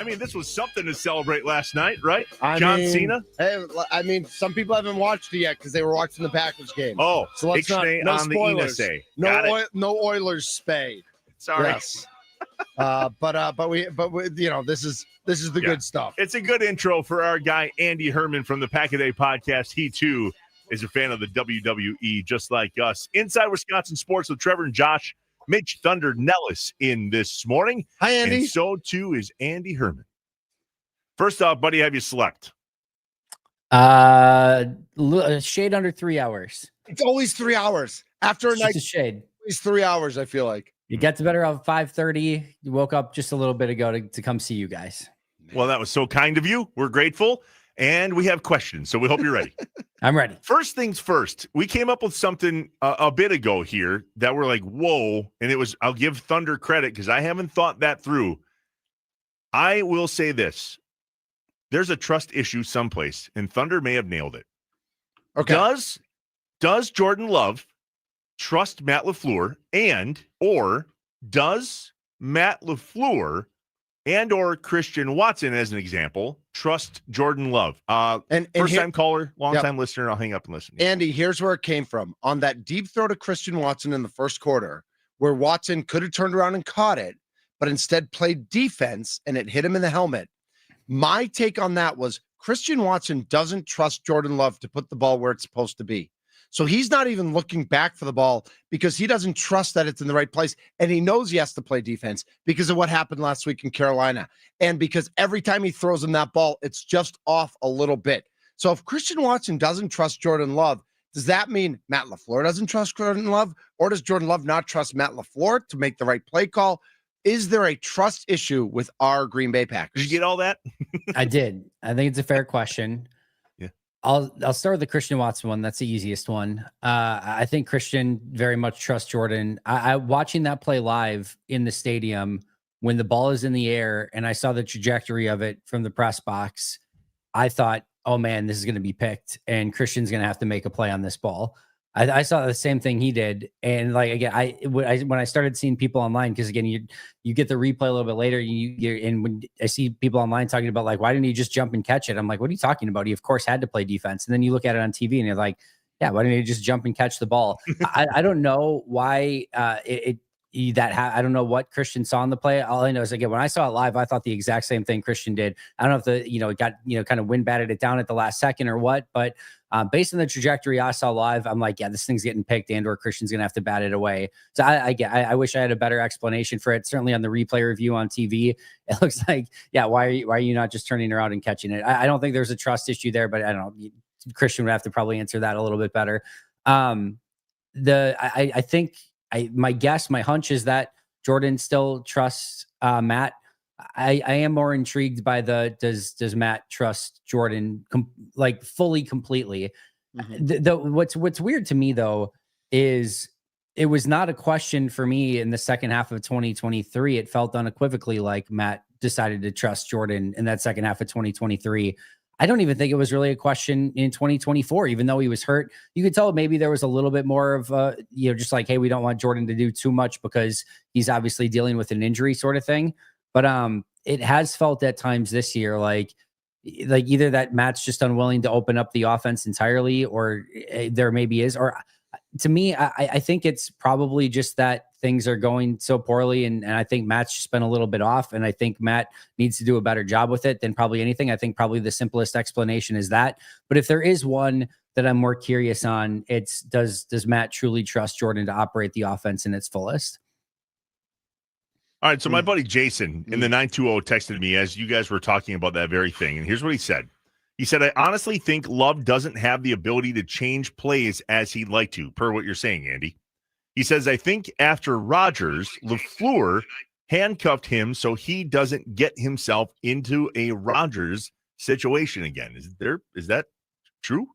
mean, this was something to celebrate last night, right? I John mean, Cena? Hey, I mean, some people haven't watched it yet because they were watching the Packers game. Oh, so let's not. Ixnay No on the spoilers. Inase. Got it. No Oilers spade. Sorry. Yes. But we, you know, this is the good stuff. It's a good intro for our guy Andy Herman from the Pack a Day podcast. He too is a fan of the WWE, just like us. Inside Wisconsin Sports with Trevor and Josh. Mitch Thunder Nellis in this morning. Hi, Andy. And so too is Andy Herman. First off, buddy, have you slept? Shade under 3 hours. It's always 3 hours after a It's night. just a shade. It's 3 hours. I feel like You got to bed around 5:30. You woke up just a little bit ago to come see you guys. Well, that was so kind of you. We're grateful. And we have questions, so we hope you're ready. I'm ready. First things first, we came up with something a bit ago here that we're like, whoa. And it was, I'll give Thunder credit because I haven't thought that through. I will say this. There's a trust issue someplace, and Thunder may have nailed it. Okay. Does Jordan Love trust Matt LaFleur or does Matt LaFleur and or Christian Watson, as an example, trust Jordan Love? And First-time caller, long-time listener. I'll hang up and listen. Andy, here's where it came from. On that deep throw to Christian Watson in the first quarter, where Watson could have turned around and caught it, but instead played defense and it hit him in the helmet. My take on that was Christian Watson doesn't trust Jordan Love to put the ball where it's supposed to be. So he's not even looking back for the ball because he doesn't trust that it's in the right place. And he knows he has to play defense because of what happened last week in Carolina. And because every time he throws him that ball, it's just off a little bit. So if Christian Watson doesn't trust Jordan Love, does that mean Matt LaFleur doesn't trust Jordan Love? Or does Jordan Love not trust Matt LaFleur to make the right play call? Is there a trust issue with our Green Bay Packers? Did you get all that? I did. I think it's a fair question. Yeah. I'll start with the Christian Watson one. That's the easiest one. I think Christian very much trusts Jordan. I watching that play live in the stadium when the ball is in the air and I saw the trajectory of it from the press box, I thought, oh man, this is going to be picked and Christian's going to have to make a play on this ball. I saw the same thing he did. And like, again, when I started seeing people online, because again, you get the replay a little bit later, and when I see people online talking about like, why didn't he just jump and catch it? I'm like, what are you talking about? He of course had to play defense. And then you look at it on TV and you're like, yeah, why didn't he just jump and catch the ball? I don't know why I don't know what Christian saw in the play. All I know is, again, when I saw it live, I thought the exact same thing Christian did. I don't know if it got, kind of wind batted it down at the last second or what, but based on the trajectory I saw live, I'm like, yeah, this thing's getting picked and or Christian's going to have to bat it away. So I wish I had a better explanation for it. Certainly on the replay review on TV, it looks like, yeah, why are you not just turning around and catching it? I don't think there's a trust issue there, but I don't know. Christian would have to probably answer that a little bit better. I think my hunch is that Jordan still trusts Matt. I am more intrigued by does Matt trust Jordan fully, completely? Mm-hmm. What's weird to me though is it was not a question for me in the second half of 2023. It felt unequivocally like Matt decided to trust Jordan in that second half of 2023. I don't even think it was really a question in 2024, even though he was hurt. You could tell maybe there was a little bit more of, just like, hey, we don't want Jordan to do too much because he's obviously dealing with an injury sort of thing. But it has felt at times this year like either that Matt's just unwilling to open up the offense entirely, or there maybe is, or to me, I think it's probably just that things are going so poorly, and I think Matt's just been a little bit off, and I think Matt needs to do a better job with it than probably anything. I think probably the simplest explanation is that. But if there is one that I'm more curious on, it's does Matt truly trust Jordan to operate the offense in its fullest? All right, so my buddy Jason in the 920 texted me as you guys were talking about that very thing, and here's what he said. He said, I honestly think Love doesn't have the ability to change plays as he'd like to, per what you're saying, Andy. He says, I think after Rodgers, LaFleur handcuffed him so he doesn't get himself into a Rodgers situation again. Is that true?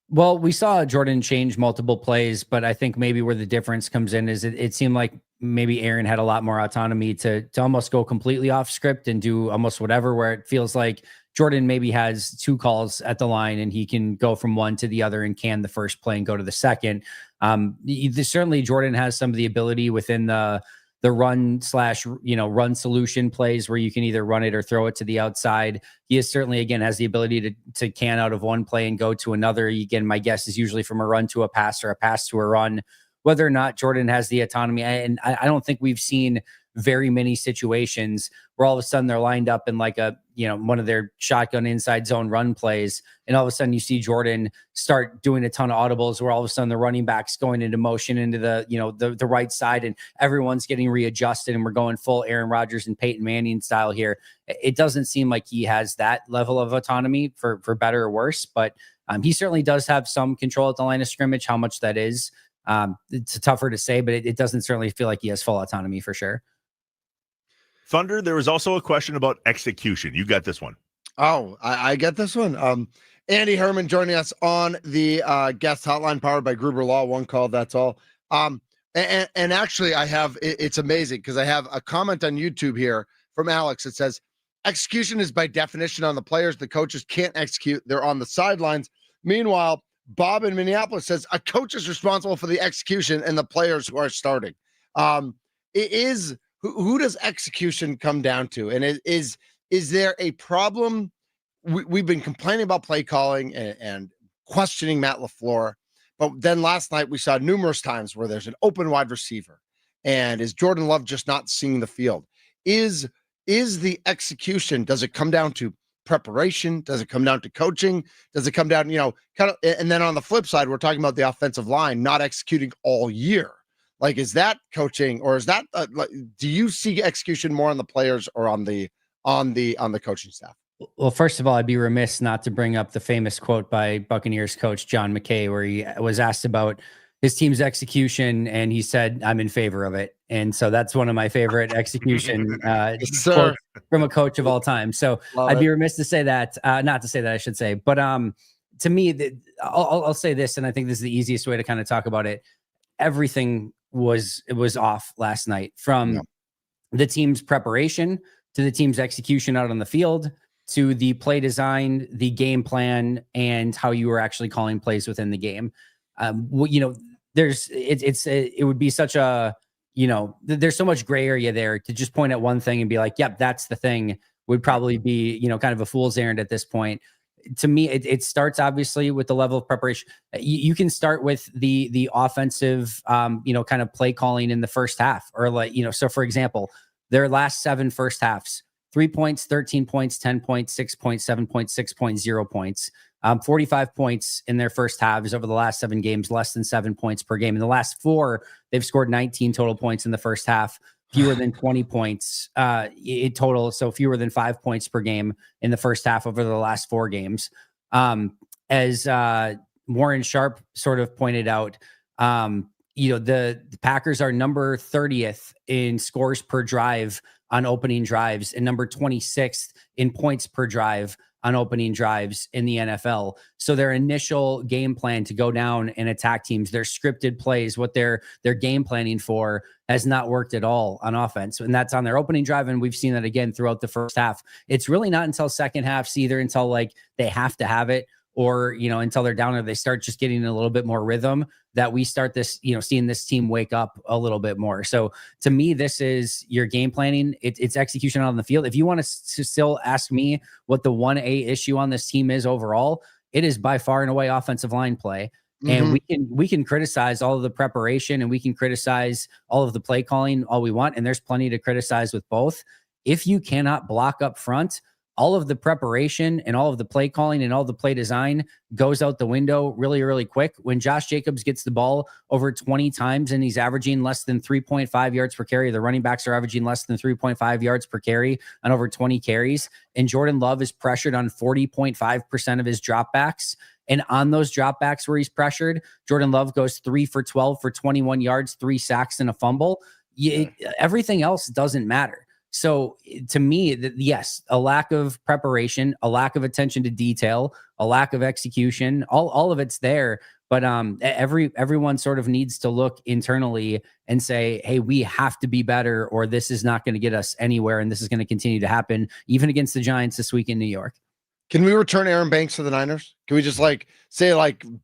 Well, we saw Jordan change multiple plays, but I think maybe where the difference comes in is it seemed like maybe Aaron had a lot more autonomy to almost go completely off script and do almost whatever, where it feels like Jordan maybe has two calls at the line and he can go from one to the other and can the first play and go to the second. Certainly Jordan has some of the ability within the the run solution plays where you can either run it or throw it to the outside. He is certainly, again, has the ability to can out of one play and go to another. Again, my guess is usually from a run to a pass or a pass to a run. Whether or not Jordan has the autonomy, and I don't think we've seen very many situations where all of a sudden they're lined up in like a, one of their shotgun inside zone run plays. And all of a sudden you see Jordan start doing a ton of audibles where all of a sudden the running back's going into motion into the right side and everyone's getting readjusted and we're going full Aaron Rodgers and Peyton Manning style here. It doesn't seem like he has that level of autonomy for better or worse, but he certainly does have some control at the line of scrimmage. How much that is, it's tougher to say, but it doesn't certainly feel like he has full autonomy for sure. Thunder, there was also a question about execution. You got this one. Oh, I get this one. Andy Herman joining us on the guest hotline powered by Gruber Law. One call, that's all. And actually, I have it's amazing because I have a comment on YouTube here from Alex that says execution is by definition on the players. The coaches can't execute; they're on the sidelines. Meanwhile, Bob in Minneapolis says a coach is responsible for the execution and the players who are starting. It is. Who does execution come down to? And is there a problem? We've been complaining about play calling and questioning Matt LaFleur, but then last night we saw numerous times where there's an open wide receiver, and is Jordan Love just not seeing the field? Is the execution? Does it come down to preparation? Does it come down to coaching? Does it come down, kind of? And then on the flip side, we're talking about the offensive line not executing all year. Like, is that coaching, or is that do you see execution more on the players or on the coaching staff? Well, first of all, I'd be remiss not to bring up the famous quote by Buccaneers coach John McKay, where he was asked about his team's execution, and he said, "I'm in favor of it." And so that's one of my favorite execution quotes from a coach of all time. So I'd be remiss to say that, not to say that, I should say. But to me, I'll say this, and I think this is the easiest way to kind of talk about it. Everything was off last night, from the team's preparation to the team's execution out on the field to the play design, the game plan, and how you were actually calling plays within the game. It would be such a, there's so much gray area there to just point at one thing and be like, yep, that's the thing, would probably be, kind of a fool's errand at this point. To me, it starts obviously with the level of preparation. You can start with the offensive, kind of play calling in the first half, or so for example, their last 7 first halves, 3 points, 13 points, 10 points, 6 points, 7 points, 6 points, 0 points, 45 points in their first halves over the last 7 games, less than 7 points per game. In the last 4, they've scored 19 total points in the first half, fewer than 20 points in total. So fewer than 5 points per game in the first half over the last 4 games. As Warren Sharp sort of pointed out, the Packers are number 30th in scores per drive on opening drives and number 26th in points per drive on opening drives in the NFL. So their initial game plan to go down and attack teams, their scripted plays, what they're game planning for, has not worked at all on offense. And that's on their opening drive. And we've seen that again throughout the first half. It's really not until second halves either, until like they have to have it, or, until they're down or they start just getting a little bit more rhythm, that we start this, seeing this team wake up a little bit more. So to me, this is your game planning. It's execution on the field. If you want to still ask me what the 1A issue on this team is overall, it is by far and away offensive line play. And we can criticize all of the preparation, and we can criticize all of the play calling all we want. And there's plenty to criticize with both. If you cannot block up front, all of the preparation and all of the play calling and all the play design goes out the window really, really quick. When Josh Jacobs gets the ball over 20 times and he's averaging less than 3.5 yards per carry, the running backs are averaging less than 3.5 yards per carry on over 20 carries, and Jordan Love is pressured on 40.5% of his dropbacks. And on those dropbacks where he's pressured, Jordan Love goes 3 for 12 for 21 yards, 3 sacks and a fumble. Everything else doesn't matter. So to me, yes, a lack of preparation, a lack of attention to detail, a lack of execution, all of it's there. But everyone sort of needs to look internally and say, hey, we have to be better, or this is not going to get us anywhere. And this is going to continue to happen even against the Giants this week in New York. Can we return Aaron Banks to the Niners? Can we just say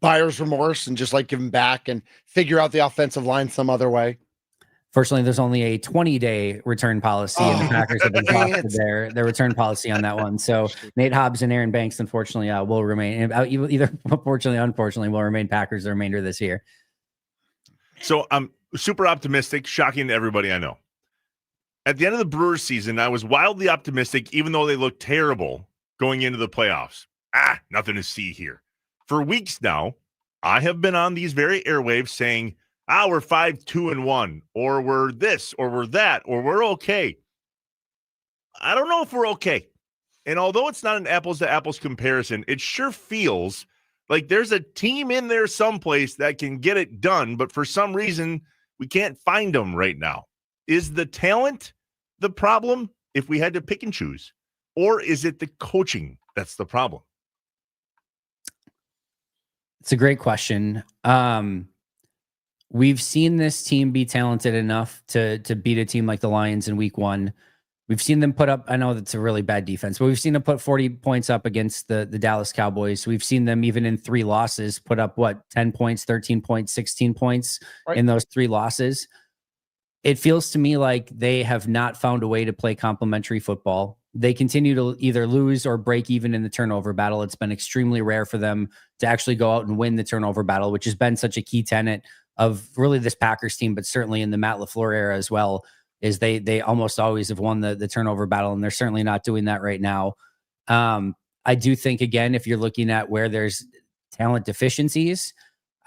buyer's remorse and just give him back and figure out the offensive line some other way? Fortunately, there's only a 20-day return policy, and the Packers have exhausted their return policy on that one. So Nate Hobbs and Aaron Banks, unfortunately, will remain either unfortunately will remain Packers the remainder of this year. So I'm super optimistic, shocking to everybody I know. At the end of the Brewers season, I was wildly optimistic, even though they looked terrible going into the playoffs. Nothing to see here. For weeks now, I have been on these very airwaves saying, we're 5-2-1, or we're this, or we're that, or we're okay. I don't know if we're okay. And although it's not an apples to apples comparison, it sure feels like there's a team in there someplace that can get it done, but for some reason, we can't find them right now. Is the talent the problem if we had to pick and choose? Or is it the coaching that's the problem? It's a great question. We've seen this team be talented enough to beat a team like the Lions in week 1. We've seen them put up, I know that's a really bad defense, but we've seen them put 40 points up against the Dallas Cowboys. We've seen them even in 3 losses put up 10 points, 13 points, 16 points in those 3 losses. It feels to me like they have not found a way to play complementary football. They continue to either lose or break even in the turnover battle. It's been extremely rare for them to actually go out and win the turnover battle, which has been such a key tenet of really this Packers team, but certainly in the Matt LaFleur era as well, is they almost always have won the turnover battle, and they're certainly not doing that right now. I do think, again, if you're looking at where there's talent deficiencies,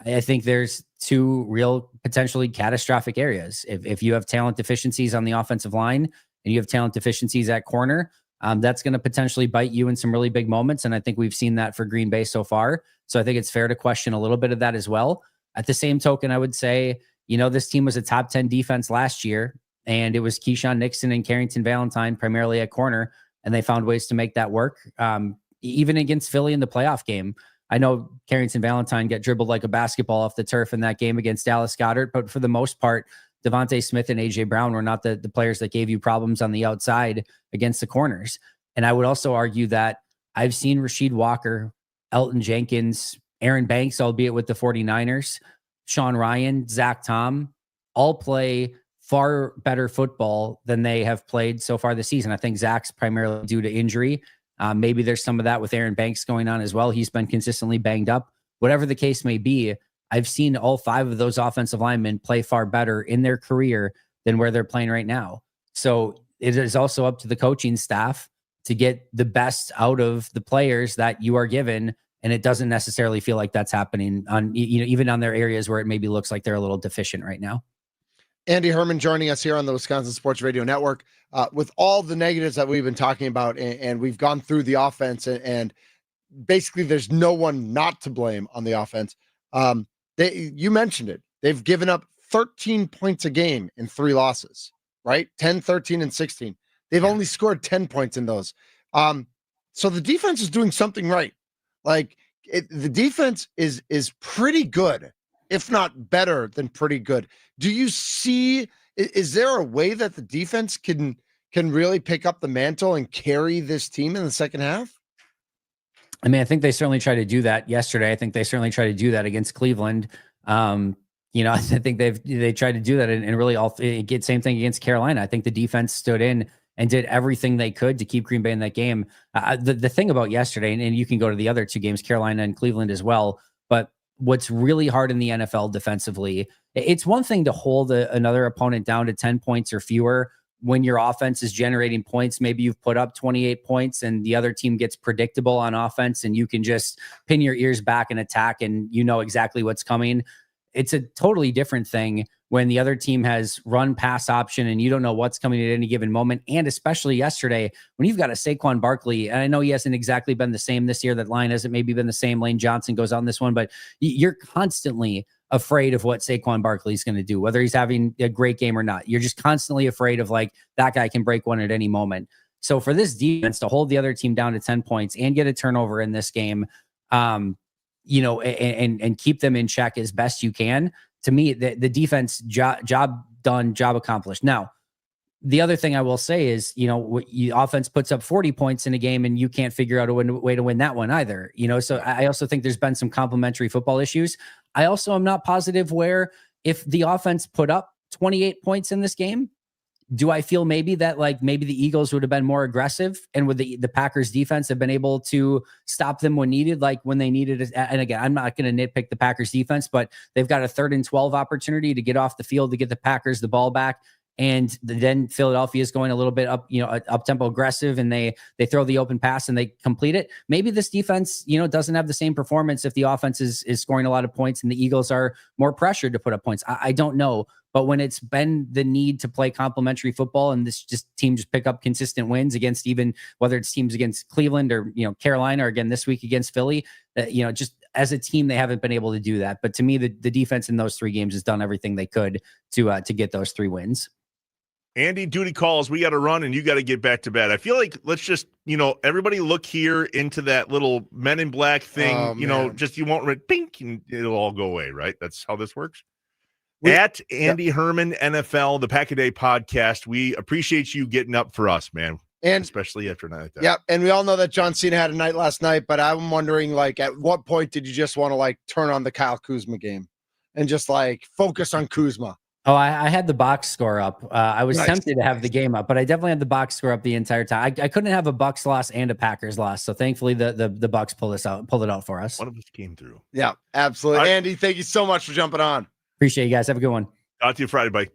I think there's 2 real potentially catastrophic areas. If you have talent deficiencies on the offensive line and you have talent deficiencies at corner, that's going to potentially bite you in some really big moments. And I think we've seen that for Green Bay so far. So I think it's fair to question a little bit of that as well. At the same token, I would say, this team was a top 10 defense last year, and it was Keyshawn Nixon and Carrington Valentine primarily at corner, and they found ways to make that work. Even against Philly in the playoff game, I know Carrington Valentine got dribbled like a basketball off the turf in that game against Dallas Goedert, but for the most part, Devontae Smith and A.J. Brown were not the players that gave you problems on the outside against the corners. And I would also argue that I've seen Rasheed Walker, Elton Jenkins, Aaron Banks, albeit with the 49ers, Sean Ryan, Zach Tom, all play far better football than they have played so far this season. I think Zach's primarily due to injury. Maybe there's some of that with Aaron Banks going on as well. He's been consistently banged up. Whatever the case may be, I've seen all 5 of those offensive linemen play far better in their career than where they're playing right now. So it is also up to the coaching staff to get the best out of the players that you are given. And it doesn't necessarily feel like that's happening on, even on their areas where it maybe looks like they're a little deficient right now. Andy Herman joining us here on the Wisconsin Sports Radio Network. With all the negatives that we've been talking about, and we've gone through the offense, and basically there's no one not to blame on the offense. You mentioned it. They've given up 13 points a game in 3 losses, right? 10, 13, and 16. They've only scored 10 points in those. So the defense is doing something right. The defense is pretty good, if not better than pretty good. Do you see, is there a way that the defense can really pick up the mantle and carry this team in the second half? I mean, I think they certainly tried to do that yesterday. I think they certainly tried to do that against Cleveland. I think they tried to do that and really get same thing against Carolina. I think the defense stood in and did everything they could to keep Green Bay in that game. The thing about yesterday, and you can go to the other 2 games, Carolina and Cleveland as well, but what's really hard in the NFL defensively, it's one thing to hold another opponent down to 10 points or fewer when your offense is generating points. Maybe you've put up 28 points and the other team gets predictable on offense and you can just pin your ears back and attack and you know exactly what's coming. It's a totally different thing when the other team has run pass option and you don't know what's coming at any given moment. And especially yesterday, when you've got a Saquon Barkley, and I know he hasn't exactly been the same this year, that line hasn't maybe been the same. Lane Johnson goes on this one, but you're constantly afraid of what Saquon Barkley is going to do, whether he's having a great game or not. You're just constantly afraid of that guy can break one at any moment. So for this defense to hold the other team down to 10 points and get a turnover in this game, and keep them in check as best you can, to me, the defense job done, job accomplished. Now, the other thing I will say is, offense puts up 40 points in a game and you can't figure out a way to win that one either. So I also think there's been some complementary football issues. I also am not positive where if the offense put up 28 points in this game? Do I feel maybe that maybe the Eagles would have been more aggressive and would the Packers defense have been able to stop them when needed, like when they needed it? And again, I'm not going to nitpick the Packers defense, but they've got a 3rd and 12 opportunity to get off the field to get the Packers the ball back. And then Philadelphia is going a little bit up, up tempo aggressive, and they throw the open pass and they complete it. Maybe this defense, doesn't have the same performance if the offense is scoring a lot of points and the Eagles are more pressured to put up points. I don't know. But when it's been the need to play complementary football and this team just pick up consistent wins against, even whether it's teams against Cleveland or, Carolina, or again, this week against Philly, just as a team, they haven't been able to do that. But to me, the defense in those 3 games has done everything they could to get those 3 wins. Andy, duty calls. We got to run and you got to get back to bed. I feel like let's just, everybody look here into that little Men in Black thing, just you won't read pink and it'll all go away, right? That's how this works. At Andy Herman NFL, the Pack a Day podcast. We appreciate you getting up for us, man. And especially after a night like that. Yeah, and we all know that John Cena had a night last night, but I'm wondering, at what point did you just want to turn on the Kyle Kuzma game and just focus on Kuzma? Oh, I had the box score up. I was Nice. tempted to have the game up, but I definitely had the box score up the entire time. I couldn't have a Bucs loss and a Packers loss, so thankfully the Bucs pulled it out for us. One of us came through. Yeah, absolutely. Andy, thank you so much for jumping on. Appreciate you guys. Have a good one. Talk to you Friday, buddy.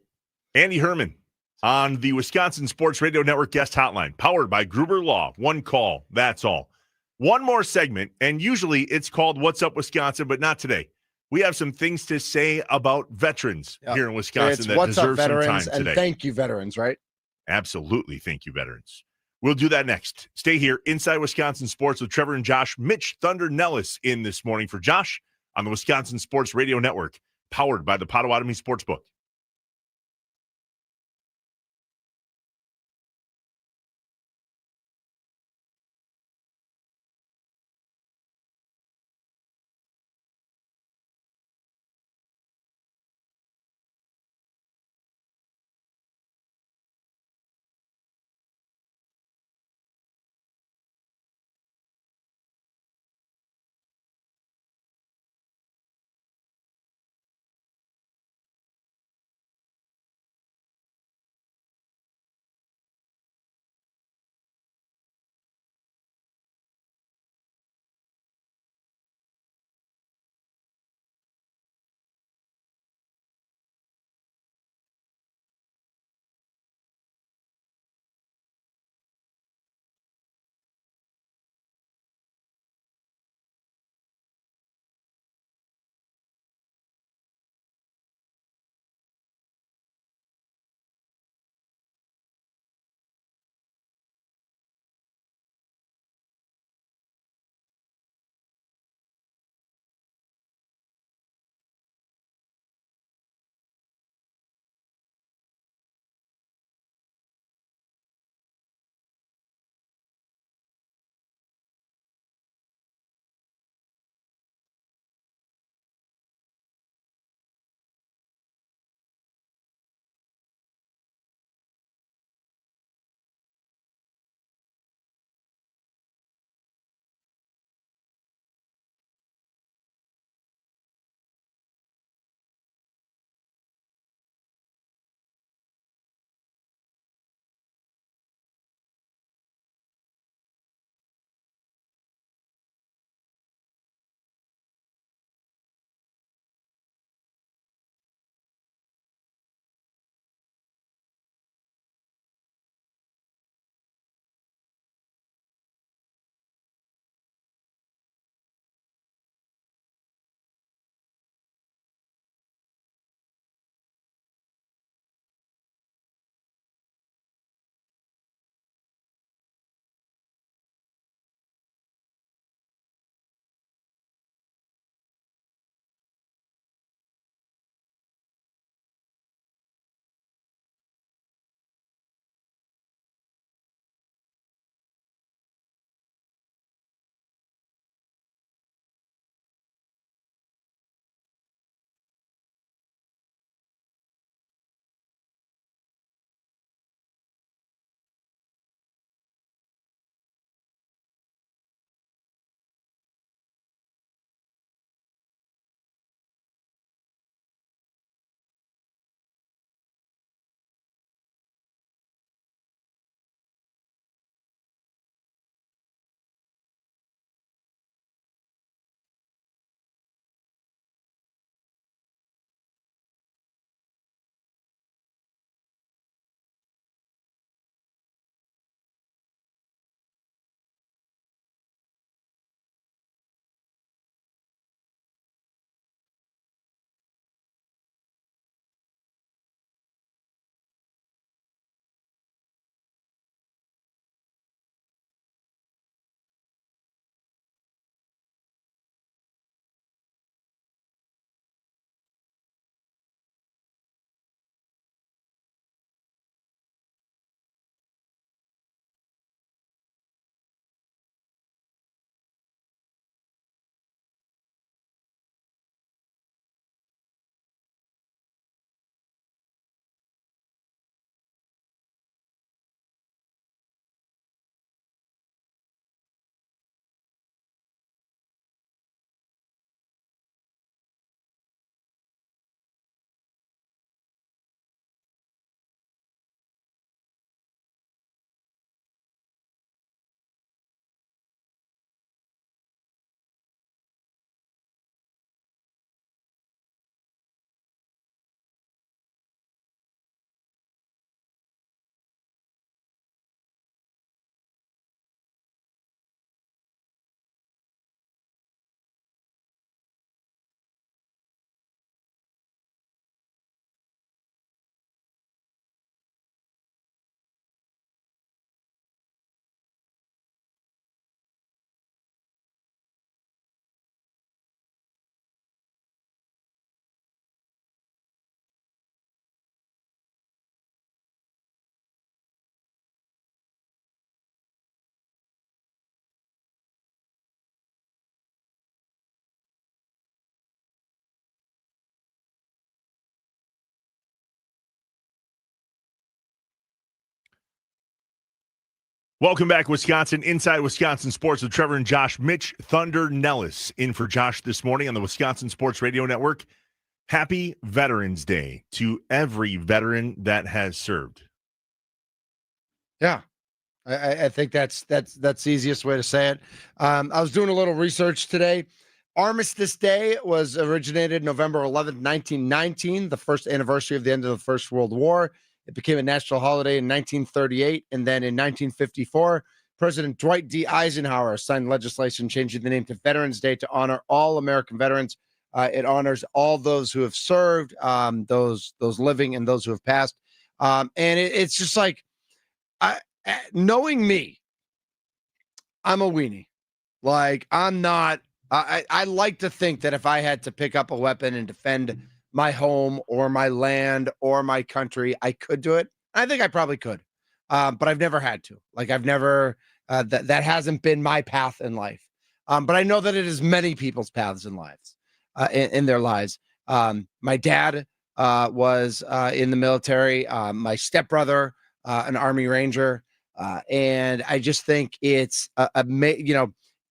Andy Herman on the Wisconsin Sports Radio Network guest hotline, powered by Gruber Law. One call, that's all. One more segment, and usually it's called What's Up Wisconsin, but not today. We have some things to say about veterans here in Wisconsin that deserve some time today. And thank you, veterans, right? Absolutely. Thank you, veterans. We'll do that next. Stay here inside Wisconsin Sports with Trevor and Josh. Mitch Thunder Nellis in this morning for Josh on the Wisconsin Sports Radio Network, powered by the Potawatomi Sportsbook. Welcome back, Wisconsin. Inside Wisconsin Sports with Trevor and Josh. Mitch Thunder Nellis in for Josh this morning on the Wisconsin Sports Radio Network. Happy Veterans Day to every veteran that has served. Yeah, I think that's the easiest way to say it. I was doing a little research today. Armistice Day was originated November 11th, 1919, the first anniversary of the end of the First World War. It became a national holiday in 1938, and then in 1954, President Dwight D. Eisenhower signed legislation changing the name to Veterans Day to honor all American veterans. It honors all those who have served, those living and those who have passed. It's just like, knowing me, I'm a weenie. Like, I'm not. I like to think that if I had to pick up a weapon and defend my home or my land or my country, I could do it. I think I probably could, but I've never had to. Like, I've never. That hasn't been my path in life. But I know that it is many people's paths in lives, in their lives. My dad was in the military. My stepbrother, an Army Ranger. And I just think it's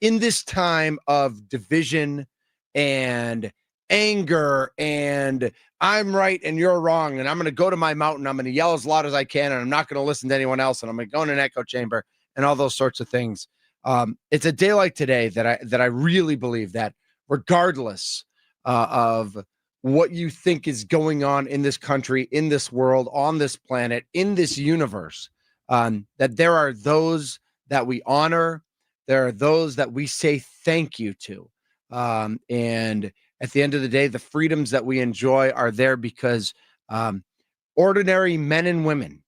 in this time of division and anger and I'm right and you're wrong, and I'm going to go to my mountain, I'm going to yell as loud as I can, and I'm not going to listen to anyone else, and I'm going to go in an echo chamber and all those sorts of things. It's a day like today that I really believe that regardless of what you think is going on in this country, in this world, on this planet, in this universe, that there are those that we honor, there are those that we say thank you to. And at the end of the day, the freedoms that we enjoy are there because ordinary men and women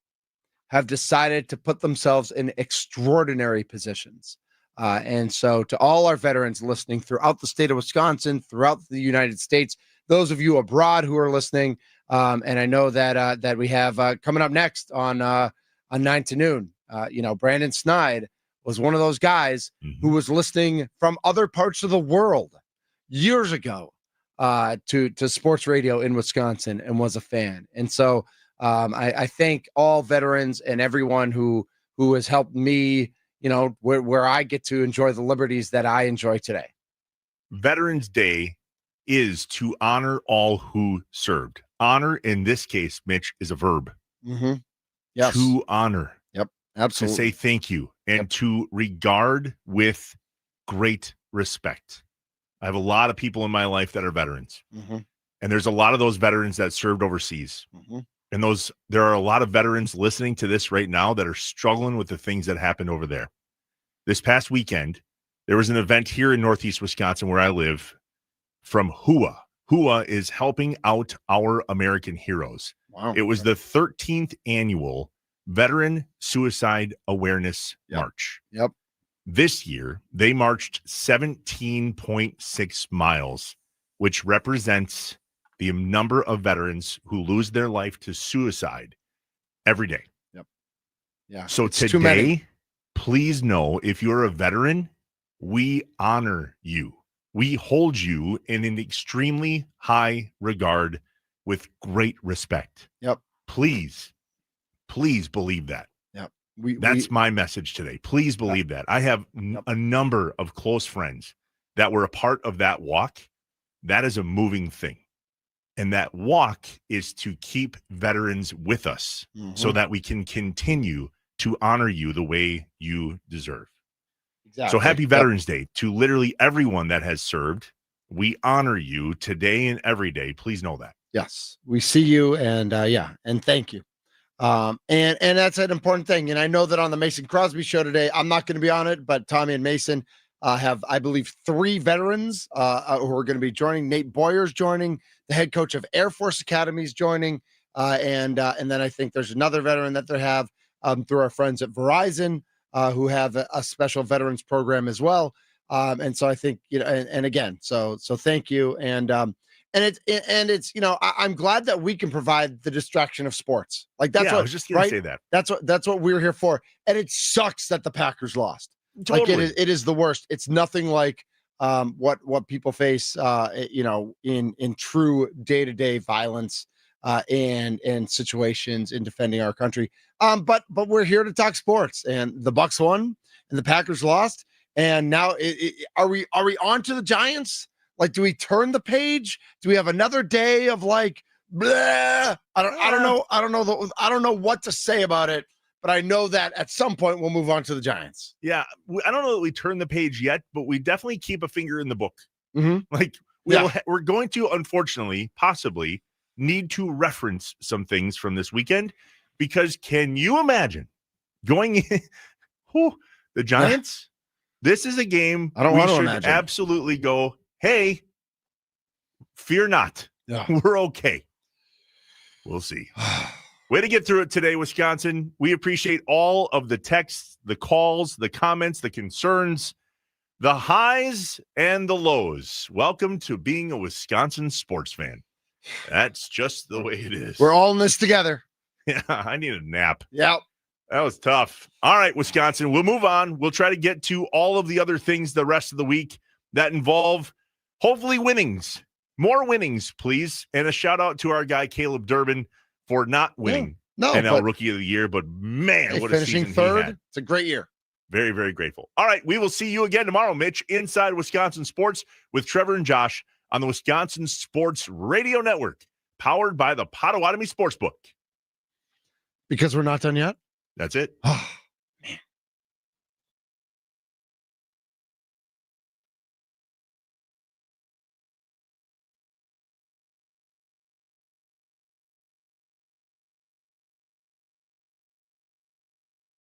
have decided to put themselves in extraordinary positions. And so to all our veterans listening throughout the state of Wisconsin, throughout the United States, those of you abroad who are listening, and I know that we have coming up next on 9 to noon, Brandon Snide was one of those guys who was listening from other parts of the world years ago to sports radio in Wisconsin and was a fan. And so I thank all veterans and everyone who has helped me, where I get to enjoy the liberties that I enjoy today. Veterans Day is to honor all who served. Honor in this case, Mitch, is a verb. Mm-hmm. Yes. To honor. Yep. Absolutely. To say thank you and to regard with great respect. I have a lot of people in my life that are veterans. Mm-hmm. And there's a lot of those veterans that served overseas. Mm-hmm. And there are a lot of veterans listening to this right now that are struggling with the things that happened over there. This past weekend, there was an event here in Northeast Wisconsin where I live from HUA. HUA is helping out our American heroes. Wow. It was the 13th annual Veteran Suicide Awareness March. Yep. This year, they marched 17.6 miles, which represents the number of veterans who lose their life to suicide every day. Yep. Yeah. So it's too today, many. Please know, if you're a veteran, we honor you. We hold you in an extremely high regard with great respect. Yep. Please believe that. Yep. That's my message today. Please believe that. I have a number of close friends that were a part of that walk. That is a moving thing. And that walk is to keep veterans with us so that we can continue to honor you the way you deserve. Exactly. So happy Veterans Day to literally everyone that has served. We honor you today and every day. Please know that. Yes, we see you, and and thank you. And that's an important thing. And I know that on the Mason Crosby show today, I'm not going to be on it, but Tommy and Mason have, I believe, 3 veterans who are going to be joining. Nate Boyer's joining, the head coach of Air Force Academy's joining, and then I think there's another veteran that they have through our friends at Verizon who have a special veterans program as well. And so I think, and again, so thank you. And it's I'm glad that we can provide the distraction of sports. Like that's what I was just going to say that. That's what we're here for. And it sucks that the Packers lost. Totally. Like it is the worst. It's nothing like what people face in true day-to-day violence and situations in defending our country. But we're here to talk sports, and the Bucks won and the Packers lost. And now are we on to the Giants? Like, do we turn the page? Do we have another day of like, bleh? I don't know what to say about it, but I know that at some point we'll move on to the Giants. Yeah. I don't know that we turn the page yet, but we definitely keep a finger in the book. Mm-hmm. Like we're going to, unfortunately, possibly need to reference some things from this weekend, because can you imagine going in the Giants? This is a game I don't we want to should imagine. absolutely go, hey, fear not. Yeah. We're okay. We'll see. Way to get through it today, Wisconsin. We appreciate all of the texts, the calls, the comments, the concerns, the highs and the lows. Welcome to being a Wisconsin sports fan. That's just the way it is. We're all in this together. Yeah, I need a nap. Yeah. That was tough. All right, Wisconsin, we'll move on. We'll try to get to all of the other things the rest of the week that involve hopefully winnings. More winnings, please. And a shout out to our guy, Caleb Durbin, for not winning NL Rookie of the Year. But man, what a season finishing third. he had. It's a great year. Very, very grateful. All right, we will see you again tomorrow, Mitch, inside Wisconsin Sports with Trevor and Josh on the Wisconsin Sports Radio Network, powered by the Potawatomi Sportsbook. Because we're not done yet? That's it.